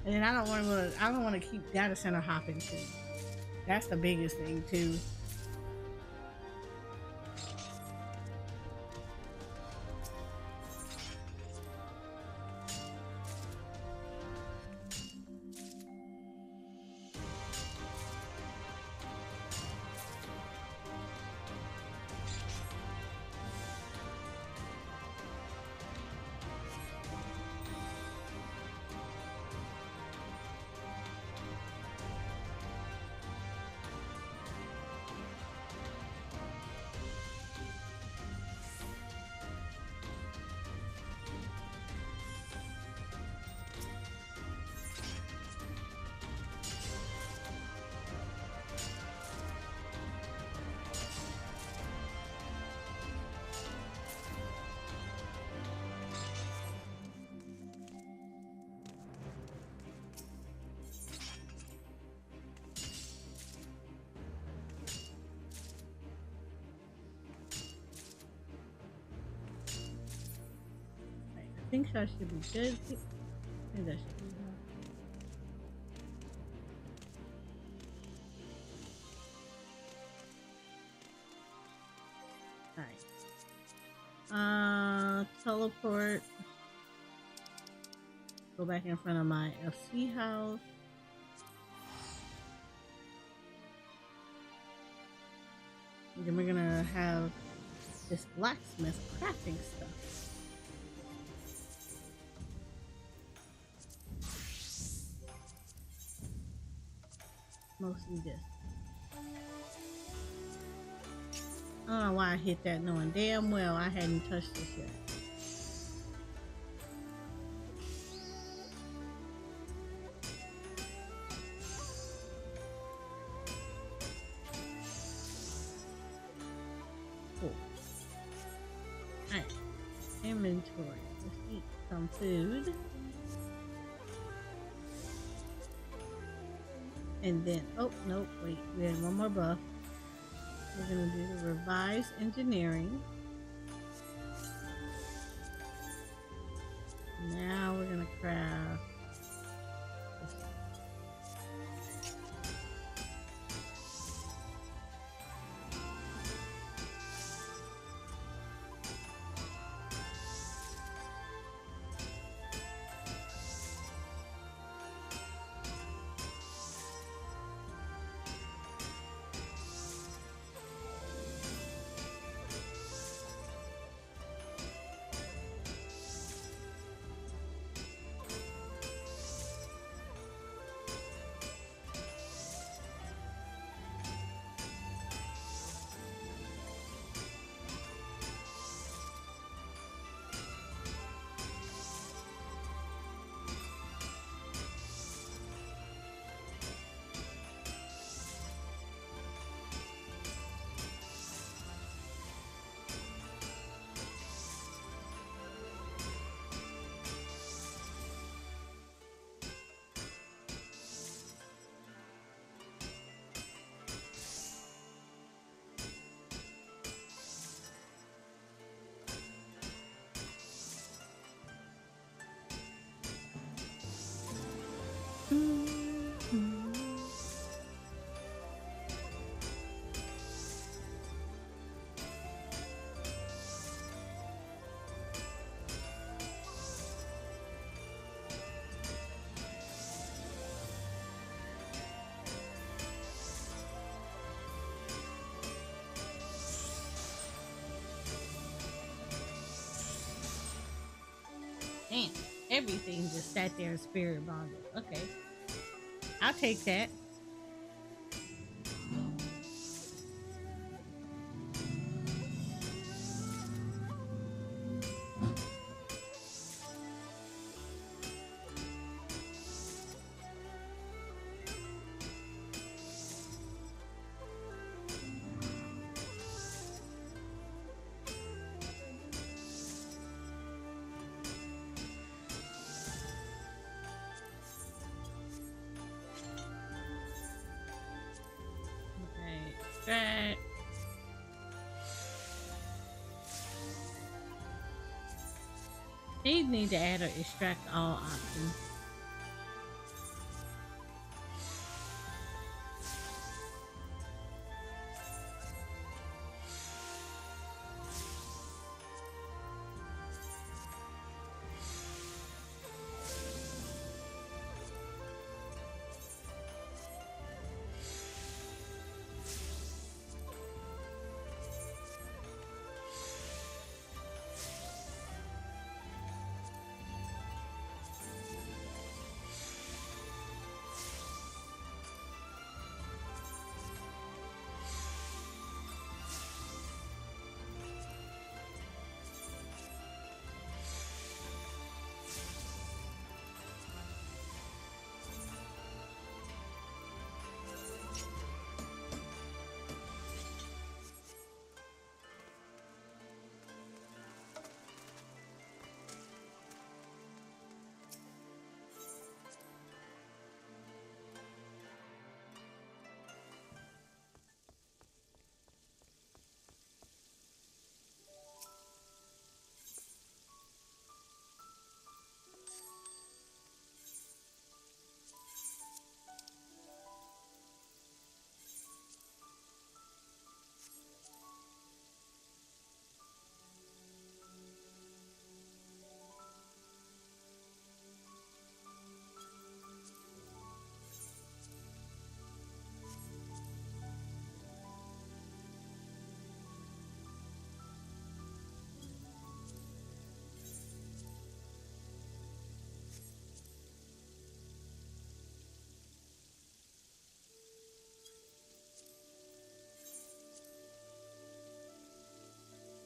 S3: And I don't want to keep data center hopping too. That's the biggest thing too. I think that should be good. I think that should be good. Alright. Teleport. Go back in front of my FC house. And then we're gonna have this blacksmith crafting stuff. Mostly this. I don't know why I hit that knowing damn well I hadn't touched this yet. Cool. Alright. Inventory. Let's eat some food. And then, oh, nope, wait, we had one more buff. We're gonna do the revised engineering. Now we're gonna craft this one. Damn, everything just sat there and spirit bonded. Okay, I'll take that. Okay, that. They need to add or extract all options.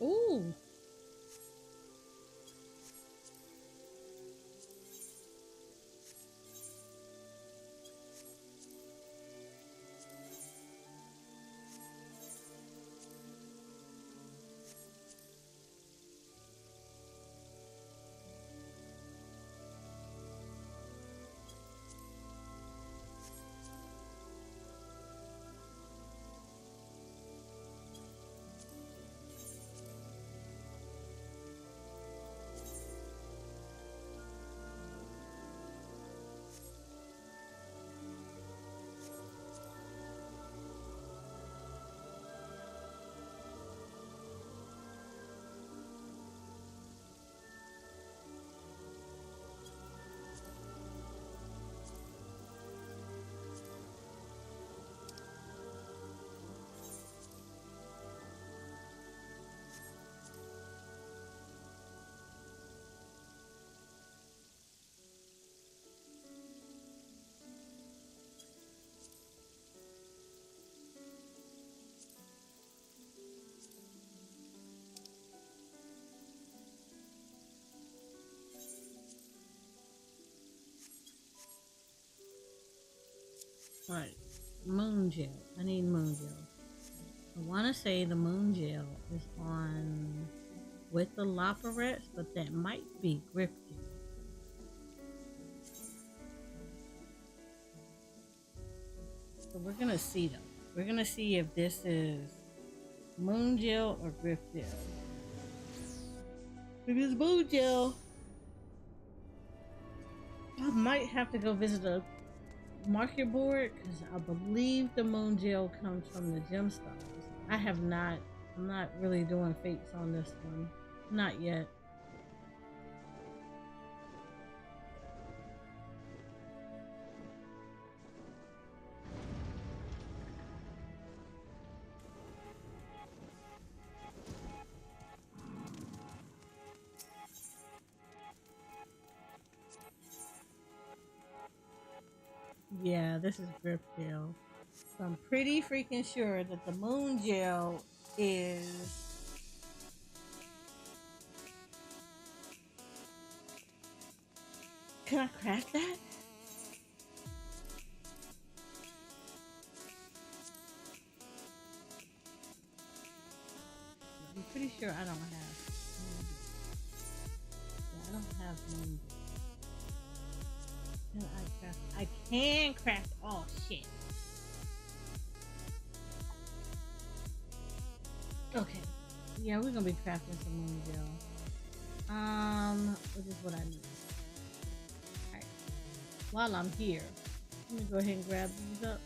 S3: Ooh. Right. Moon gel. I need moon gel. I want to say the moon gel is on with the Loporettes, but that might be grip gel. So we're gonna see though. We're gonna see if this is moon gel or grip gel. If it's moon gel, I might have to go visit a market board because I believe the moon gel comes from the gemstones. I have not. I'm not really doing fates on this one. Not yet. Yeah, this is grip gel. So I'm pretty freaking sure that the moon gel is. Can I craft that? I'm pretty sure I don't have. Yeah, I don't have moon gel. Can I craft? I can craft. Oh shit. Okay. Yeah, we're gonna be crafting some moon gel. Which is what I need. Alright. While I'm here, let me go ahead and grab these up.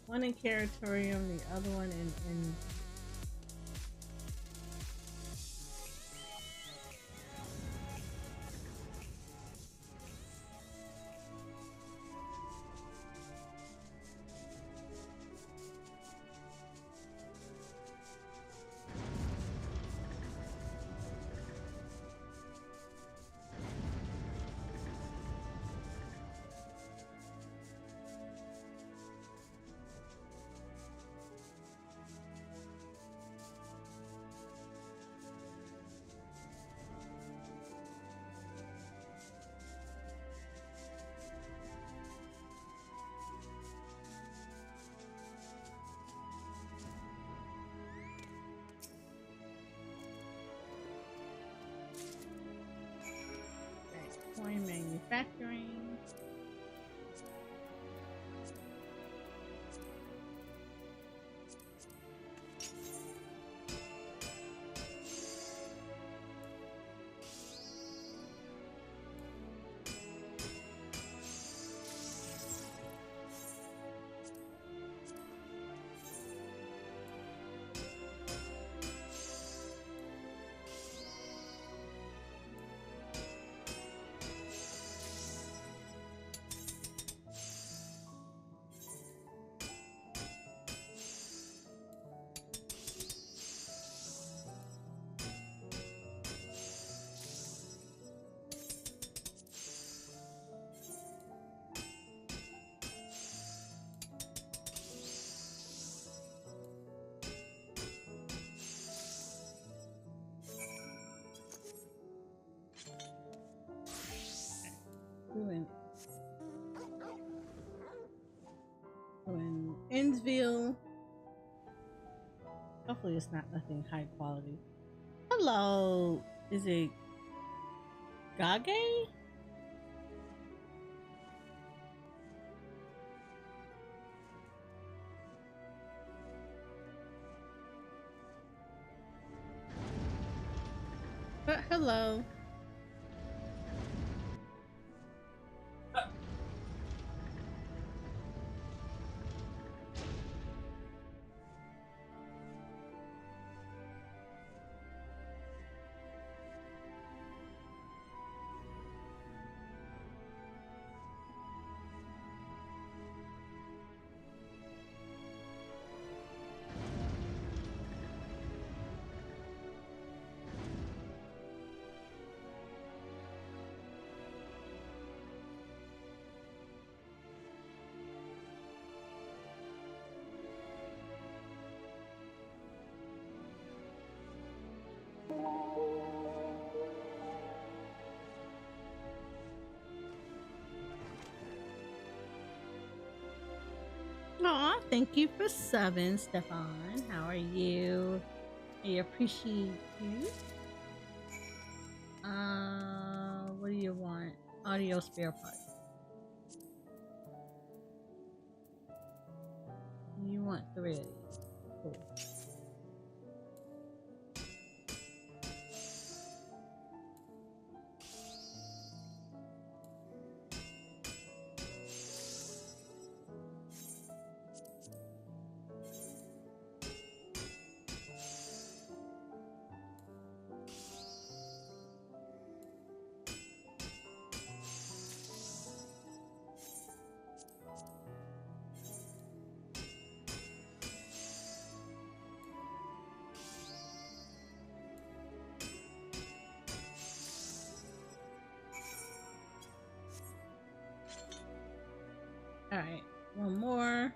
S3: One in Curatorium, the other one in coin manufacturing. Doing Innsville. Hopefully it's not nothing high quality. Hello. Is it Gage? Hello. Aw, thank you for subbing, Stefan. How are you? I appreciate you. What do you want? Audio spare parts. You want thread. Cool. One more.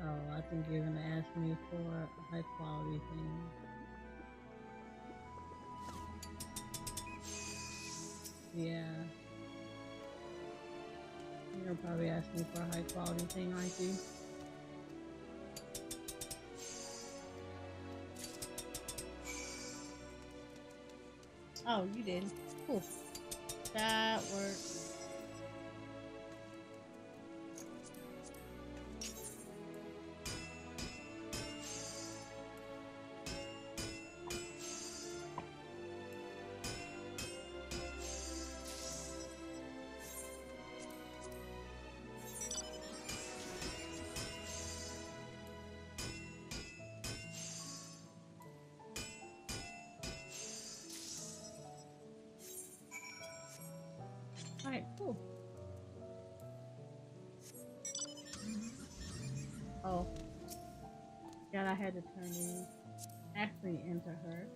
S3: Oh, I think you're gonna ask me for a high quality thing. Yeah. You're gonna probably ask me for a high quality thing, aren't you? Oh, you did. Cool. That works. Alright, cool. Oh. God, I had to turn in. Actually, enter her.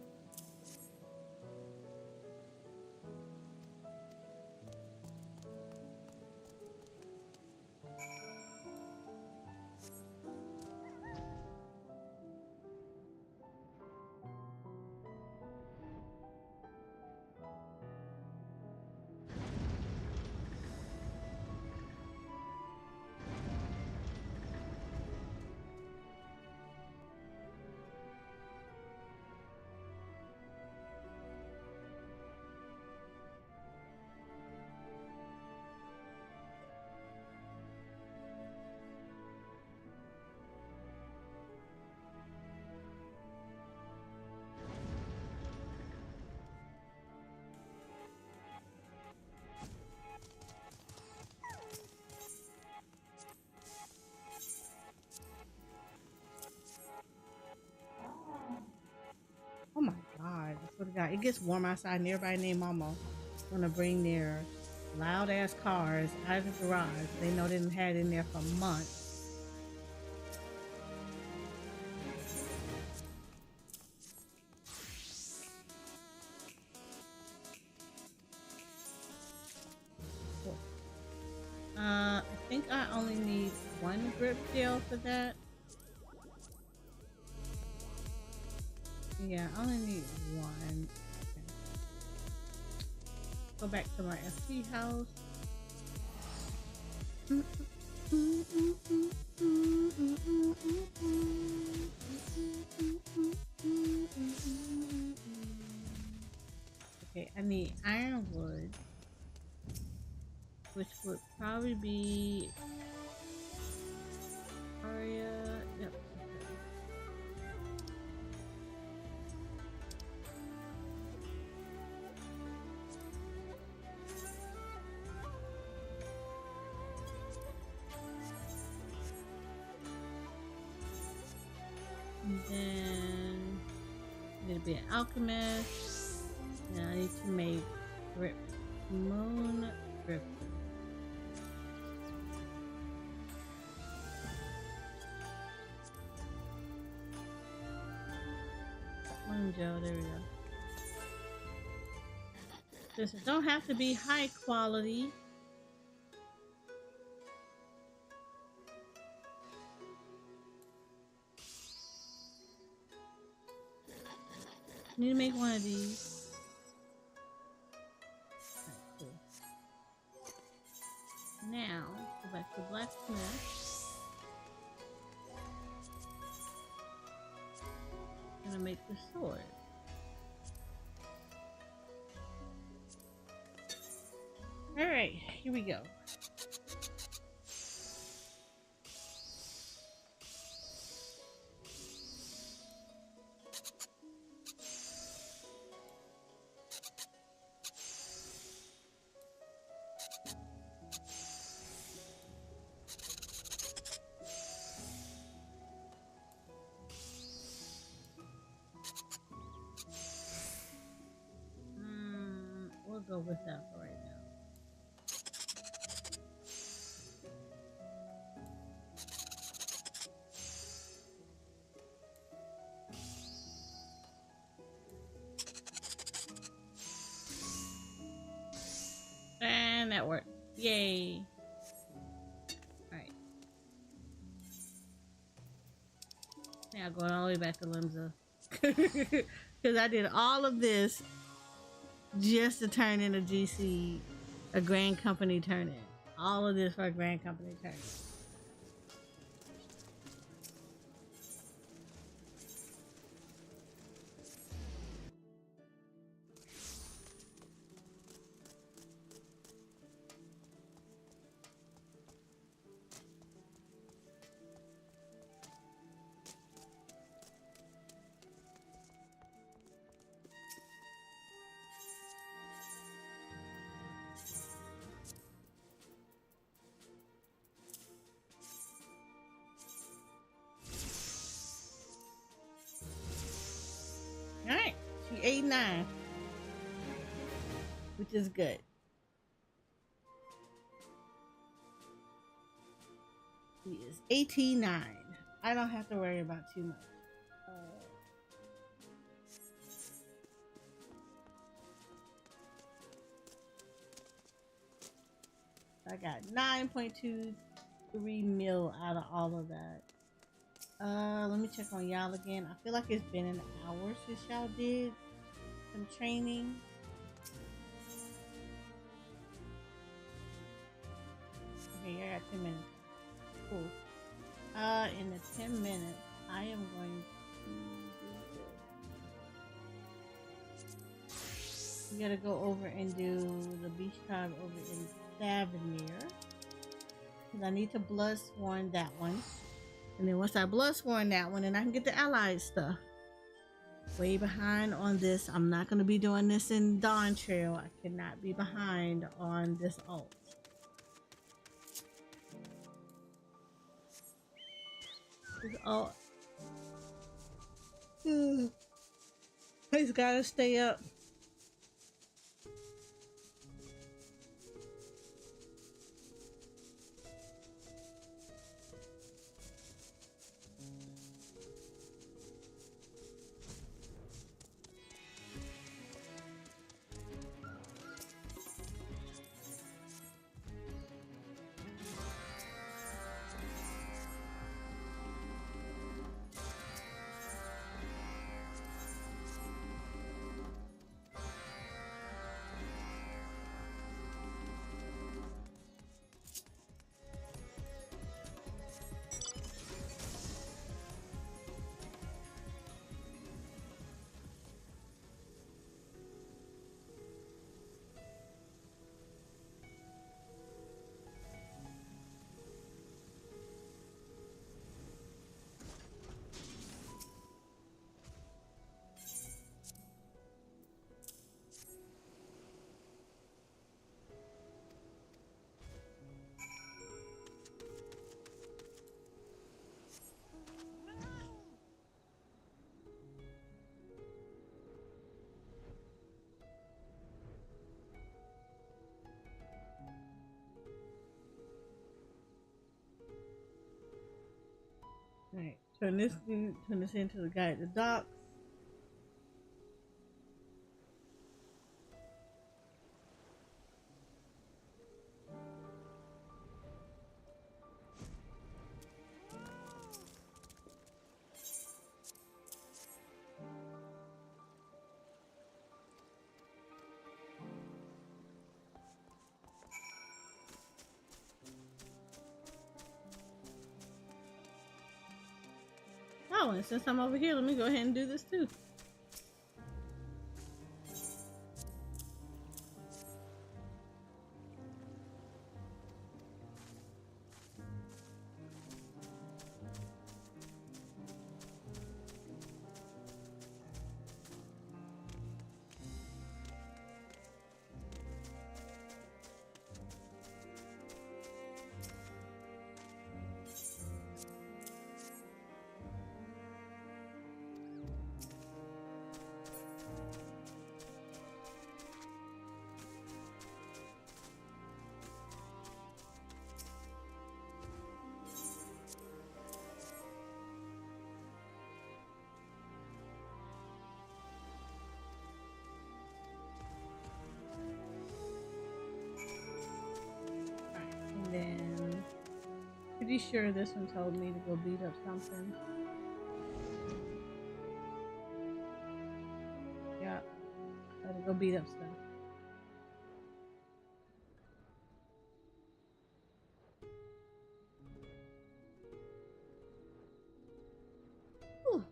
S3: Oh my god, I swear to God, it gets warm outside and everybody named Mama wanna bring their loud ass cars out of the garage. They know they didn't had it in there for months. Cool. I think I only need one grip gel for that. Yeah, I only need one. Okay. Go back to my FP house. Okay, I need ironwood, which would probably be Aria. Yep. And then I need to be an alchemist. And I need to make grip moon grip. Moon gel, there we go. This don't have to be high quality. Need to make one of these. Alright, cool. Now, go back to blacksmith. Gonna make the sword. Alright, here we go. We'll go with that for right now. Yeah, going all the way back to Limza. Because I did all of this just to turn in a GC, a Grand Company turn in. All of this for a Grand Company turn in. Alright, she 89, which is good. She is 89. I don't have to worry about too much. I got 9.23 mil out of all of that. Let me check on y'all again. I feel like it's been an hour since y'all did some training. Okay, I got 10 minutes. Cool. In the 10 minutes, I am going to do this. We gotta go over and do the beach tribe over in Savamir. Because I need to blood sworn that one. And then once I blood sworn that one, then I can get the allied stuff. Way behind on this. I'm not going to be doing this in Dawn Trail. I cannot be behind on this alt. This alt. I just gotta stay up. Alright, turn this into the guy at the docks. Oh, and since I'm over here, let me go ahead and do this too. And then, pretty sure this one told me to go beat up something. go beat up stuff. Whew.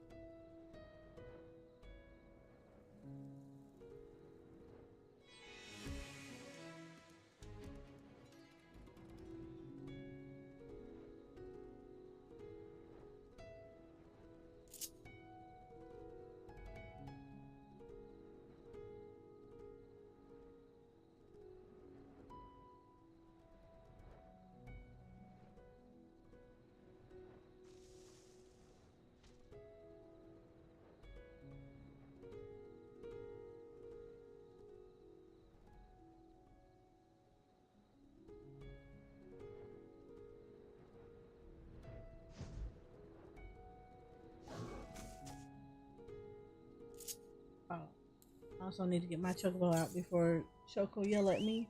S3: Oh, I also need to get my chocobo out before Choco yell at me.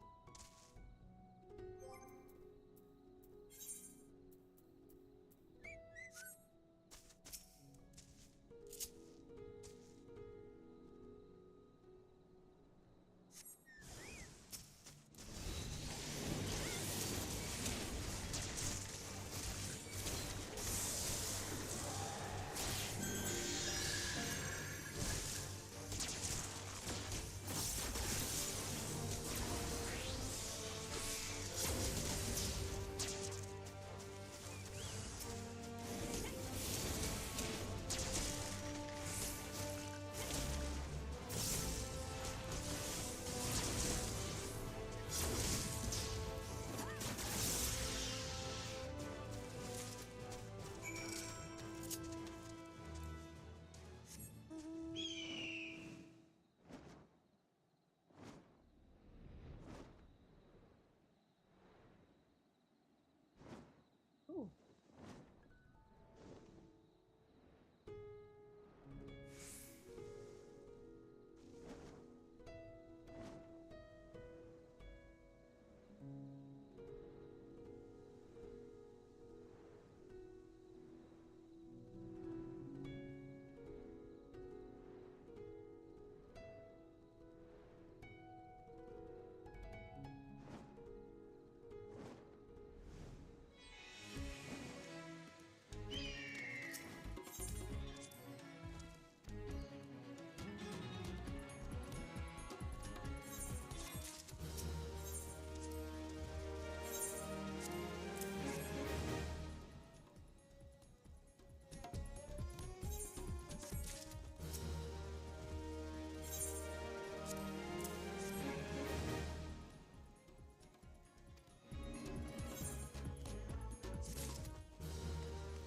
S3: Ooh.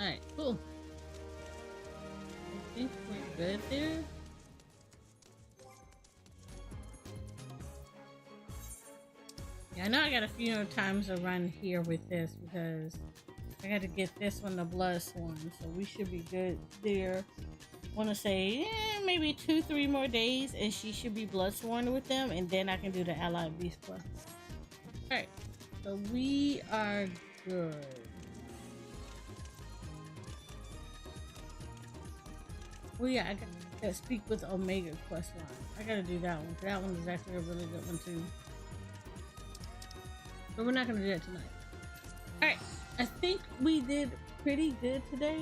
S3: Alright, cool. I think we're good there. Yeah, I know I got a few more times to run here with this because I got to get this one the blood sworn, so we should be good there. Want to say maybe 2-3 more days and she should be blood sworn with them, and then I can do the allied beast quest. Alright, so we are good. Well, yeah, I got to speak with Omega quest line. I gotta do that one. That one is actually a really good one too. But we're not gonna do that tonight. Alright, I think we did pretty good today.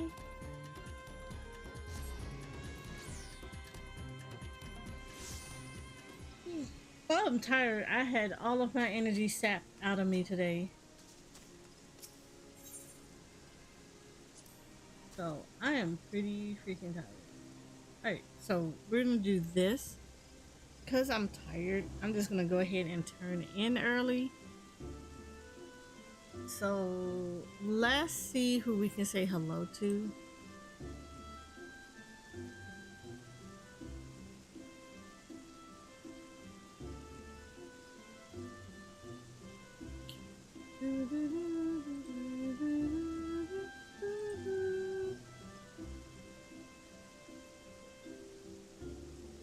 S3: Oh, I'm tired. I had all of my energy sapped out of me today. So I am pretty freaking tired. Alright, so we're gonna do this. Because I'm tired, I'm just gonna go ahead and turn in early. So let's see who we can say hello to.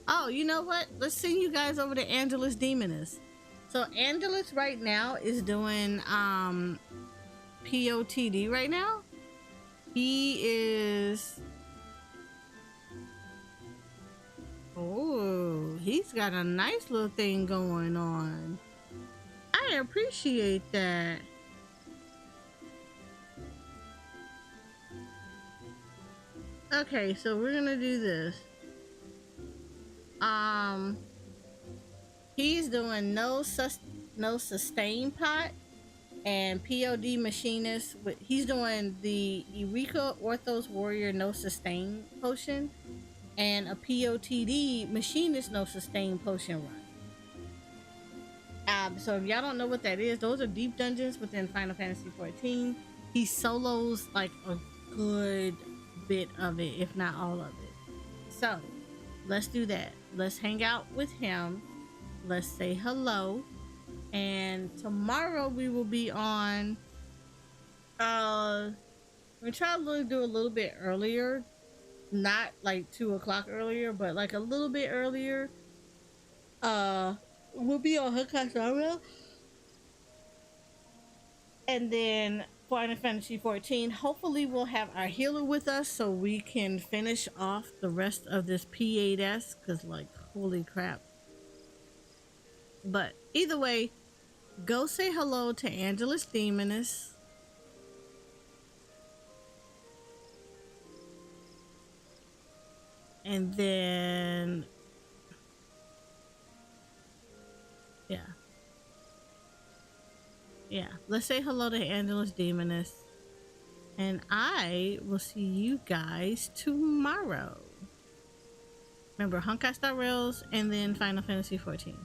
S3: Oh, you know what? Let's send you guys over to Angelus Demoness. So Angelus right now is doing POTD right now. He is he's got a nice little thing going on. I appreciate that. Okay, so we're gonna do this. He's doing no sustain pot and POD machinist. He's doing the Eureka Orthos Warrior no sustain potion and a POTD machinist no sustain potion run. So if y'all don't know what that is, those are deep dungeons within Final Fantasy 14. He solos like a good bit of it, if not all of it. So let's do that. Let's hang out with him. Let's say hello. And tomorrow we will be on. We try to do a little bit earlier, not like 2 o'clock earlier, but like a little bit earlier. We'll be on Hakasara. And then Final Fantasy 14. Hopefully we'll have our healer with us so we can finish off the rest of this P8s, because like holy crap. But either way, go say hello to Angelus Demoness. And then yeah, let's say hello to Angelus Demoness, and I will see you guys tomorrow. Remember, Honkai Star Rails and then Final Fantasy 14.